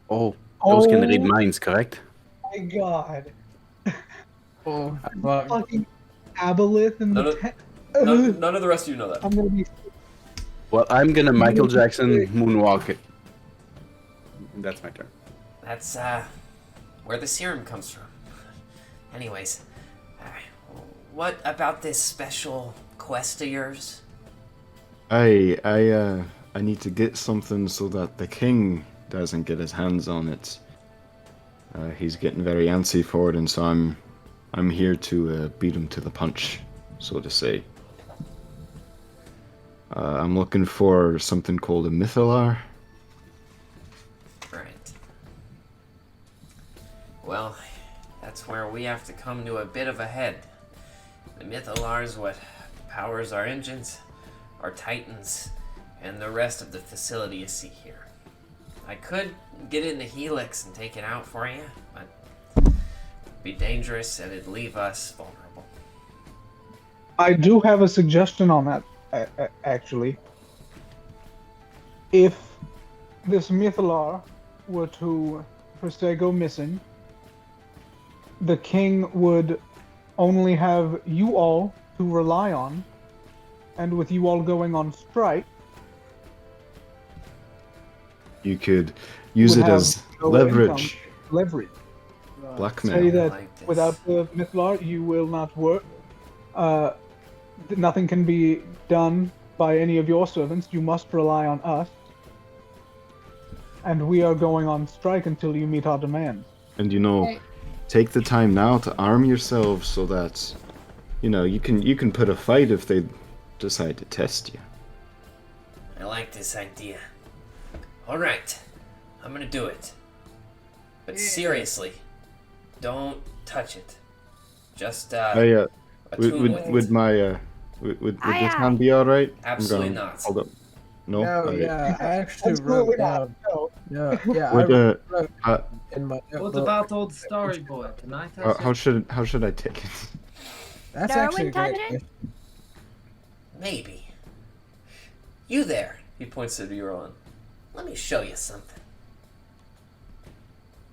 Oh, those can Oh. read minds, correct? My God. Oh, fuck. Fucking aboleth in None the of, none of the rest of you know that. I'm gonna be. Well, I'm gonna Michael Jackson moonwalk it. That's my turn. That's, where the serum comes from. Anyways, what about this special quest of yours? I need to get something so that the king doesn't get his hands on it. He's getting very antsy for it, and so I'm here to beat him to the punch, so to say. I'm looking for something called a Mythalar. Right. Well, that's where we have to come to a bit of a head. The Mythalar is what powers our engines, our titans, and the rest of the facility you see here. I could get in the Helix and take it out for you, but it'd be dangerous and it'd leave us vulnerable. I do have a suggestion on that, actually. If this Mythalar were to, per se, go missing, the king would only have you all to rely on, and with you all going on strike, You could use would it have as no leverage. income. Leverage. Blackmail. Say that like this. without the Mythalar, you will not work. Nothing can be done by any of your servants. You must rely on us. And we are going on strike until you meet our demands. And take the time now to arm yourselves so that, you can put a fight if they decide to test you. I like this idea. Alright, I'm gonna do it. But seriously, don't touch it. Just, attune with it. Would this Aye, hand be alright? Absolutely not. Hold up. No? No, Alright. yeah, I actually Absolutely wrote down. not. No. Yeah, Would, I wrote uh, in my What notebook. about old Starry Boy? Can I touch how it? should I take it? That's Darwin actually a great touch it? question. Maybe. You there. He points at Euron. let me show you something.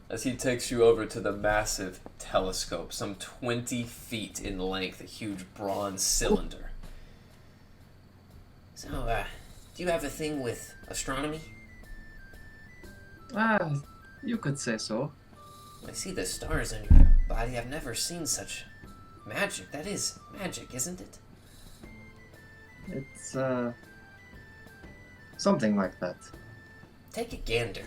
As he takes you over to the massive telescope, some 20 feet in length, a huge bronze cylinder. So, do you have a thing with astronomy? You could say so. I see the stars on your body. I've never seen such magic. That is magic, isn't it? It's, something like that. Take a gander.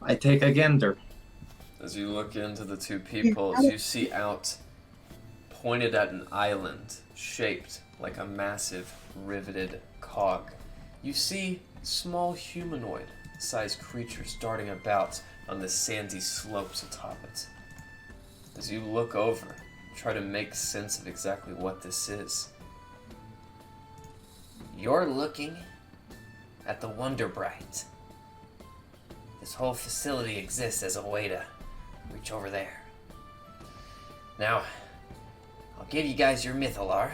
I take a gander. As you look into the two peoples, you see out, pointed at an island shaped like a massive riveted cog. You see small humanoid-sized creatures darting about on the sandy slopes atop it. As you look over, try to make sense of exactly what this is. You're looking at the Wonderbright. This whole facility exists as a way to reach over there. Now, I'll give you guys your Mythalar.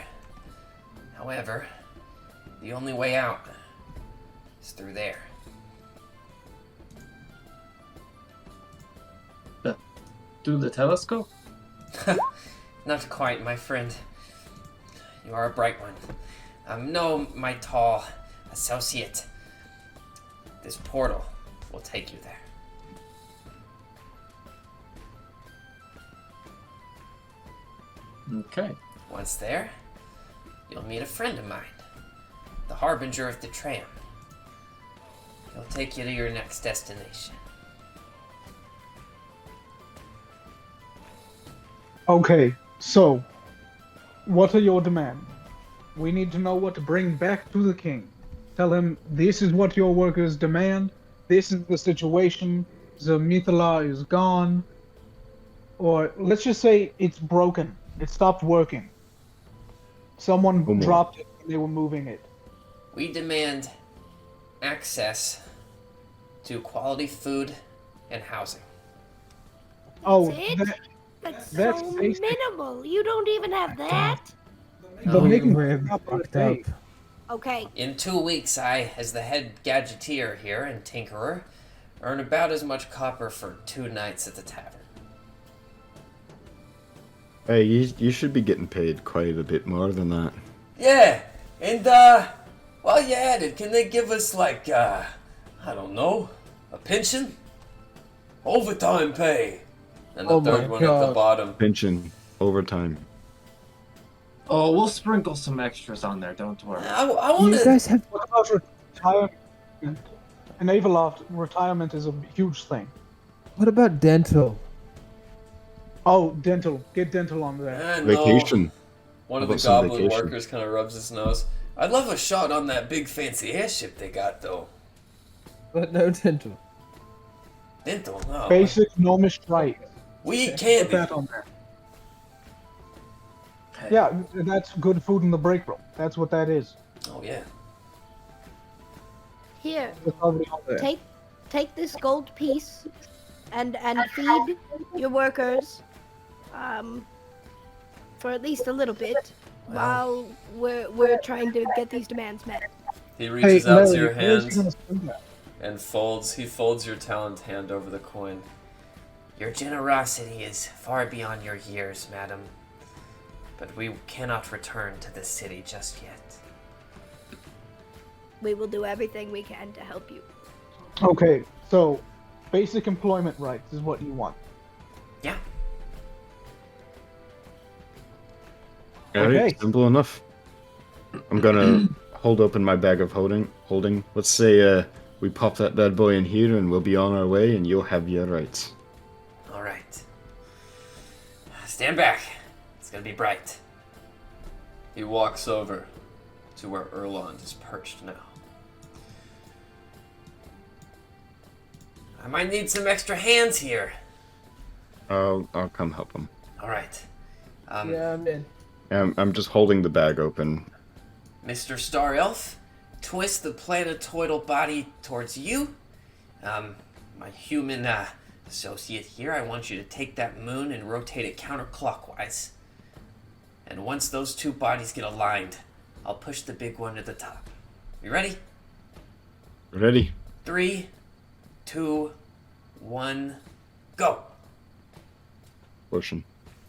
However, the only way out is through there. Through the telescope? Not quite, my friend. You are a bright one. No, my tall associate. This portal will take you there. Okay. Once there, you'll meet a friend of mine, the Harbinger of the Tram. He'll take you to your next destination. Okay, so what are your demands? We need to know what to bring back to the king. Tell him this is what your workers demand. This is the situation. The Mythala is gone. Or let's just say it's broken. It stopped working. Someone dropped it when they were moving it. We demand access to quality food and housing. Oh, That's that's so basic. minimal. You don't even have that? We're fucked up. Okay. In 2 weeks, I, as the head gadgeteer here and tinkerer, earn about as much copper for 2 nights at the tavern. Hey, you should be getting paid quite a bit more than that. Yeah, and while you're at it, can they give us like, I don't know, a pension? Overtime pay. And the third one at the bottom. Pension, overtime. Oh, we'll sprinkle some extras on there, don't worry. I want You guys have What about retirement? In Avaloft, retirement is a huge thing. What about dental? Oh, dental. Get dental on that. Vacation. One of How the about some goblin vacation? workers kind of rubs his nose. I'd love a shot on that big fancy airship they got, though. But no dental. Dental, no. Basic Gnomish right. We eat Put candy. that on there. Yeah, that's good food in the break room. That's what that is. Oh, yeah. Here, It's already on there. take this gold piece and feed your workers for at least a little bit while we're trying to get these demands met. He reaches out to your where's he hand gonna spend that? and folds your talent hand over the coin. Your generosity is far beyond your years, madam. But we cannot return to this city just yet. We will do everything we can to help you. Okay, so basic employment rights is what you want. Yeah. Okay. Alright, simple enough. I'm gonna hold open my bag of holding. Let's say we pop that bad boy in here and we'll be on our way and you'll have your rights. All right. Stand back. It's gonna be bright. He walks over to where Erlond is perched now. I might need some extra hands here. I'll come help him. All right. Yeah, I'm in. I'm just holding the bag open. Mr. Star Elf, twist the planetoidal body towards you. My human associate here, I want you to take that moon and rotate it counterclockwise. And once those two bodies get aligned, I'll push the big one to the top. You ready? Ready? 3, 2, 1, go! Pushing.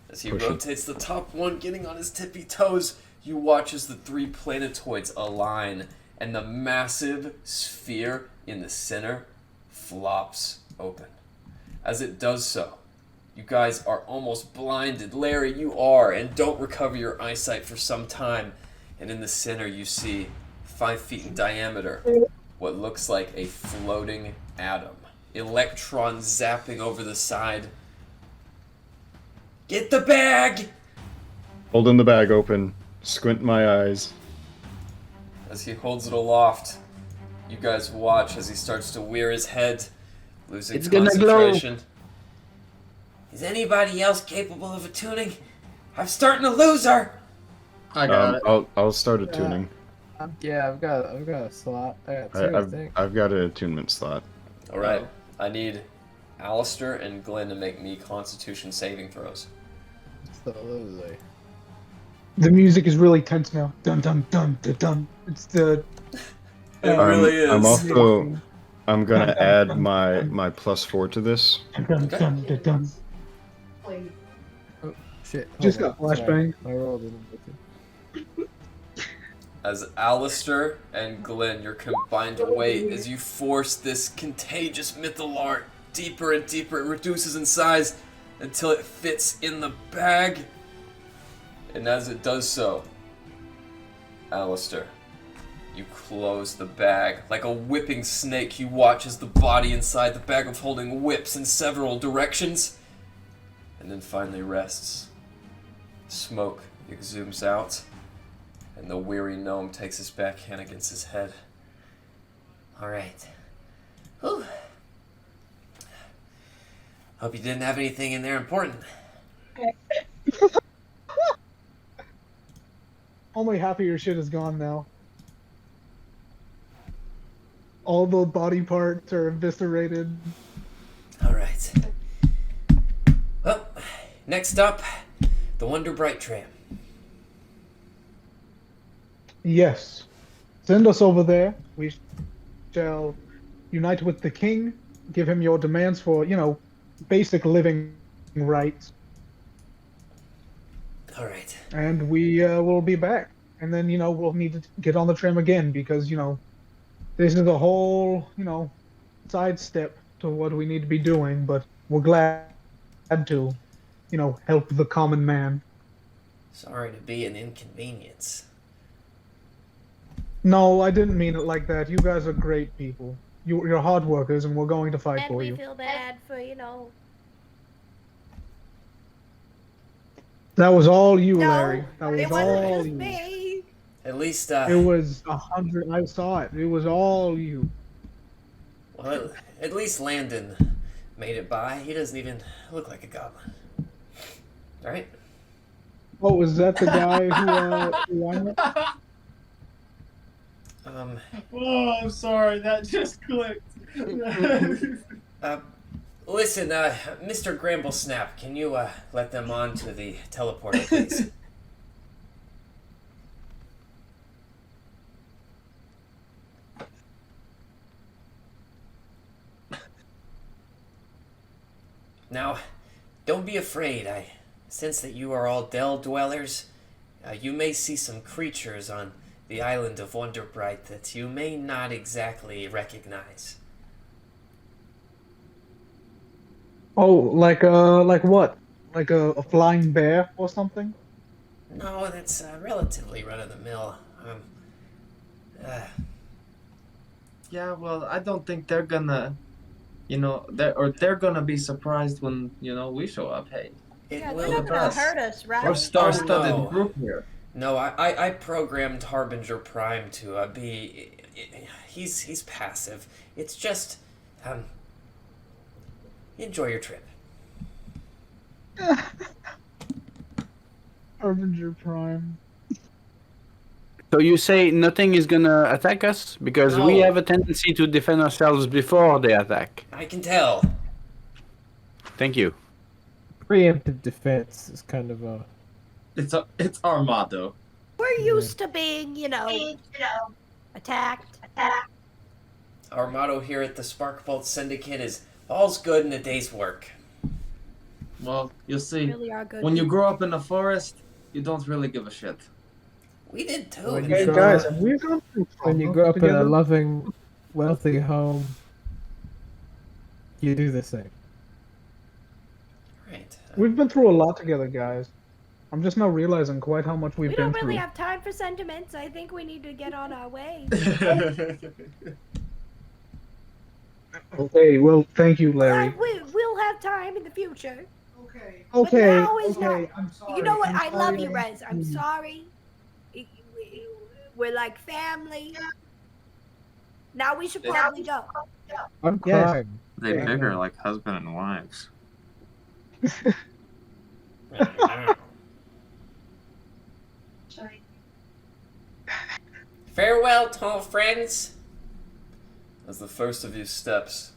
As he Pushing. rotates the top one, getting on his tippy toes, you watch as the 3 planetoids align, and the massive sphere in the center flops open. As it does so, you guys are almost blinded. Larry, you are, and don't recover your eyesight for some time. And in the center, you see 5 feet in diameter, what looks like a floating atom. Electrons zapping over the side. Get the bag! Holding the bag open, squint my eyes. As he holds it aloft, you guys watch as he starts to wear his head, losing It's gonna glow. concentration. Is anybody else capable of attuning? I'm starting to lose her! I got it. I'll start attuning. Yeah, I've got a slot. I got two, I think. I've got an attunement slot. Alright, I need Alistair and Glenn to make me Constitution saving throws. Absolutely. The music is really tense now. Dun dun dun dun dun. It's the. It really is. I'm gonna add my +4 to this. Dun dun dun dun. Oh shit! Just Hold got on, sorry. flashbang. My roll didn't get it. As Alistair and Glenn, your combined weight, as you force this contagious mythal art deeper and deeper, it reduces in size until it fits in the bag. And as it does so, Alistair, you close the bag. Like a whipping snake, you watch as the body inside the bag of holding whips in several directions, and then finally rests. Smoke exudes out, and the weary gnome takes his backhand against his head. Alright. Whew. Hope you didn't have anything in there important. Only half of your shit is gone now. All the body parts are eviscerated. Alright. Well, next up, the Wonderbright tram. Yes. Send us over there. We shall unite with the king, give him your demands for, basic living rights. Alright. And we will be back. And then, we'll need to get on the tram again because, this is a whole, sidestep to what we need to be doing, but we're glad to, help the common man. Sorry to be an inconvenience. No, I didn't mean it like that. You guys are great people. You're hard workers, and we're going to fight And for we you. feel bad for, That was all you, No, Larry. That was it wasn't all just you. me. At least, It was 100. I saw it. It was all you. well, at least Landon made it by. He doesn't even look like a goblin. Alright? Oh, was that the guy who won? Oh, I'm sorry. That just clicked. Listen, Mr. Gramblesnap, can you, let them on to the teleporter, please? Now, don't be afraid. I sense that you are all Dell dwellers. You may see some creatures on the island of Wonderbright that you may not exactly recognize. Oh, like what? Like a flying bear or something? No, that's relatively run-of-the-mill. Yeah, well, I don't think they're gonna, they're gonna be surprised when, we show up. Hey, Yeah, will they're not gonna hurt us, right? we're star-studded no. group here. No, I programmed Harbinger Prime to be. He's passive. It's just, enjoy your trip. Harbinger Prime. So you say nothing is gonna attack us? Because we No. have a tendency to defend ourselves before they attack. I can tell. Thank you. Preemptive defense is kind of a. It's our motto. We're used to being, attacked. Our motto here at the Sparkbolt Syndicate is all's good in a day's work. Well, you see, Really are good when you people. grow up in the forest, you don't really give a shit. We did too. When Hey you guys, grow, have we gone through when you trauma grow up in a together? loving, wealthy home, you do the same. Right. We've been through a lot together, guys. I'm just now realizing quite how much we've We been don't really through. have time for sentiments. I think we need to get on our way. Okay, well, thank you, Larry. We'll have time in the future. Okay. But Okay. now is Okay. not. I'm sorry. You know what? I'm I love sorry. you, Rez. I'm sorry. We're like family. Now we should probably go. I'm Yes. crying. They Yeah. bigger like husband and wives. Farewell, tall friends. As the first of you steps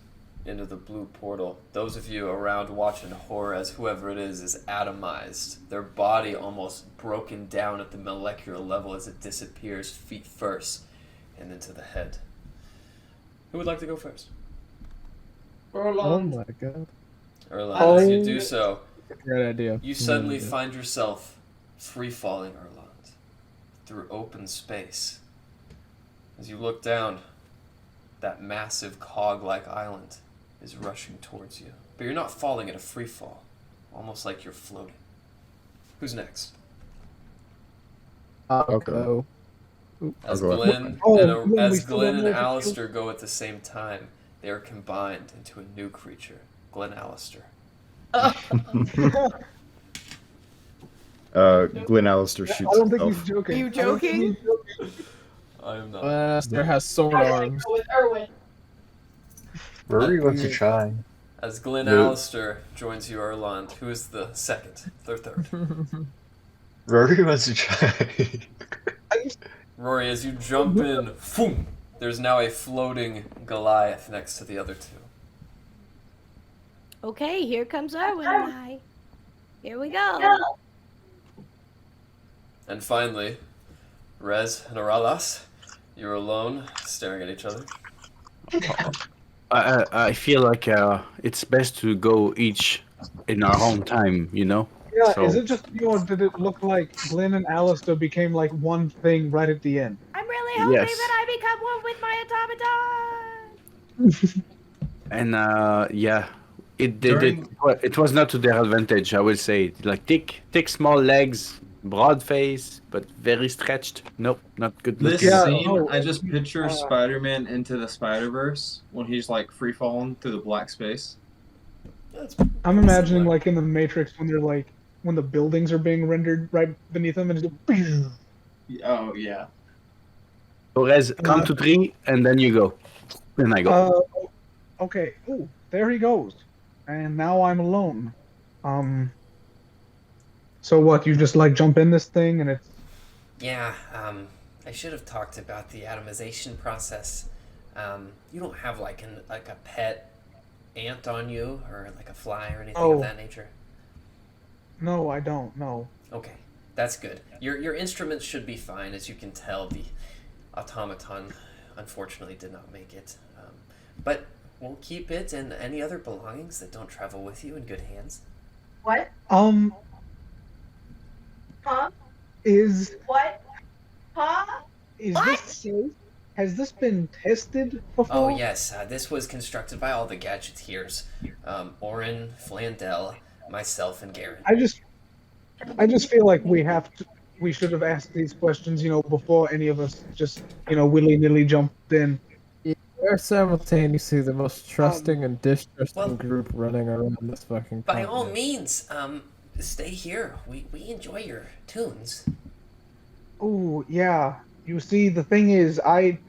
into the blue portal, those of you around watch in horror as whoever it is atomized, their body almost broken down at the molecular level as it disappears feet first and into the head. Who would like to go first? Oh my god. Erland, as you do so, Great idea. you suddenly find yourself free-falling, Erland, through open space. As you look down, that massive cog-like island is rushing towards you. But you're not falling at a free fall, almost like you're floating. Who's next? Okay. Go. As I'll go Glenn Oh, and, Glenn, we as still Glenn don't and know if it's Alistair go at the same time, they are combined into a new creature, Glenn Alistair. Glenn Alistair shoots I don't think himself. he's joking. Are you I don't think joking? he's joking. I am not. Aster has sword arms. With Erwin. Rory wants to try. As Glenn No. Alistair joins you, Erland, who is the second? They're third. Rory wants to try. Rory, as you jump in, boom, there's now a floating Goliath next to the other two. Okay, here comes Erwin and I. Here we go. And finally, Rez and Aralas, you're alone, staring at each other. I feel like it's best to go each in our own time, you know? Yeah, So- is it just you, or did it look like Glenn and Alistair became like one thing right at the end? I'm really hoping Yes. that I become one with my automaton. And yeah, During- it was not to their advantage, I would say. Like thick small legs, broad face, but very stretched. Nope, not good This looking. Yeah, scene, no, I just picture uh, Spider-Man into the Spider-Verse when he's like free falling through the black space. That's I'm imagining similar. like in the Matrix when they're like when the buildings are being rendered right beneath them and it's just Oh yeah. So Rez, count to 3, and then you go. Then I go. okay. Ooh, there he goes. And now I'm alone. So what, you just like jump in this thing and it's Yeah, I should have talked about the atomization process. You don't have like a pet ant on you, or like a fly or anything Oh. of that nature? no, I don't, no. Okay, that's good. Your instruments should be fine. As you can tell, the automaton unfortunately did not make it. But we'll keep it and any other belongings that don't travel with you in good hands. What? Huh? Is What? Huh? is What? this safe? Has this been tested before? Oh yes, this was constructed by all the gadgeteers. Oryn, Flandel, myself, and Garen. I just feel like we should have asked these questions, before any of us just, willy-nilly jumped in. We're simultaneously the most trusting and distrusting well- group running around this fucking By all continent. means, stay here. We enjoy your tunes. Oh, yeah. You see, the thing is, I've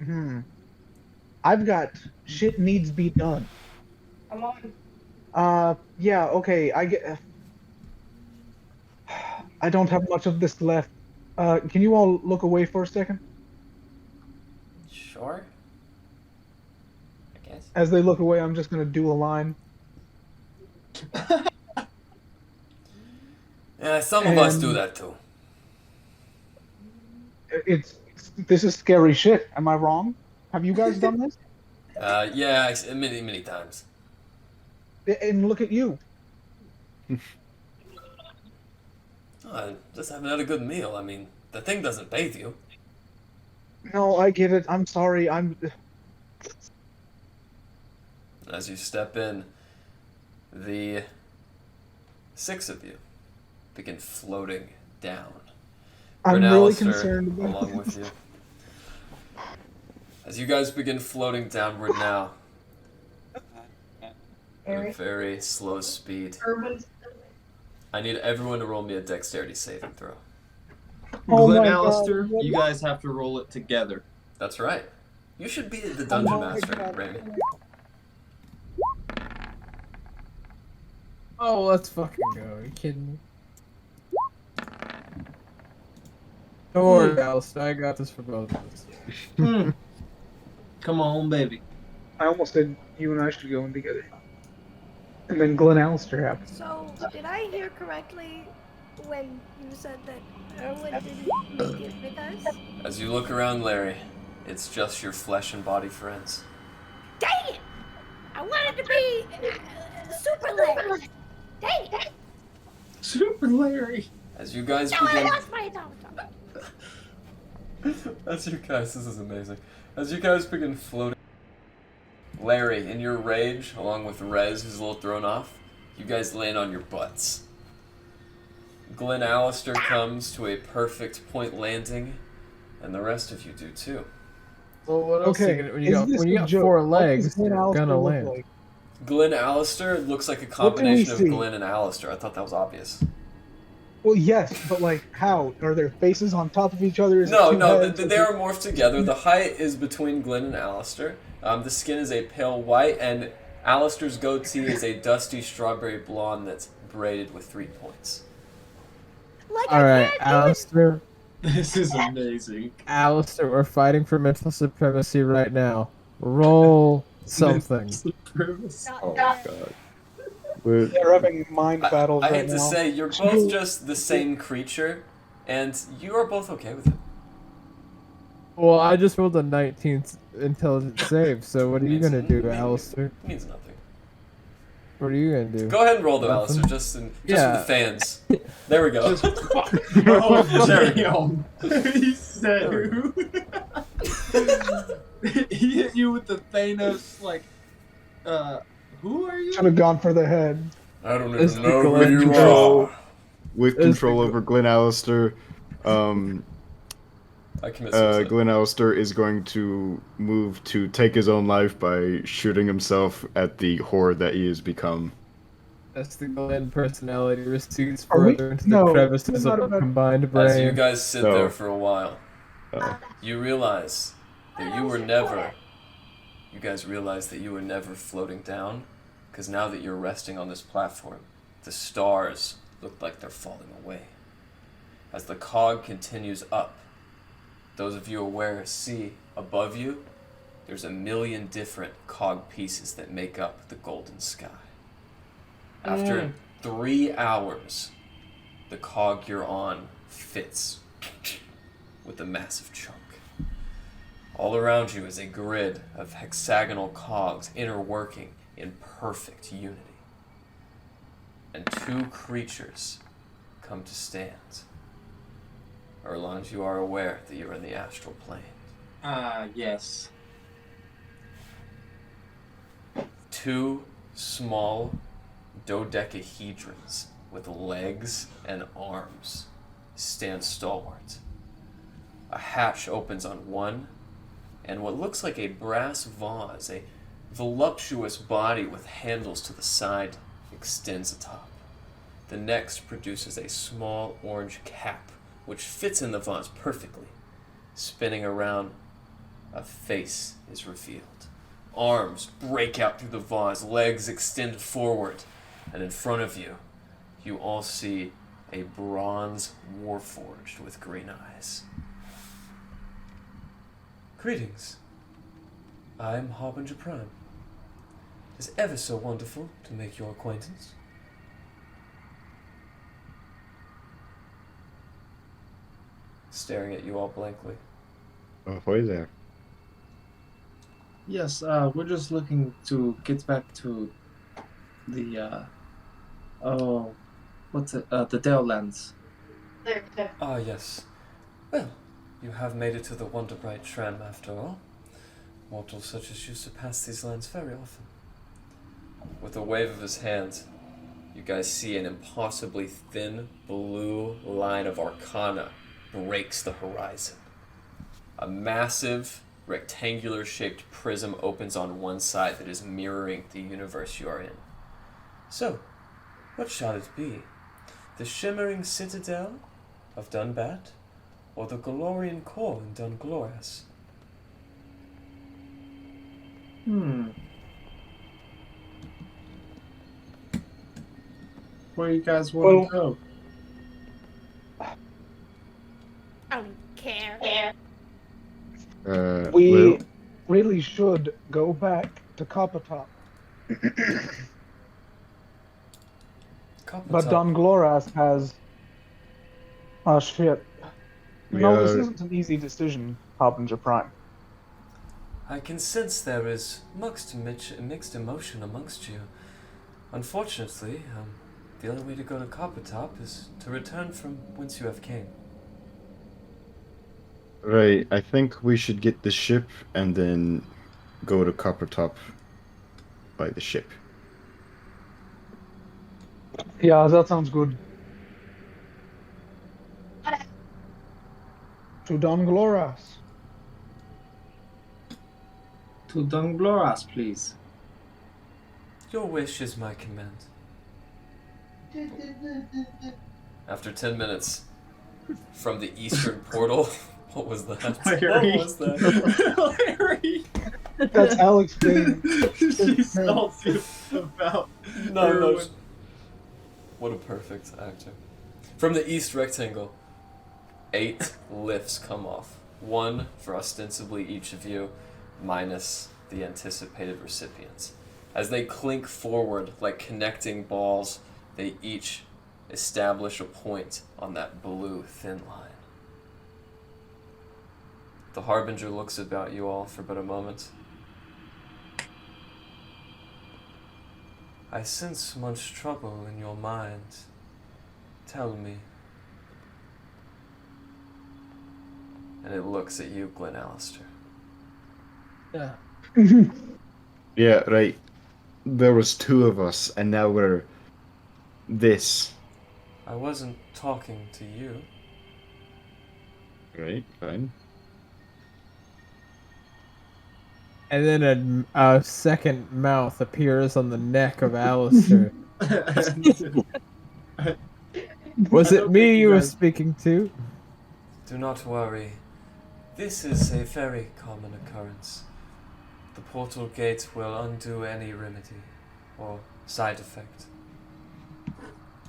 got shit needs be done. Come on. Yeah, okay, I don't have much of this left. Can you all look away for a second? Sure. I guess. As they look away, I'm just gonna do a line. Some of us And- do that too. this is scary shit. Am I wrong? Have you guys done this? Yeah, many times. And look at you. Just haven't had a good meal. I mean, the thing doesn't bathe you. No, I get it. I'm sorry. As you step in, the 6 of you begin floating down. I'm Bryn really Alistair, concerned about along with you. As you guys begin floating downward now, at a very slow speed, I need everyone to roll me a dexterity saving throw. Oh Glenn my Alistair, God. you guys have to roll it together. That's right. You should be the dungeon my master, God. Remy. Oh, let's fucking go. Are you kidding me? Don't worry, Alistair. I got this for both of us. Come on, baby. I almost said you and I should go in together. And then Glenn Alistair happened. So, did I hear correctly when you said that Erwin didn't make it with us? As you look around, Larry, it's just your flesh and body friends. Dang it! I wanted to be Super Larry. Dang it! Super Larry. As you guys No, I begin... lost my thought. As you guys, this is amazing. As you guys begin floating, Larry, in your rage, along with Rez, who's a little thrown off, you guys land on your butts. Glenn Alistair comes to a perfect point landing, and the rest of you do too. Well, what else? Okay, When you got 4 legs, Glenn you're Alistair gonna look land. like? Glenn Alistair looks like a do we combination of see? Glenn and Alistair. I thought that was obvious. Well, yes, but like, how? Are their faces on top of each other? Is it No, two no, heads? they are morphed together. The height is between Glenn and Alistair. The skin is a pale white, and Alistair's goatee is a dusty strawberry blonde that's braided with 3 points. Like Alright, Alistair. This is amazing. Alistair, we're fighting for mental supremacy right now. Roll something. Oh god. We're- They're having mind battles I right hate to now. say, you're both just the same creature, and you are both okay with it. Well, I just rolled a 19th intelligence save, so what are you gonna do, Alistair? It means nothing. What are you gonna do? Go ahead and roll though, Nothing? Alistair, just for Yeah. the fans. There we go. Oh, damn. He said who? He hit you with the Thanos, like, who are you? Should have gone for the head. I don't It's even the know who Glenn you control. are. With It's control the- over Glenn Alistair, I commit suicide. Glenn Alistair is going to move to take his own life by shooting himself at the horde that he has become. That's the Glenn personality recedes Are we- further into no, the crevices not of a about- combined As you brain. guys sit No. there for a while, you realize that you were never. You guys realize that you were never floating down, because now that you're resting on this platform, the stars look like they're falling away. As the cog continues up, those of you aware see above you, there's 1,000,000 different cog pieces that make up the golden sky. After 3 hours, the cog you're on fits with a massive chunk. All around you is a grid of hexagonal cogs interworking in perfect unity. And 2 creatures come to stand. Erlond, you are aware that you're in the astral plane. Yes. 2 small dodecahedrons with legs and arms stand stalwart. A hatch opens on one, and what looks like a brass vase, a voluptuous body with handles to the side, extends atop. The next produces a small orange cap, which fits in the vase perfectly. Spinning around, a face is revealed. Arms break out through the vase, legs extend forward, and in front of you, you all see a bronze warforged with green eyes. Greetings. I am Harbinger Prime. It is ever so wonderful to make your acquaintance. staring at you all blankly. Ahoy there. Yes, we're just looking to get back to the what's it? The Dalelands. Ah, yes. Well, you have made it to the Wonderbright Tram after all. Mortals such as you surpass these lands very often. With a wave of his hand, you guys see an impossibly thin blue line of arcana breaks the horizon. A massive, rectangular-shaped prism opens on one side that is mirroring the universe you are in. So, what shall it be? The shimmering citadel of Dunbat, or the Galorian core in Dungloras? Where you guys want to go? I don't care. We really should go back to Coppertop. But Don Gloras has... Oh, shit. No, this isn't an easy decision, Harbinger Prime. I can sense there is mixed emotion amongst you. Unfortunately, the only way to go to Coppertop is to return from whence you have came. Right, I think we should get the ship and then go to Coppertop by the ship. Yeah, that sounds good. To Don Gloras. To Dungloras, please. Your wish is my command. After 10 minutes, from the eastern portal... What was that? Larry. What was that? Larry! That's Alex Payne. She stalls you about No. What a perfect actor. From the east rectangle, 8 lifts come off. 1 for ostensibly each of you, minus the anticipated recipients. As they clink forward like connecting balls, they each establish a point on that blue thin line. The Harbinger looks about you all for but a moment. I sense much trouble in your mind. Tell me. And it looks at you, Glen Alistair. Yeah. Yeah, right. There was 2 of us, and now we're this. I wasn't talking to you. Right, fine. And then a second mouth appears on the neck of Alistair. Was it me you were speaking to? Do not worry. This is a very common occurrence. The portal gate will undo any remedy or side effect.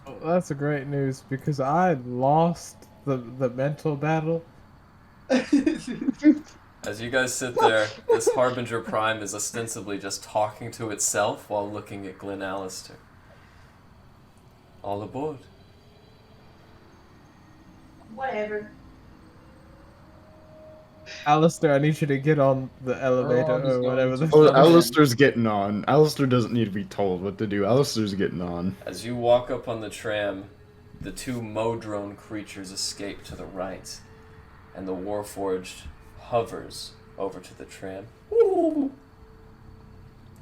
Oh, that's a great news because I lost the mental battle. As you guys sit there, this Harbinger Prime is ostensibly just talking to itself while looking at Glen Alistair. All aboard. Whatever. Alistair, I need you to get on the elevator or whatever the Oh, fuck. Alistair's getting on. Alistair doesn't need to be told what to do. Alistair's getting on. As you walk up on the tram, the 2 Modrone creatures escape to the right, and the Warforged hovers over to the tram.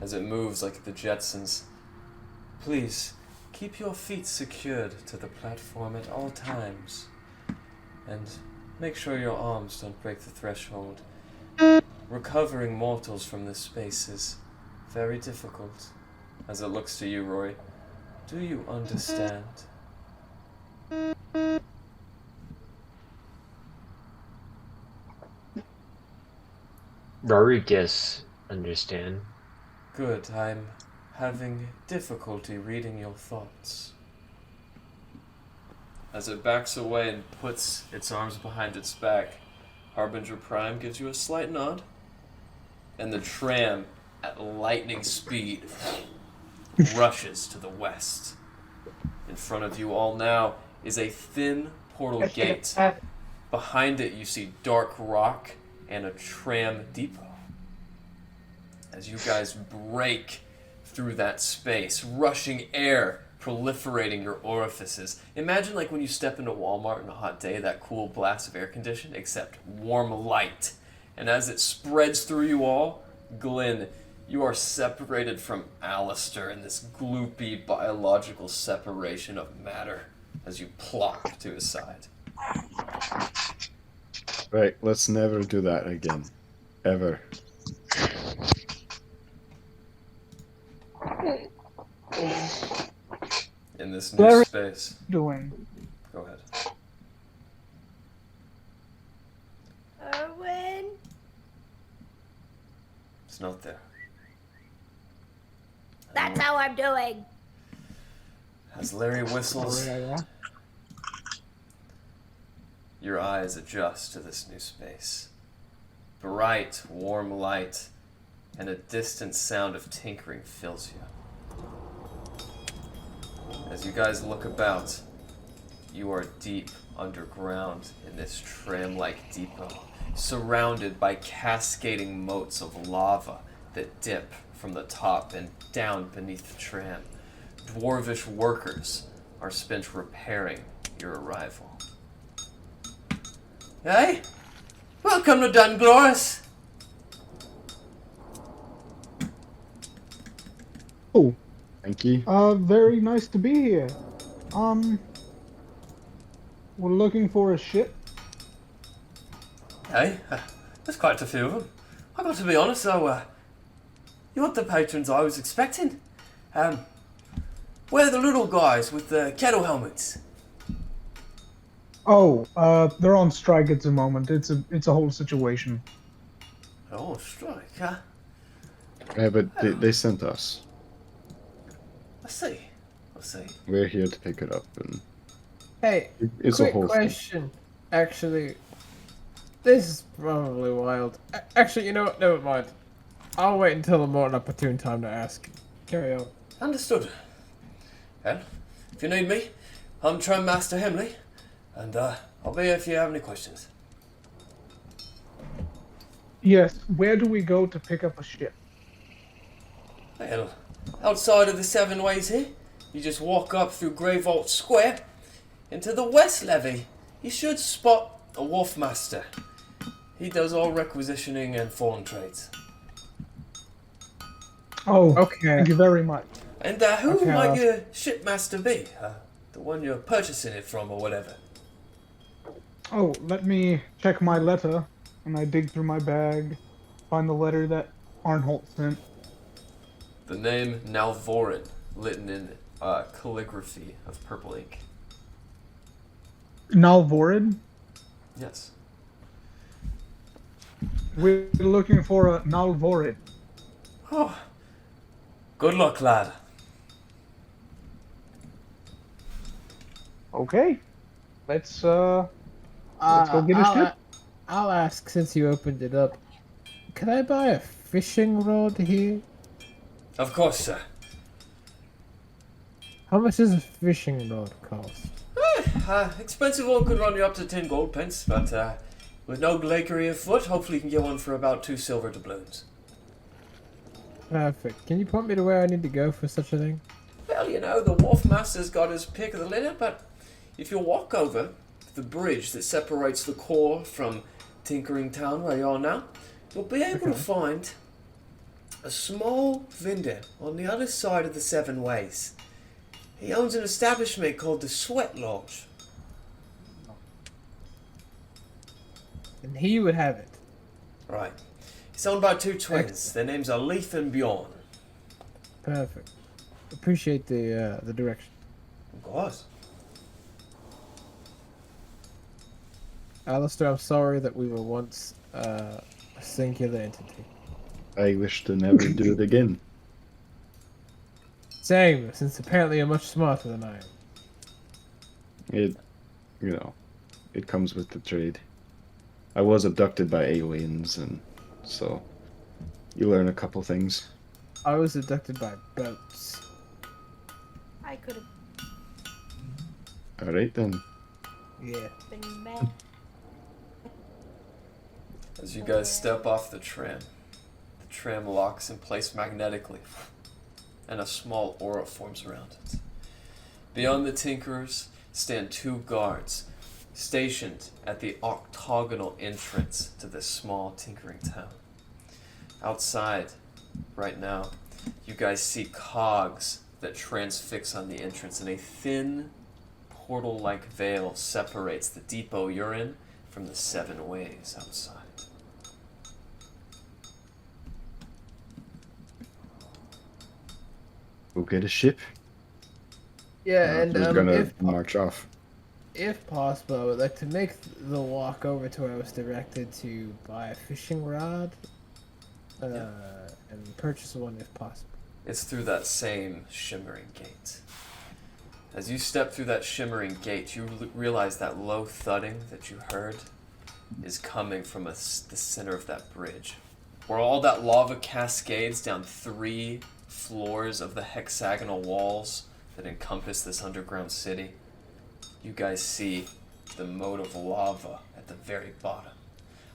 As it moves like the Jetsons. Please, keep your feet secured to the platform at all times. And make sure your arms don't break the threshold. Recovering mortals from this space is very difficult. As it looks to you, Rory, do you understand? Rory guess understand. Good, I'm having difficulty reading your thoughts. As it backs away and puts its arms behind its back, Harbinger Prime gives you a slight nod, and the tram, at lightning speed, rushes to the west. In front of you all now is a thin portal gate Behind it, you see dark rock and a tram depot. As you guys break through that space, rushing air proliferating your orifices. Imagine like when you step into Walmart on a hot day, that cool blast of air condition, except warm light. And as it spreads through you all, Glenn, you are separated from Alistair in this gloopy biological separation of matter as you plop to his side. Right, let's never do that again. Ever. In this new Larry, space. Doing. Go ahead. Oryn. It's not there. That's how I'm doing. As Larry whistles, your eyes adjust to this new space. Bright, warm light, and a distant sound of tinkering fills you. As you guys look about, you are deep underground in this tram-like depot, surrounded by cascading moats of lava that dip from the top and down beneath the tram. Dwarvish workers are spent repairing your arrival. Hey, welcome to Dungloris. Oh, thank you. Very nice to be here. We're looking for a ship. Hey, there's quite a few of them. I got to be honest though, you aren't the patrons I was expecting. Where are the little guys with the kettle helmets? Oh, they're on strike at the moment. It's a whole situation. Oh, strike, huh? Yeah, but they sent us. I see. We're here to pick it up, and Hey, it's a quick whole thing. question. Actually, this is probably wild. Actually, you know what? Never mind. I'll wait until a more opportune time to ask. Carry on. Understood. Well, if you need me, I'm Tram Master Hemley, and I'll be here if you have any questions. Yes, where do we go to pick up a ship? Well, outside of the Seven Ways here, you just walk up through Grey Vault Square into the West Levee. You should spot a Wharf Master. He does all requisitioning and foreign trades. Oh, okay. Thank you very much. And who Okay, might your shipmaster be? The one you're purchasing it from or whatever? Oh, let me check my letter. And I dig through my bag, find the letter that Arnholt sent. The name Nalvorin, written in calligraphy of purple ink. Nalvorid? Yes. We're looking for a Nalvorid. Oh, good luck, lad. Okay. Let's go get a ship. I'll ask since you opened it up. Can I buy a fishing rod here? Of course, sir. How much does a fishing rod cost? Expensive one could run you up to 10 gold pence, but with no glakery afoot, hopefully you can get one for about 2 silver doubloons. Perfect. Can you point me to where I need to go for such a thing? Well, you know, the Wharf Master's got his pick of the litter, but if you walk over the bridge that separates the core from Tinkering Town, where you are now, you'll be able to find a small vendor on the other side of the Seven Ways. He owns an establishment called the Sweat Lodge. And he would have it. Right. He's owned by 2 twins. Their names are Leith and Bjorn. Perfect. Appreciate the direction. Of course. Alistair, I'm sorry that we were once a singular entity. I wish to never do it again. Same, since apparently you're much smarter than I am. It comes with the trade. I was abducted by aliens, and so you learn a couple things. I was abducted by boats. I could have All right then. Yeah. been mad. As you guys step off the tram locks in place magnetically, and a small aura forms around it. Beyond the Tinkerers stand 2 guards, stationed at the octagonal entrance to this small tinkering town. Outside, right now, you guys see cogs that transfix on the entrance, and a thin portal-like veil separates the depot you're in from the 7 ways outside. We'll get a ship. Yeah, and we're gonna march off. If possible, I would like to make the walk over to where I was directed to buy a fishing rod, and purchase one if possible. It's through that same shimmering gate. As you step through that shimmering gate, you realize that low thudding that you heard is coming from the center of that bridge, where all that lava cascades down 3 floors of the hexagonal walls that encompass this underground city. You guys see the moat of lava at the very bottom,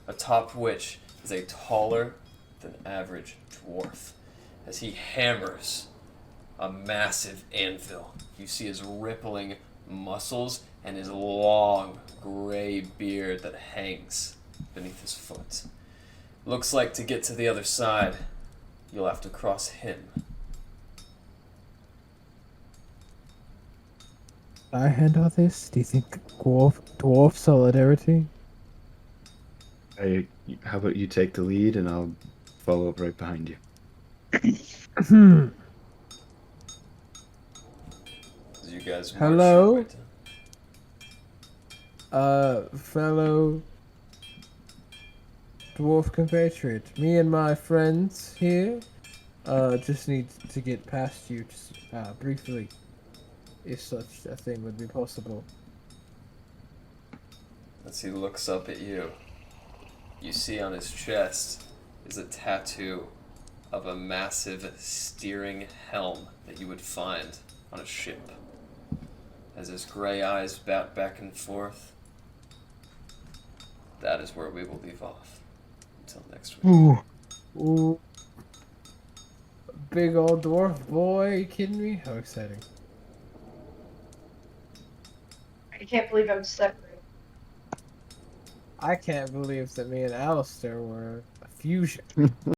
atop which is a taller than average dwarf. As he hammers a massive anvil, you see his rippling muscles and his long gray beard that hangs beneath his foot. Looks like to get to the other side, you'll have to cross him. I handle this? Do you think dwarf solidarity? How about you take the lead and I'll follow up right behind you. As you guys march Hello? your way to- Fellow dwarf compatriot. Me and my friends here, just need to get past you just briefly, if such a thing would be possible. As he looks up at you, you see on his chest is a tattoo of a massive steering helm that you would find on a ship. As his gray eyes bat back and forth, that is where we will leave off. Until next week. Ooh. Big old dwarf boy, are you kidding me? How exciting. I can't believe I'm separate. I can't believe that me and Alistair were a fusion.